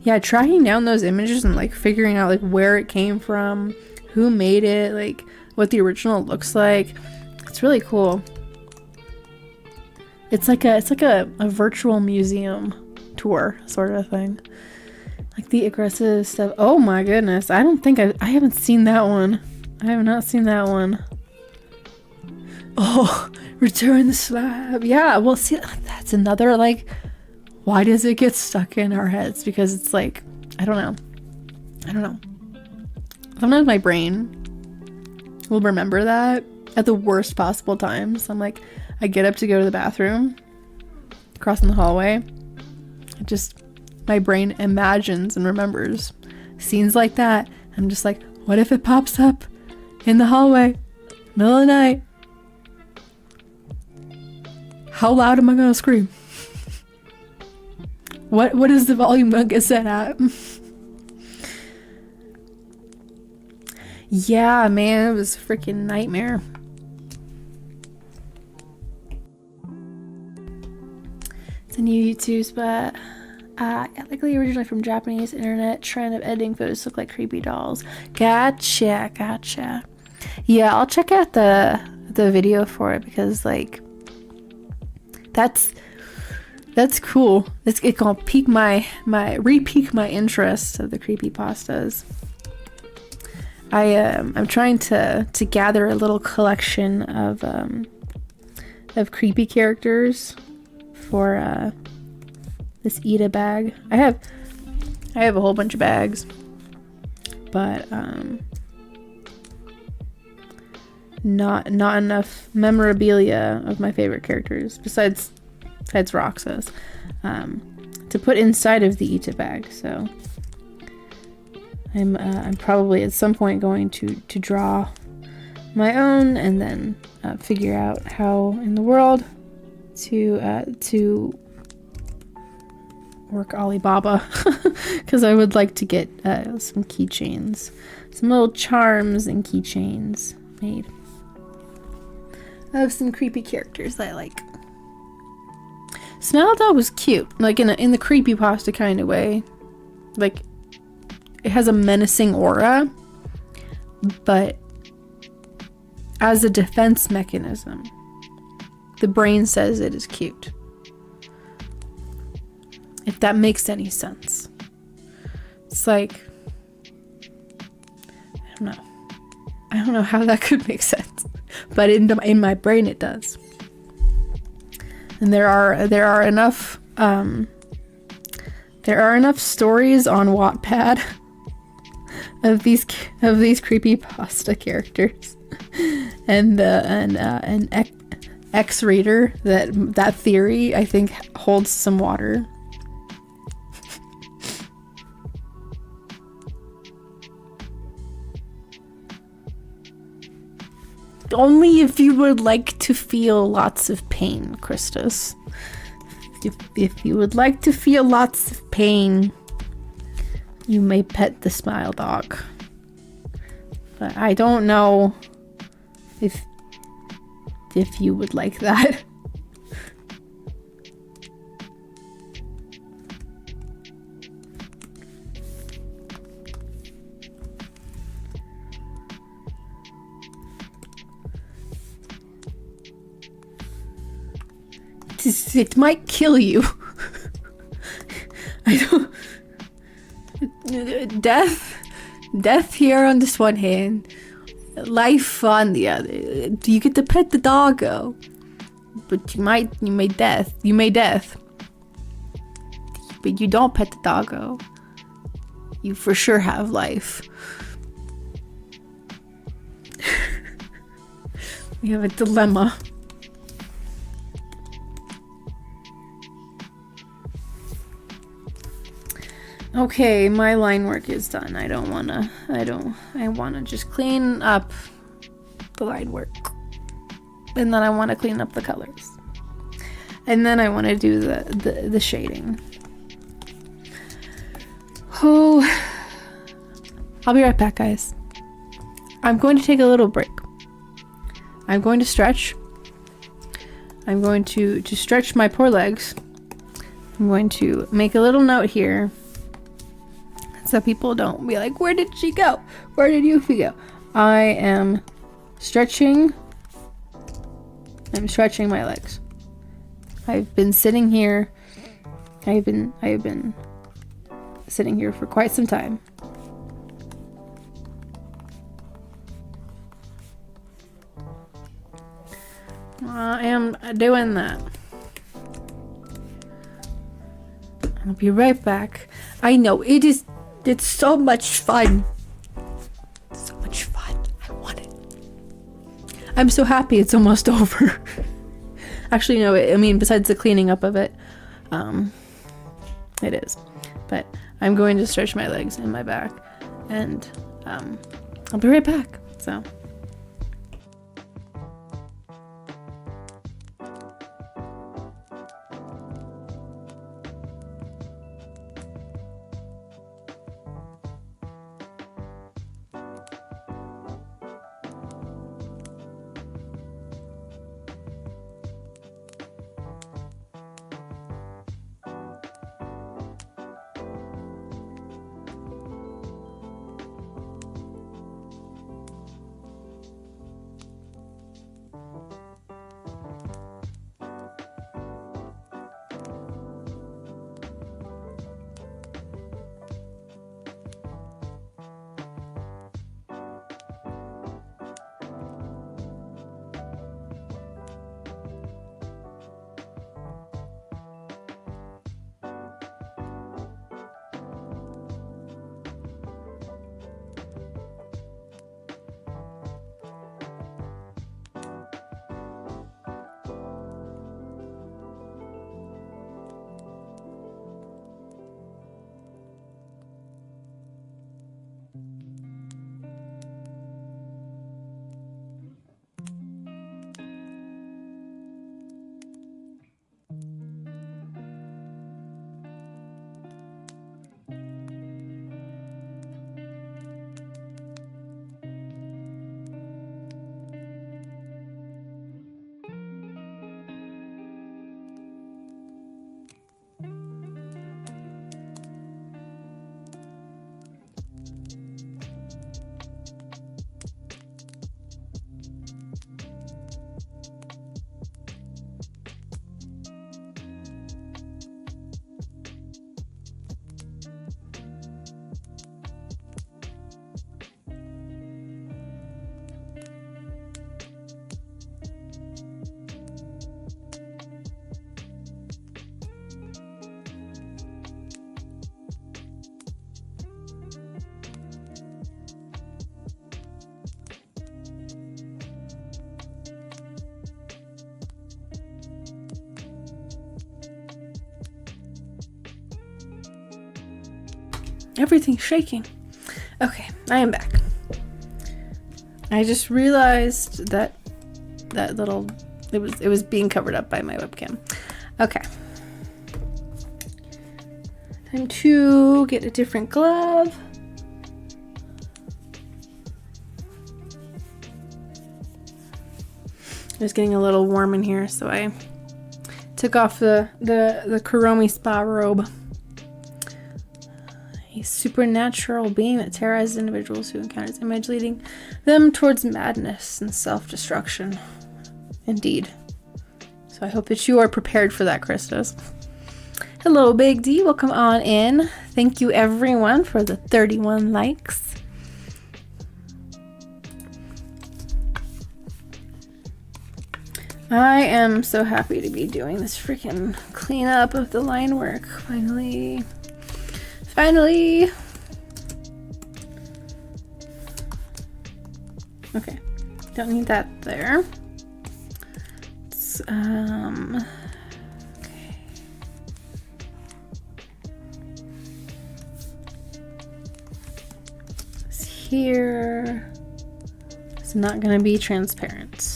Yeah, tracking down those images and like figuring out like where it came from, who made it, like what the original looks like. It's really cool. It's like a virtual museum tour sort of thing. Like the aggressive stuff. Oh my goodness. I don't think I haven't seen that one. I have not seen that one. Oh, return the slab. Yeah, well, see, that's another, like, why does it get stuck in our heads? Because it's like, I don't know. Sometimes my brain will remember that at the worst possible times. I'm like, I get up to go to the bathroom, crossing the hallway. My brain imagines and remembers scenes like that. I'm just like, what if it pops up in the hallway, middle of the night? How loud am I gonna scream? What is the volume gonna get set at? Yeah, man, it was a freaking nightmare. It's a new YouTube spot. Likely originally from Japanese internet trend of editing photos to look like creepy dolls. Gotcha. Yeah, I'll check out the video for it because, like, that's cool. It's gonna pique my interest of the creepypastas. I'm trying to gather a little collection of creepy characters for this Ida bag. I have a whole bunch of bags, but not enough memorabilia of my favorite characters besides Roxas to put inside of the Ita bag. So I'm probably at some point going to draw my own and then figure out how in the world to work Alibaba because I would like to get some keychains, some little charms and keychains made of some creepy characters that I like. Smell Dog was cute, like in the creepypasta kind of way. Like, it has a menacing aura, but as a defense mechanism, the brain says it is cute. If that makes any sense. It's like, I don't know how that could make sense, but in my brain it does. And there are enough stories on Wattpad of these creepypasta characters, and an X-reader that theory I think holds some water. Only if you would like to feel lots of pain, Christus. If you would like to feel lots of pain, you may pet the Smile Dog. But I don't know if you would like that. It might kill you. I don't. Death here on this one hand, life on the other. You get to pet the doggo, but you may death. But you don't pet the doggo, you for sure have life. We have a dilemma. Okay, my line work is done. I wanna just clean up the line work. And then I wanna clean up the colors. And then I wanna do the shading. Oh, I'll be right back, guys. I'm going to take a little break. I'm going to stretch. I'm going to stretch my poor legs. I'm going to make a little note here so people don't be like, where did she go? Where did Euphie go? I am stretching. I'm stretching my legs. I've been sitting here. I've been sitting here for quite some time. I am doing that. I'll be right back. I know, it's so much fun. So much fun. I want it. I'm so happy it's almost over. Actually, no, I mean, besides the cleaning up of it, it is. But I'm going to stretch my legs and my back, and I'll be right back. So. Everything's shaking. Okay, I am back. I just realized that little it was being covered up by my webcam. Okay. Time to get a different glove. It's getting a little warm in here, so I took off the Kuromi spa robe. A supernatural being that terrorizes individuals who encounter this image, leading them towards madness and self-destruction. Indeed. So I hope that you are prepared for that, Christos. Hello, Big D. Welcome on in. Thank you, everyone, for the 31 likes. I am so happy to be doing this freaking cleanup of the line work. Finally. Okay, don't need that there. It's, okay. This here is not going to be transparent.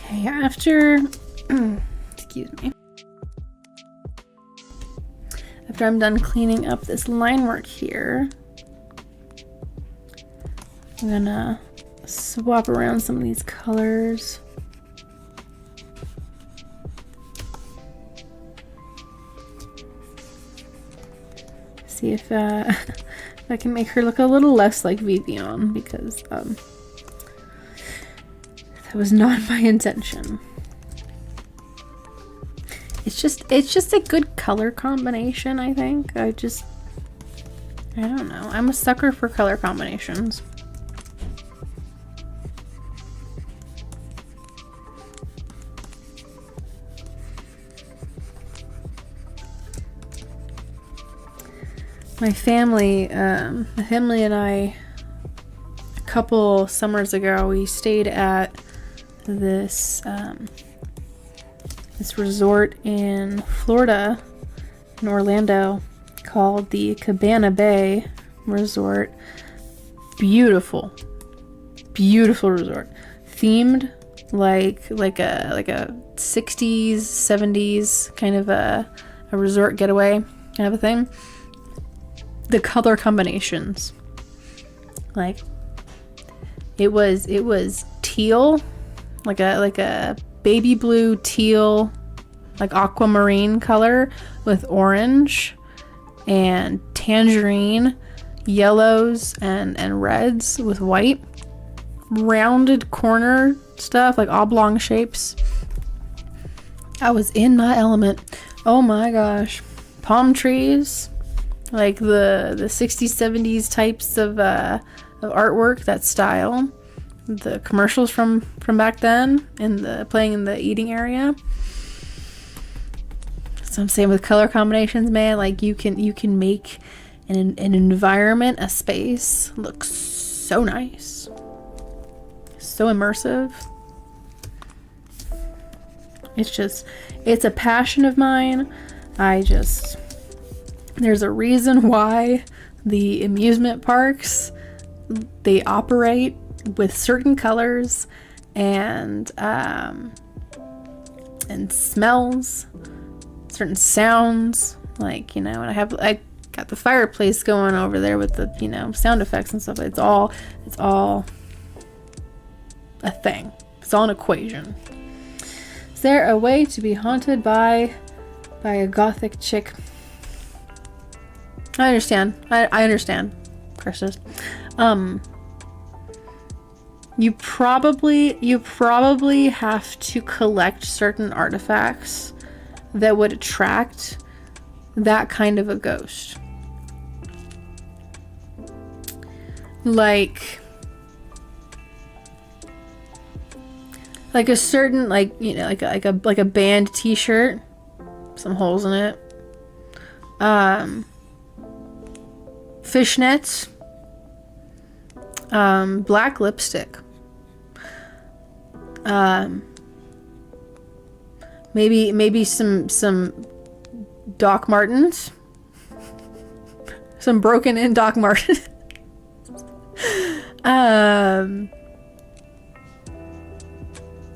Okay, after excuse me. After I'm done cleaning up this line work here, I'm gonna swap around some of these colors. See if I can make her look a little less like Vivian, because that was not my intention. It's just a good color combination, I think. I don't know. I'm a sucker for color combinations. My family and I, a couple summers ago, we stayed at this this resort in Florida, in Orlando, called the Cabana Bay Resort. Beautiful, beautiful resort, themed like a 60s, 70s kind of a resort getaway kind of a thing. The color combinations, like it was teal, like a baby blue teal, like aquamarine color with orange and tangerine, yellows and reds with white, rounded corner stuff, like oblong shapes. I was in my element. Oh my gosh. Palm trees, like the 60s, 70s types of artwork, that style. The commercials from back then, and playing in the eating area. So I'm saying with color combinations, man, like you can make an environment, a space look so nice, so immersive. It's a passion of mine. There's a reason why the amusement parks, they operate with certain colors and smells, certain sounds, like, and I got the fireplace going over there with the sound effects and stuff. It's all a thing. It's all an equation. Is there a way to be haunted by a gothic chick? I understand. I understand, Christus. You probably have to collect certain artifacts that would attract that kind of a ghost. Like a certain, like a band t-shirt, some holes in it. Fishnets. Black lipstick. Maybe some Doc Martens. Some broken in Doc Martens. I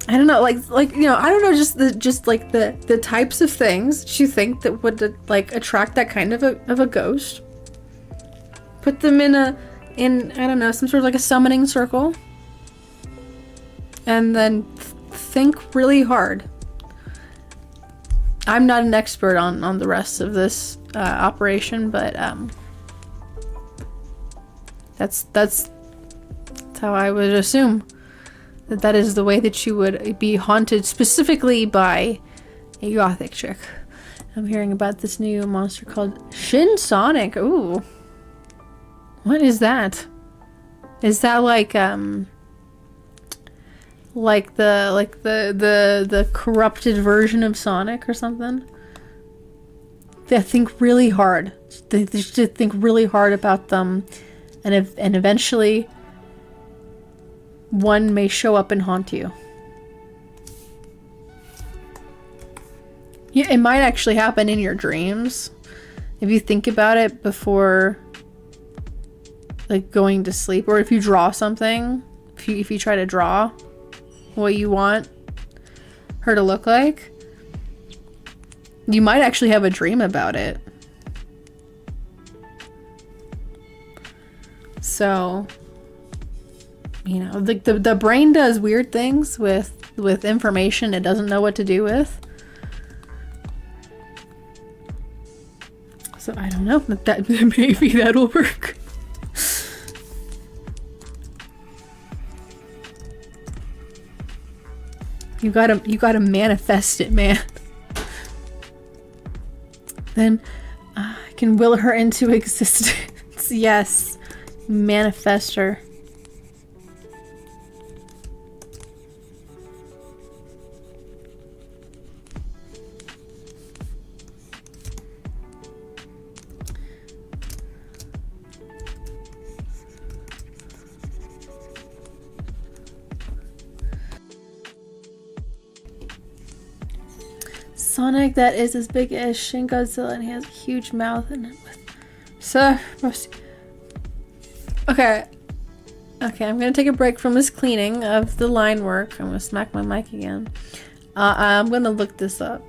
don't know, I don't know, just like the types of things that you think that would like attract that kind of a ghost. Put them in I don't know, some sort of like a summoning circle, and then think really hard. I'm not an expert on the rest of this operation, but that's how I would assume that is the way that you would be haunted, specifically by a gothic chick. I'm hearing about this new monster called Shin Sonic. Ooh. What is that? Is that like the corrupted version of Sonic or something? They think really hard. They should think really hard about them, and eventually one may show up and haunt you. Yeah, it might actually happen in your dreams if you think about it before, like, going to sleep, or if you draw something, if you try to draw what you want, her to look like, you might actually have a dream about it. So, you know, the brain does weird things with information it doesn't know what to do with. So I don't know, that maybe that'll work. You gotta manifest it, man. Then I can will her into existence. Yes, manifest her. Sonic that is as big as Shin Godzilla and he has a huge mouth and so okay, I'm gonna take a break from this cleaning of the line work. I'm gonna smack my mic again. I'm gonna look this up.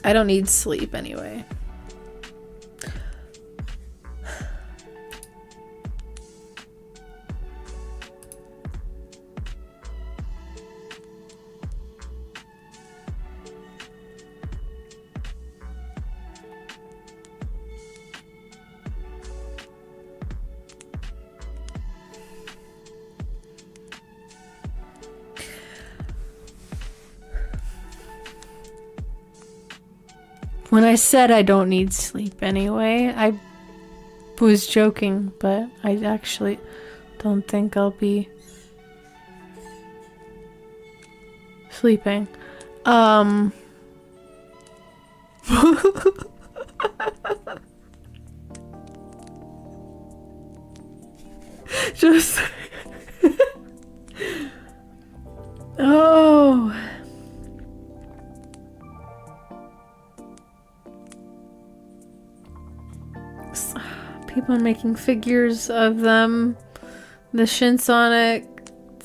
I don't need sleep anyway. When I said I don't need sleep anyway, I was joking, but I actually don't think I'll be sleeping. Just oh. People are making figures of them. The Shin Sonic,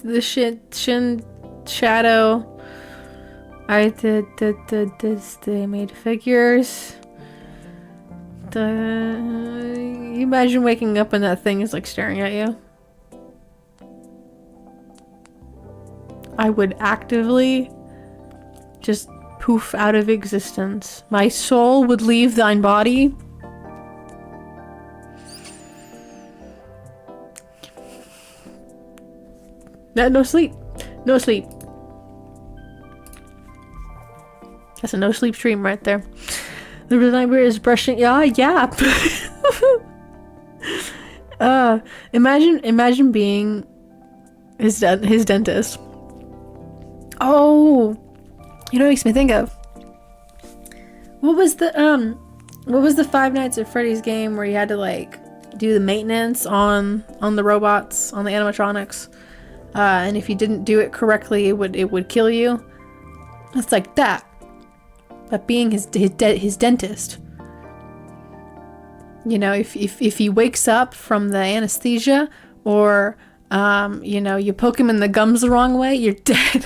the Shin Shadow. I did this. They made figures. You imagine waking up and that thing is like staring at you. I would actively just poof out of existence. My soul would leave thine body. No sleep. No sleep. That's a no sleep stream right there. The nightmare is brushing. Yeah. Imagine being his dentist. Oh, you know what it makes me think of? What was the Five Nights at Freddy's game where you had to like do the maintenance on the robots, on the animatronics? And if you didn't do it correctly, it would kill you. It's like that. But being his dentist. You know, if he wakes up from the anesthesia, or you know, you poke him in the gums the wrong way, you're dead.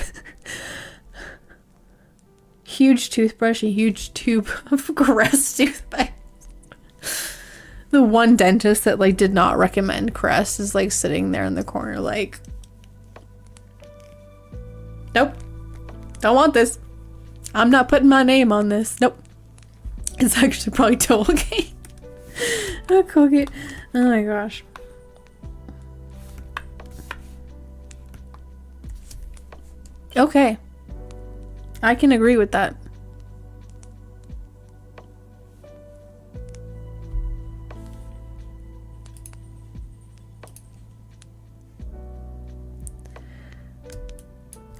Huge toothbrush, a huge tube of Crest toothpaste. The one dentist that like did not recommend Crest is like sitting there in the corner like, nope, don't want this. I'm not putting my name on this. Nope. It's actually probably Colgate. Oh, Colgate. Oh my gosh. Okay. I can agree with that.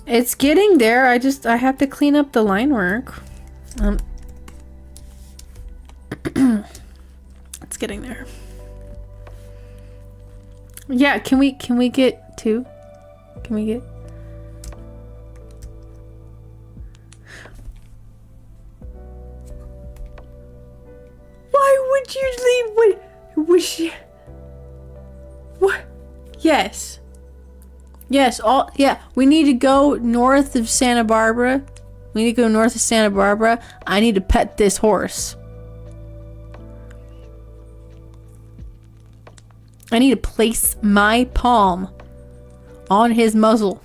It's getting there. I have to clean up the line work. It's getting there. Yeah, can we get two? Can we get? Why would you leave? What? Was she? What? Yes. Yes, we need to go north of Santa Barbara. We need to go north of Santa Barbara. I need to pet this horse. I need to place my palm on his muzzle.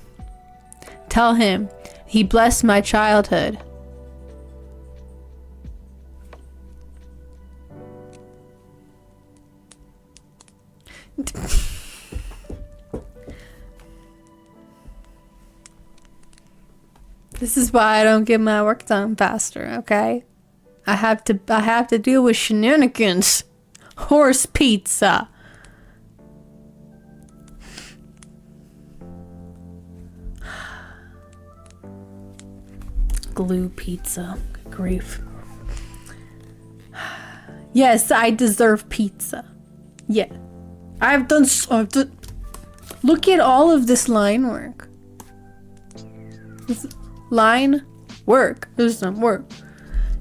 Tell him he blessed my childhood. This is why I don't get my work done faster, okay? I have to deal with shenanigans. Horse pizza. Glue pizza. Good grief. Yes, I deserve pizza. Yeah. I've done so. Look at all of this line work. Line work. There's some work.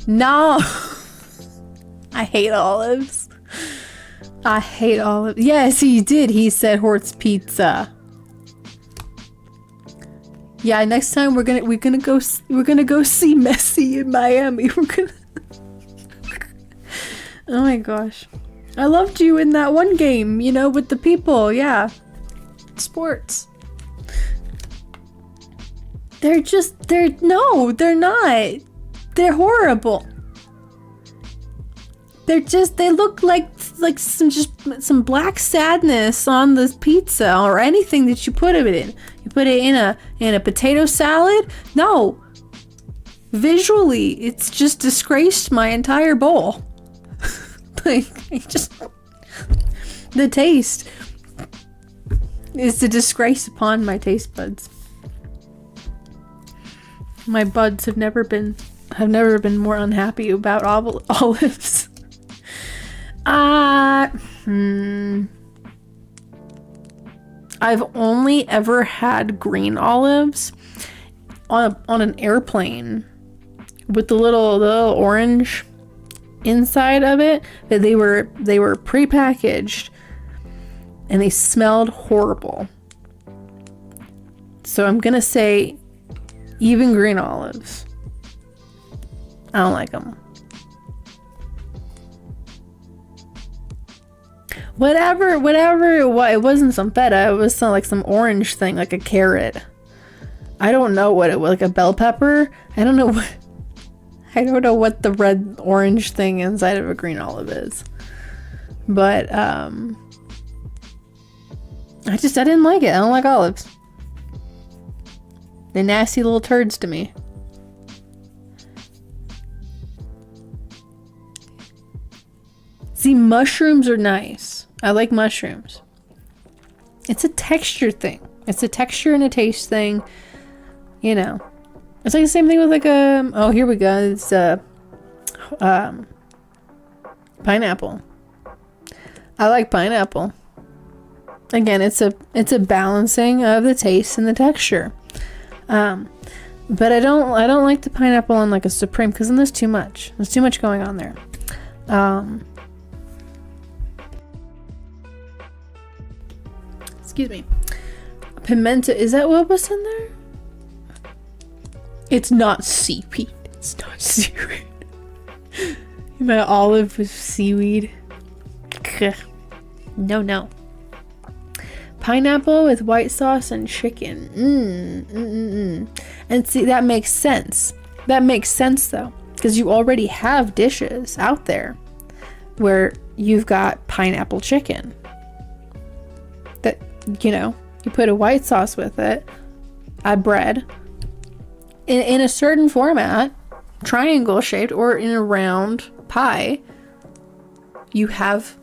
No. I hate olives. I hate olives. Yes, he did. He said horse pizza. Yeah, next time we're gonna go see Messi in Miami. We're gonna. Oh my gosh, I loved you in that one game. You know, with the people. Yeah, sports. They're not. They're horrible. They look like some black sadness on the pizza or anything that you put it in. You put it in a potato salad? No. Visually, it's just disgraced my entire bowl. The taste is a disgrace upon my taste buds. My buds have never been more unhappy about olives. I've only ever had green olives on an airplane with the little orange inside of it. But they were prepackaged and they smelled horrible. So I'm gonna say even green olives. I don't like them. Whatever it wasn't some feta, it was some orange thing, like a carrot. I don't know what it was, like a bell pepper. I don't know what the red orange thing inside of a green olive is. But I didn't like it. I don't like olives. They're nasty little turds to me. See, mushrooms are nice. I like mushrooms. It's a texture thing. It's a texture and a taste thing. You know. It's like the same thing with oh, here we go. It's pineapple. I like pineapple. Again, it's a balancing of the taste and the texture. But I don't like the pineapple on like a supreme because then there's too much. There's too much going on there. Excuse me. Pimento, is that what was in there? It's not seaweed. It's not seaweed. My olive with seaweed. No. Pineapple with white sauce and chicken. And see, that makes sense. That makes sense though, because you already have dishes out there where you've got pineapple chicken. That, you know, you put a white sauce with it, a bread, in a certain format, triangle shaped or in a round pie. You have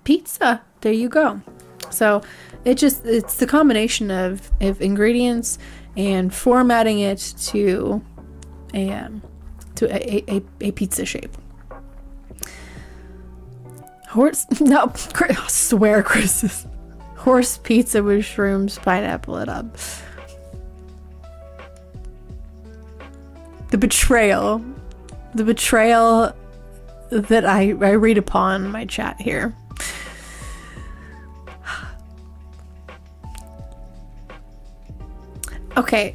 pizza. There you go. So it's the combination of ingredients and formatting it to a pizza shape. I swear, Chris. Horse pizza with shrooms, pineapple it up. The betrayal that I read upon my chat here. Okay,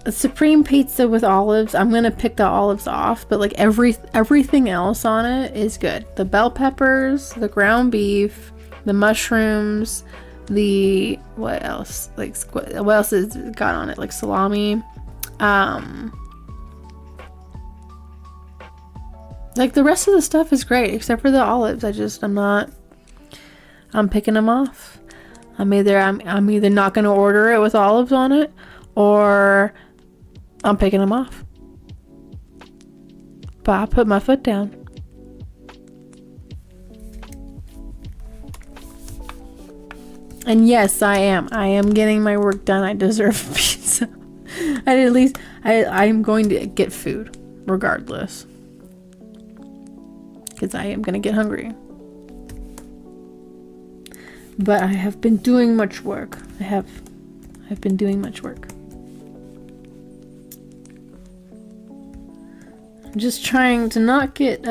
a supreme pizza with olives. I'm gonna pick the olives off, but like everything else on it is good. The bell peppers, the ground beef, the mushrooms, the what else? Like what else is got on it? Like salami. Like the rest of the stuff is great except for the olives. I'm picking them off. I'm either not gonna order it with olives on it, or I'm picking them off. But I put my foot down. And yes, I am getting my work done. I deserve pizza. I'm going to get food regardless, because I am gonna get hungry. But I have been doing much work. I've been doing much work. I'm just trying to not get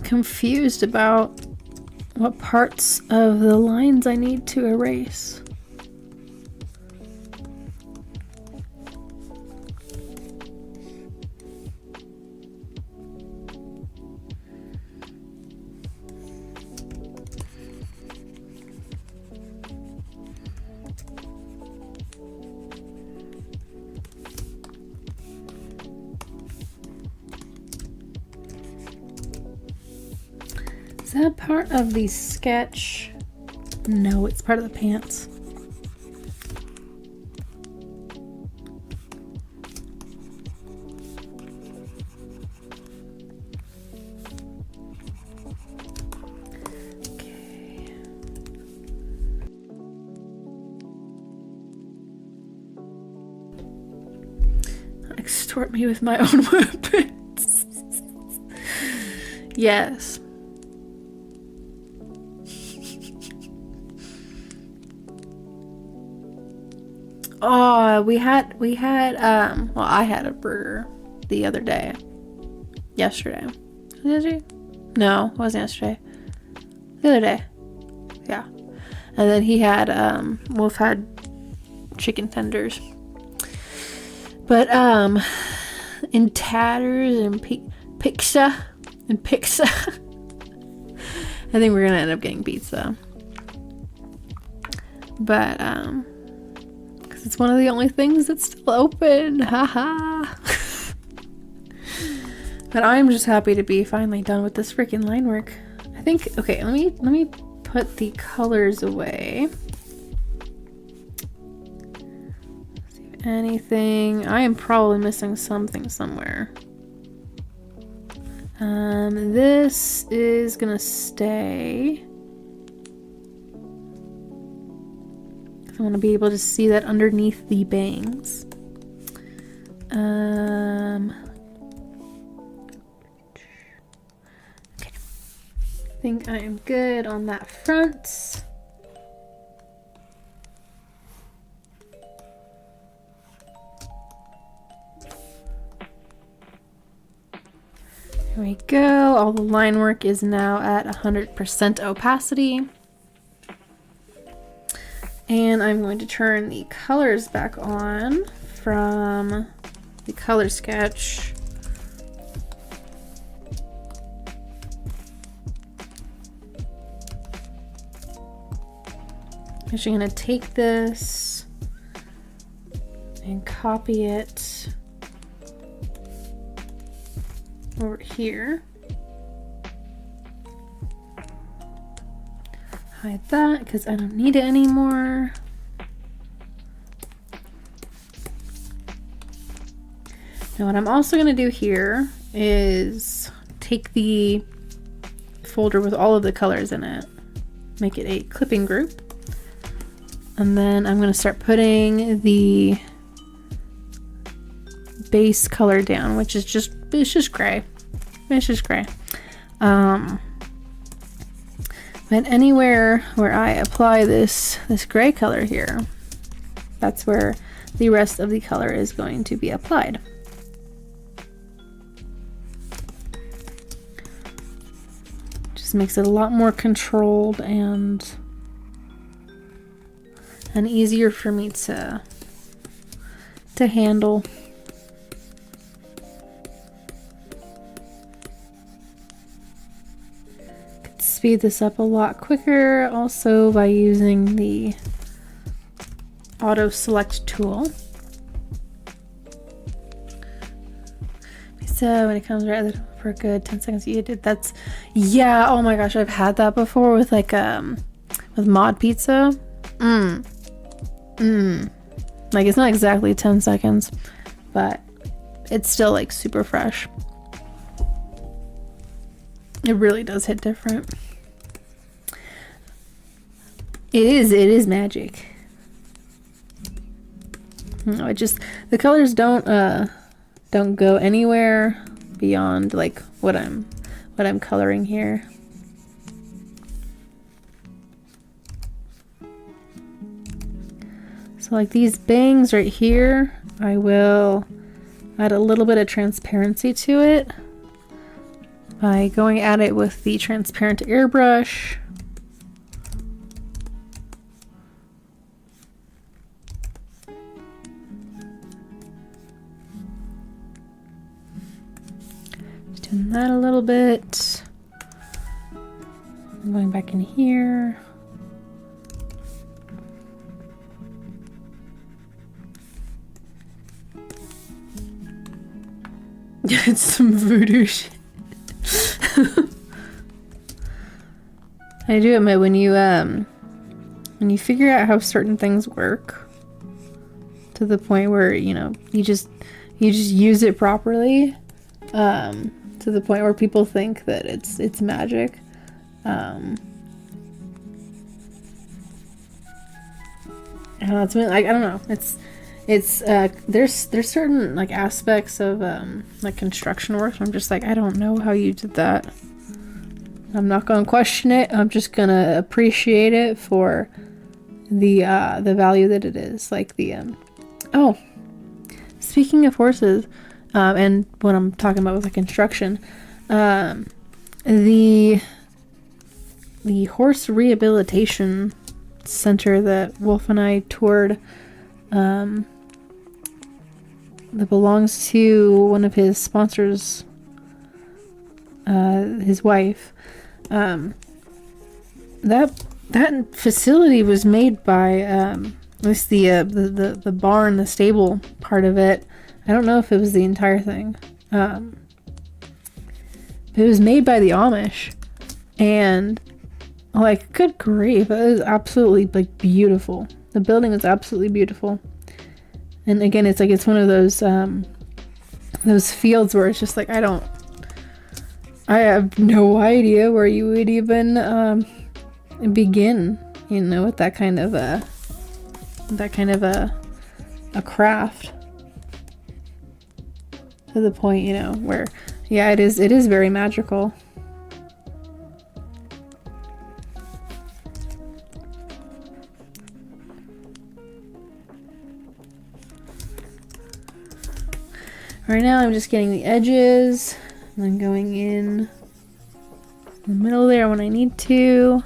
confused about what parts of the lines I need to erase. Is that part of the sketch? No, it's part of the pants. Okay. Extort me with my own weapons. Yes. Oh, we had well, I had a burger the other day. Yesterday. Did you? No, it wasn't yesterday. The other day. Yeah. And then he had Wolf had chicken tenders. But in tatters and pizza I think we're gonna end up getting pizza. But it's one of the only things that's still open. Haha. But I'm just happy to be finally done with this freaking line work. I think, okay, let me put the colors away. See if anything. I am probably missing something somewhere. This is gonna stay. I want to be able to see that underneath the bangs. Okay. I think I am good on that front. There we go. All the line work is now at 100% opacity. And I'm going to turn the colors back on from the color sketch. I'm actually going to take this and copy it over here. Hide that because I don't need it anymore. Now what I'm also going to do here is take the folder with all of the colors in it, make it a clipping group, and then I'm going to start putting the base color down, which is just gray. It's just gray. But anywhere where I apply this gray color here, that's where the rest of the color is going to be applied. Just makes it a lot more controlled, and and easier for me to handle. Could speed this up a lot quicker also by using the auto select tool. So when it comes right at the for a good 10 seconds, you did that's, yeah, oh my gosh, I've had that before with like with mod pizza. Like it's not exactly 10 seconds, but it's still like super fresh. It really does hit different. It is magic. No, it just, the colors don't go anywhere beyond like what I'm coloring here. So like these bangs right here, I will add a little bit of transparency to it by going at it with the transparent airbrush. Doing that a little bit. I'm going back in here. It's some voodoo shit. I do admit when you figure out how certain things work to the point where, you know, you just use it properly, to the point where people think that it's magic. I don't know, it's like, I don't know. It's there's certain like aspects of like construction work. I'm just like, I don't know how you did that. I'm not gonna question it. I'm just gonna appreciate it for the value that it is. Like the oh, speaking of horses, and what I'm talking about with the construction, the horse rehabilitation center that Wolf and I toured, that belongs to one of his sponsors, his wife. That facility was made by at least the barn, the stable part of it. I don't know if it was the entire thing. But it was made by the Amish, and like, good grief, it was absolutely like beautiful. The building was absolutely beautiful. And again, it's like, it's one of those fields where it's just like, I have no idea where you would even begin, you know, with that kind of a craft, to the point, you know, where, yeah, it is very magical. Right now I'm just getting the edges and then going in the middle there when I need to.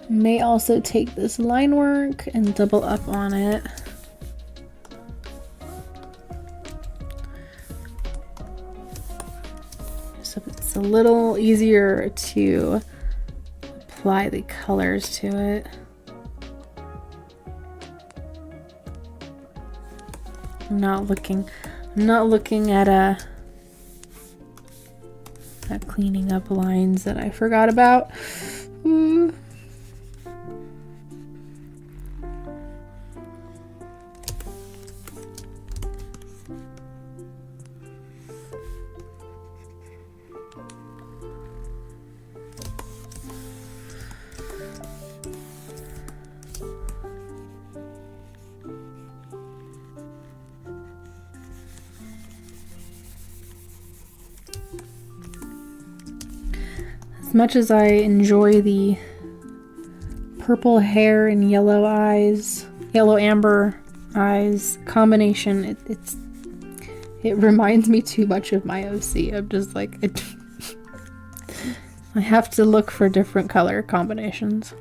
May also take this line work and double up on it. So it's a little easier to apply the colors to it. I'm not looking at cleaning up lines that I forgot about. much as I enjoy the purple hair and yellow eyes, yellow amber eyes combination, it reminds me too much of my OC. I'm just like, I have to look for different color combinations.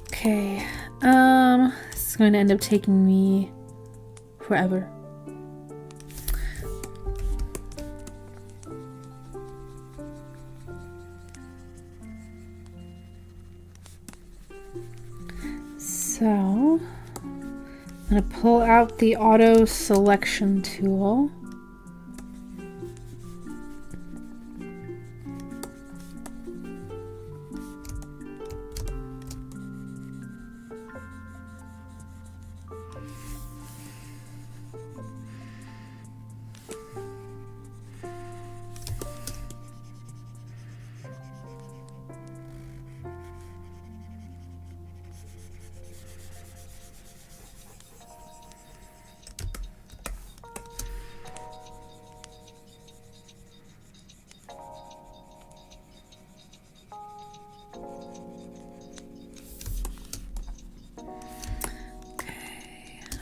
Okay, this is going to end up taking me forever. So, I'm going to pull out the auto selection tool.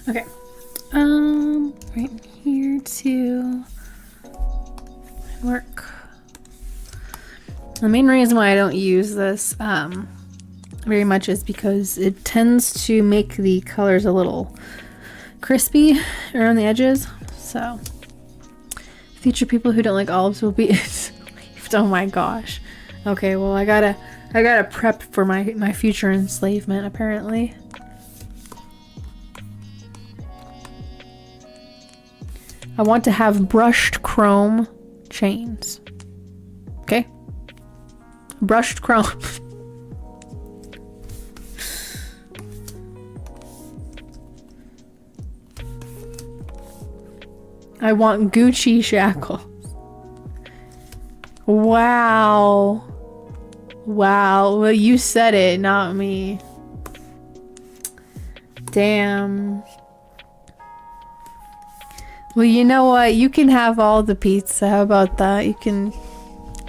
Okay, right here to work. The main reason why I don't use this very much is because it tends to make the colors a little crispy around the edges. So, future people who don't like olives will be enslaved. Oh my gosh. Okay, well I gotta prep for my future enslavement apparently. I want to have brushed chrome chains. Okay? Brushed chrome. I want Gucci shackles. Wow. Wow. Well, you said it, not me. Damn. Well, you know what? You can have all the pizza. How about that? You can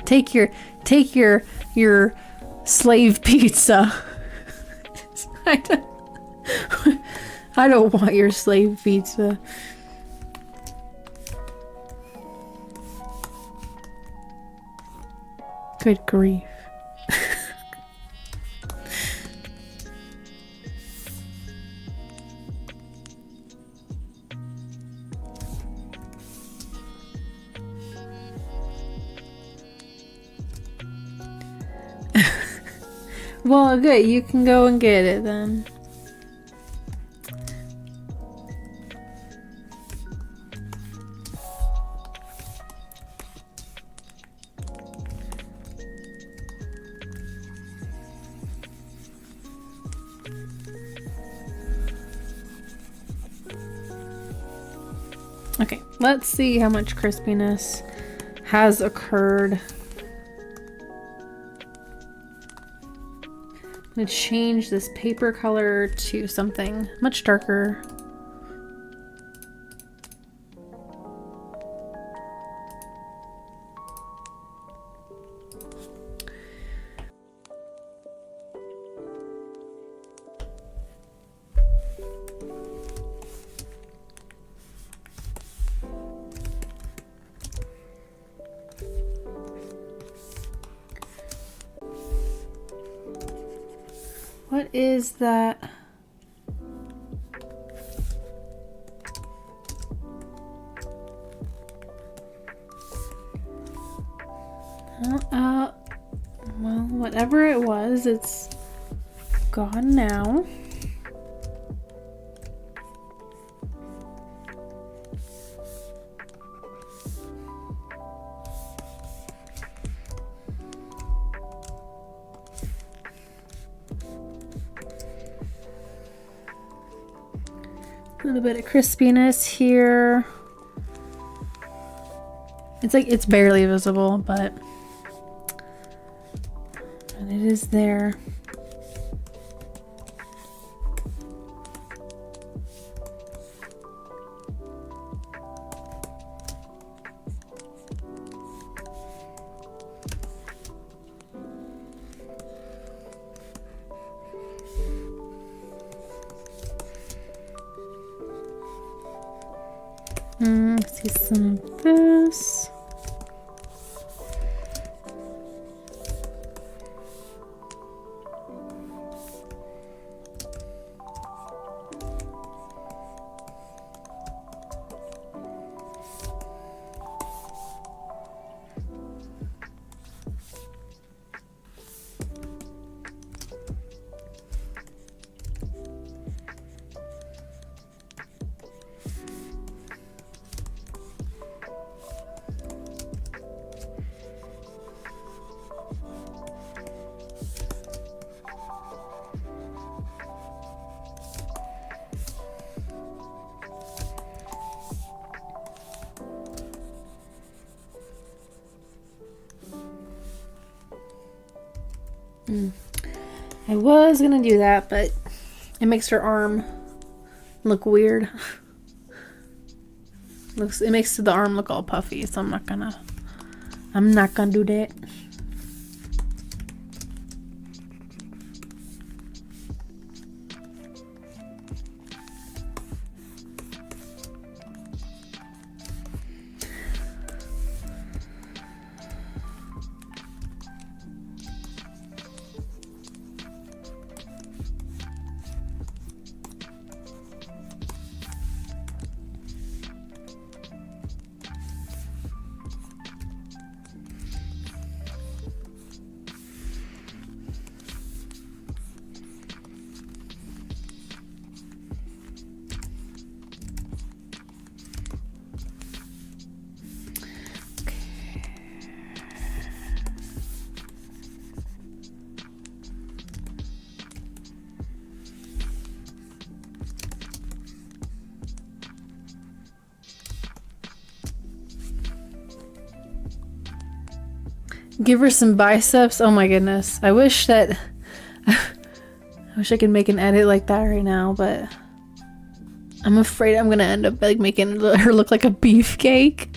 take your slave pizza. I don't want your slave pizza. Good grief. Well, good. You can go and get it then. Okay, let's see how much crispiness has occurred. I'm gonna change this paper color to something much darker. What is that? Well, whatever it was, it's gone now. A little bit of crispiness here. It's like it's barely visible, but and it is there. See some of this. I was gonna do that, but it makes her arm look weird. It makes the arm look all puffy, so I'm not gonna do that. Give her some biceps. Oh my goodness. I wish I could make an edit like that right now, but I'm afraid I'm gonna end up like making her look like a beefcake.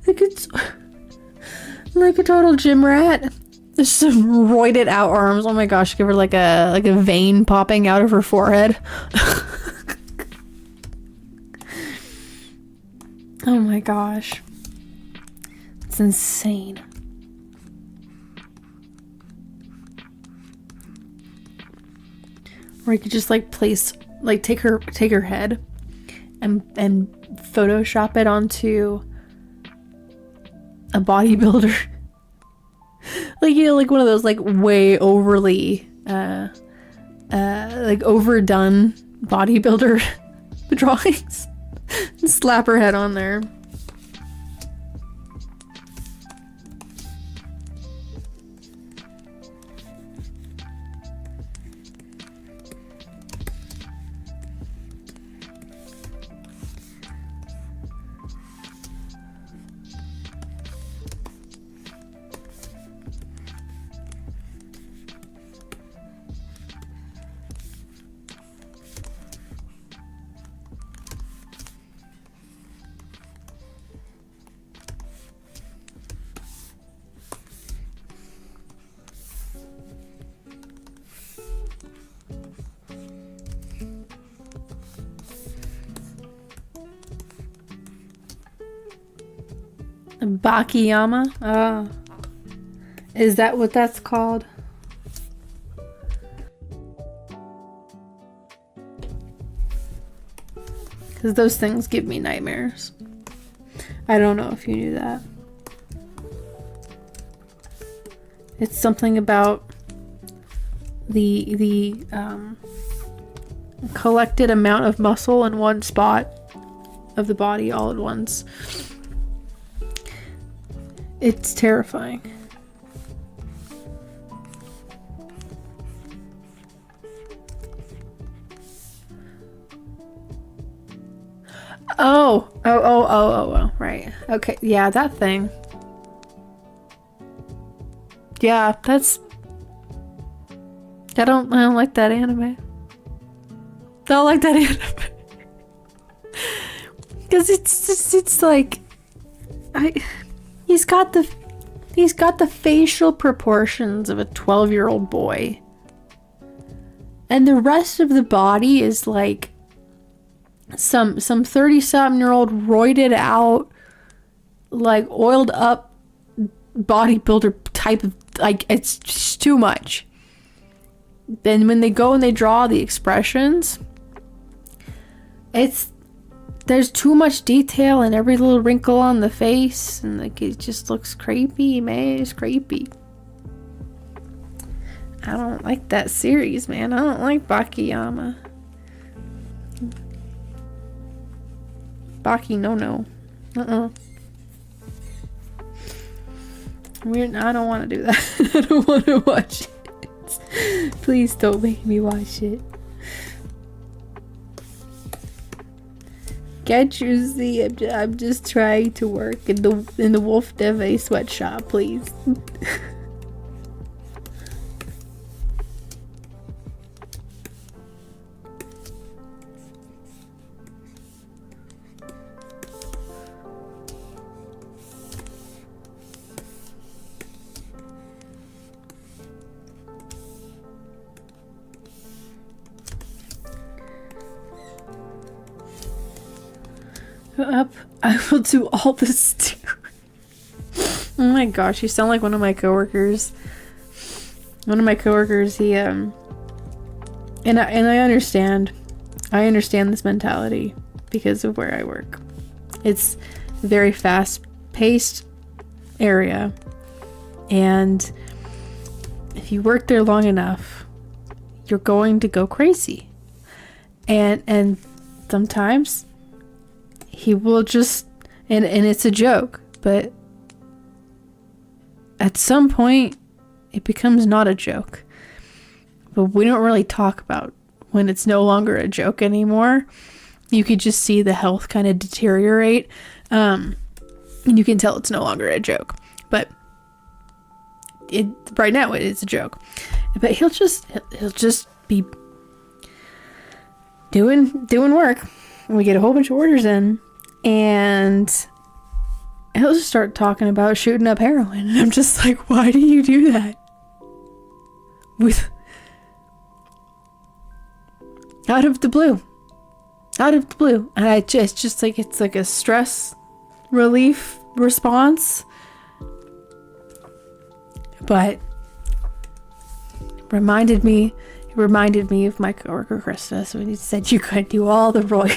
Like it's like a total gym rat. Just some roided out arms. Oh my gosh, give her like a vein popping out of her forehead. Oh my gosh. It's insane. Or you could just like take her head and Photoshop it onto a bodybuilder. Like, you know, like one of those like way overly like overdone bodybuilder drawings. And slap her head on there. Bakiyama? Oh. Is that what that's called? Because those things give me nightmares. I don't know if you knew that. It's something about the collected amount of muscle in one spot of the body all at once. It's terrifying. Oh, right. Okay, yeah, that thing. Yeah, that's... I don't like that anime. Don't like that anime. Because it's like... He's got the facial proportions of a 12-year-old boy. And the rest of the body is like some 30-something-year-old roided out, like oiled up bodybuilder type of, like, it's just too much. Then when they go and they draw the expressions, there's too much detail in every little wrinkle on the face, and like it just looks creepy, man. It's creepy. I don't like that series, man. I don't like Bakiyama. Baki, no. I don't want to do that. I don't want to watch it. Please don't make me watch it. Can't you see? I'm just trying to work in the Wolf Deve sweatshop, please. Up, I will do all this too. Oh my gosh, you sound like one of my coworkers. One of my coworkers, he and I understand. I understand this mentality because of where I work. It's a very fast-paced area, and if you work there long enough, you're going to go crazy. And sometimes he will just, and it's a joke, but at some point it becomes not a joke. But we don't really talk about when it's no longer a joke anymore. You could just see the health kind of deteriorate, and you can tell it's no longer a joke. But right now it's a joke. But he'll just be doing work, and we get a whole bunch of orders in, and he'll just start talking about shooting up heroin, and I'm just like, why do you do that? Out of the blue, and it's just like, it's like a stress relief response. But it reminded me of my coworker Krista. So when he said you could do all the Roy,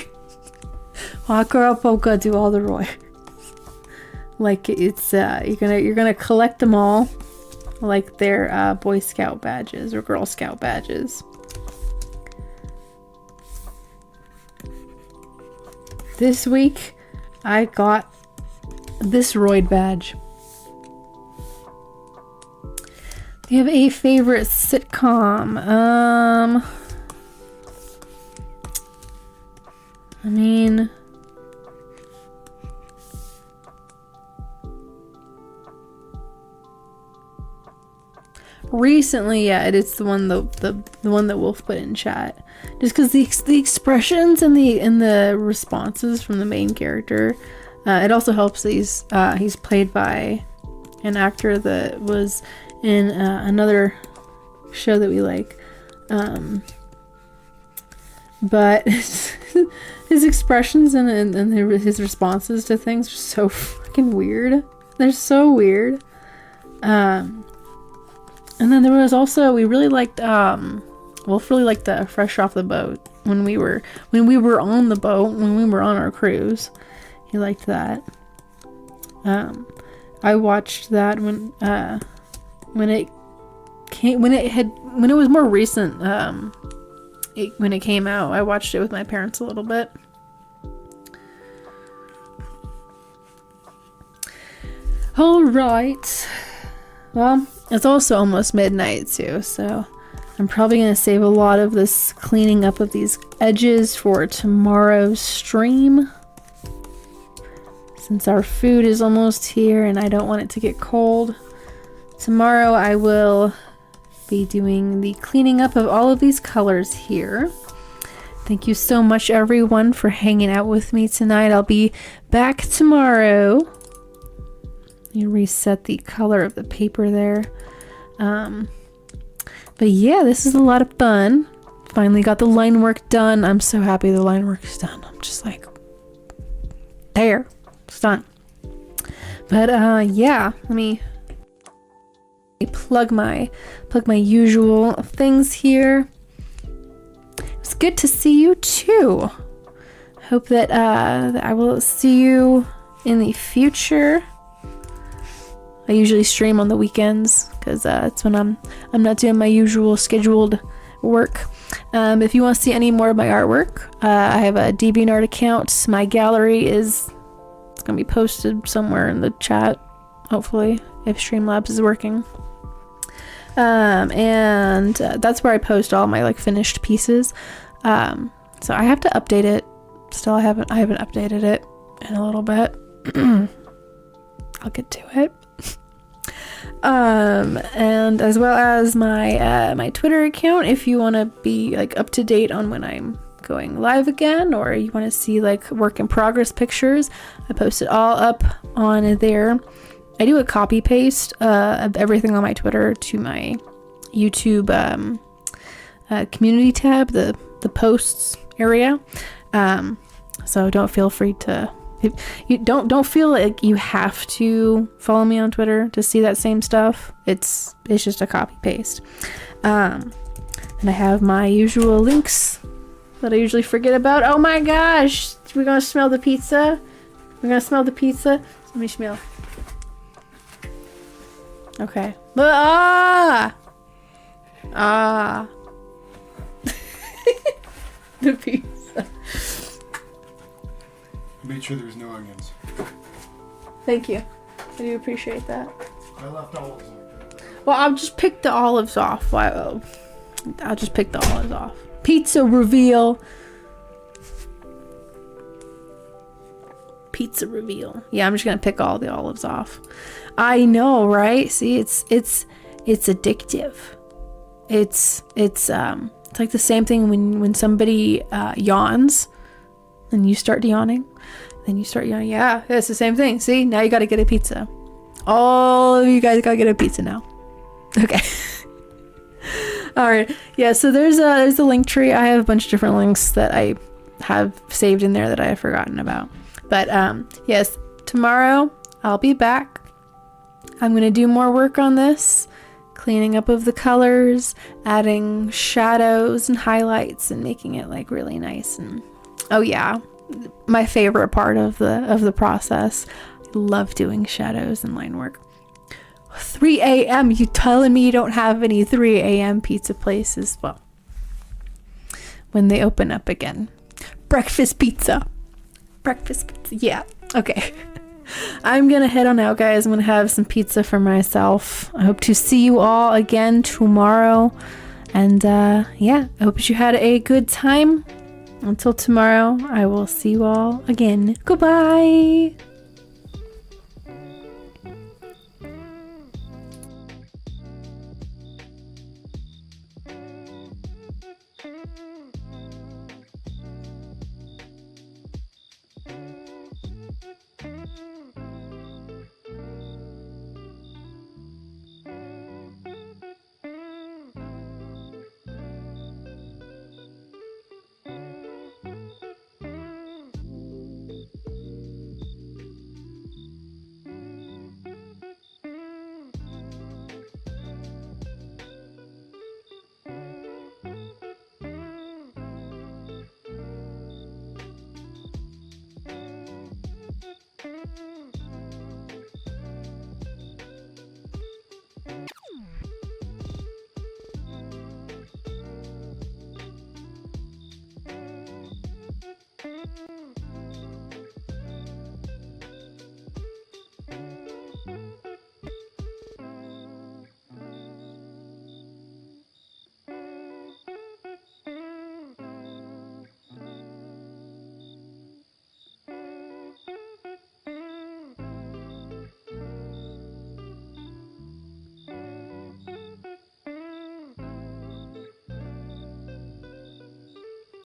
Wakarapoka, do all the Roy. Like it's you're gonna collect them all, like they're Boy Scout badges or Girl Scout badges. This week, I got this Roid badge. Do you have a favorite sitcom? I mean, recently, yeah, it's the one the one that Wolf put in chat. Just because the expressions and the responses from the main character, it also helps that he's played by an actor that was in another show that we like, but his expressions and his responses to things are so fucking weird. They're so weird. And then there was also, we really liked Wolf really liked the Fresh Off the Boat when we were on the boat, when we were on our cruise. He liked that. I watched that when it was more recent, when it came out. I watched it with my parents a little bit. All right. Well, it's also almost midnight too, so I'm probably going to save a lot of this cleaning up of these edges for tomorrow's stream. since our food is almost here and I don't want it to get cold. Tomorrow I will be doing the cleaning up of all of these colors here. Thank you so much everyone for hanging out with me tonight. I'll be back tomorrow. You reset the color of the paper there. But yeah, this is a lot of fun. Finally got the line work done. I'm so happy the line work is done. I'm just like, there, it's done. But yeah, let me plug my usual things here. It's good to see you too. Hope that I will see you in the future. I usually stream on the weekends because it's when I'm not doing my usual scheduled work. If you want to see any more of my artwork, I have a DeviantArt account. My gallery it's gonna be posted somewhere in the chat, hopefully, if Streamlabs is working. And that's where I post all my like finished pieces. So I have to update it. Still, I haven't updated it in a little bit. I'll get to it. And as well as my Twitter account, if you want to be like up to date on when I'm going live again, or you want to see like work in progress pictures, I post it all up on there. I do a copy paste of everything on my Twitter to my YouTube community tab, the posts area. So don't feel free to. You don't feel like you have to follow me on Twitter to see that same stuff. It's just a copy paste. And I have my usual links that I usually forget about. Oh my gosh, we're gonna smell the pizza. We're gonna smell the pizza. Let me smell. Okay. The pizza. Made sure there's no onions. Thank you. I do appreciate that. I left olives on. Well, I'll just pick the olives off. I'll just pick the olives off. Pizza reveal. Pizza reveal. Yeah, I'm just gonna pick all the olives off. I know, right? See, it's addictive. It's like the same thing when somebody yawns, and you start yawning, then you start yawning. Yeah, it's the same thing. See, now you got to get a pizza. All of you guys got to get a pizza now. Okay. All right. Yeah. So there's a link tree. I have a bunch of different links that I have saved in there that I have forgotten about. But yes, tomorrow I'll be back. I'm gonna do more work on this, cleaning up of the colors, adding shadows and highlights, and making it like really nice. And oh yeah, my favorite part of the process. I love doing shadows and line work. 3 a.m. You telling me you don't have any 3 a.m. pizza places? Well, when they open up again. Breakfast pizza. Yeah. Okay. I'm gonna head on out, guys. I'm gonna have some pizza for myself. I hope to see you all again tomorrow. And yeah, I hope you had a good time. Until tomorrow, I will see you all again. Goodbye.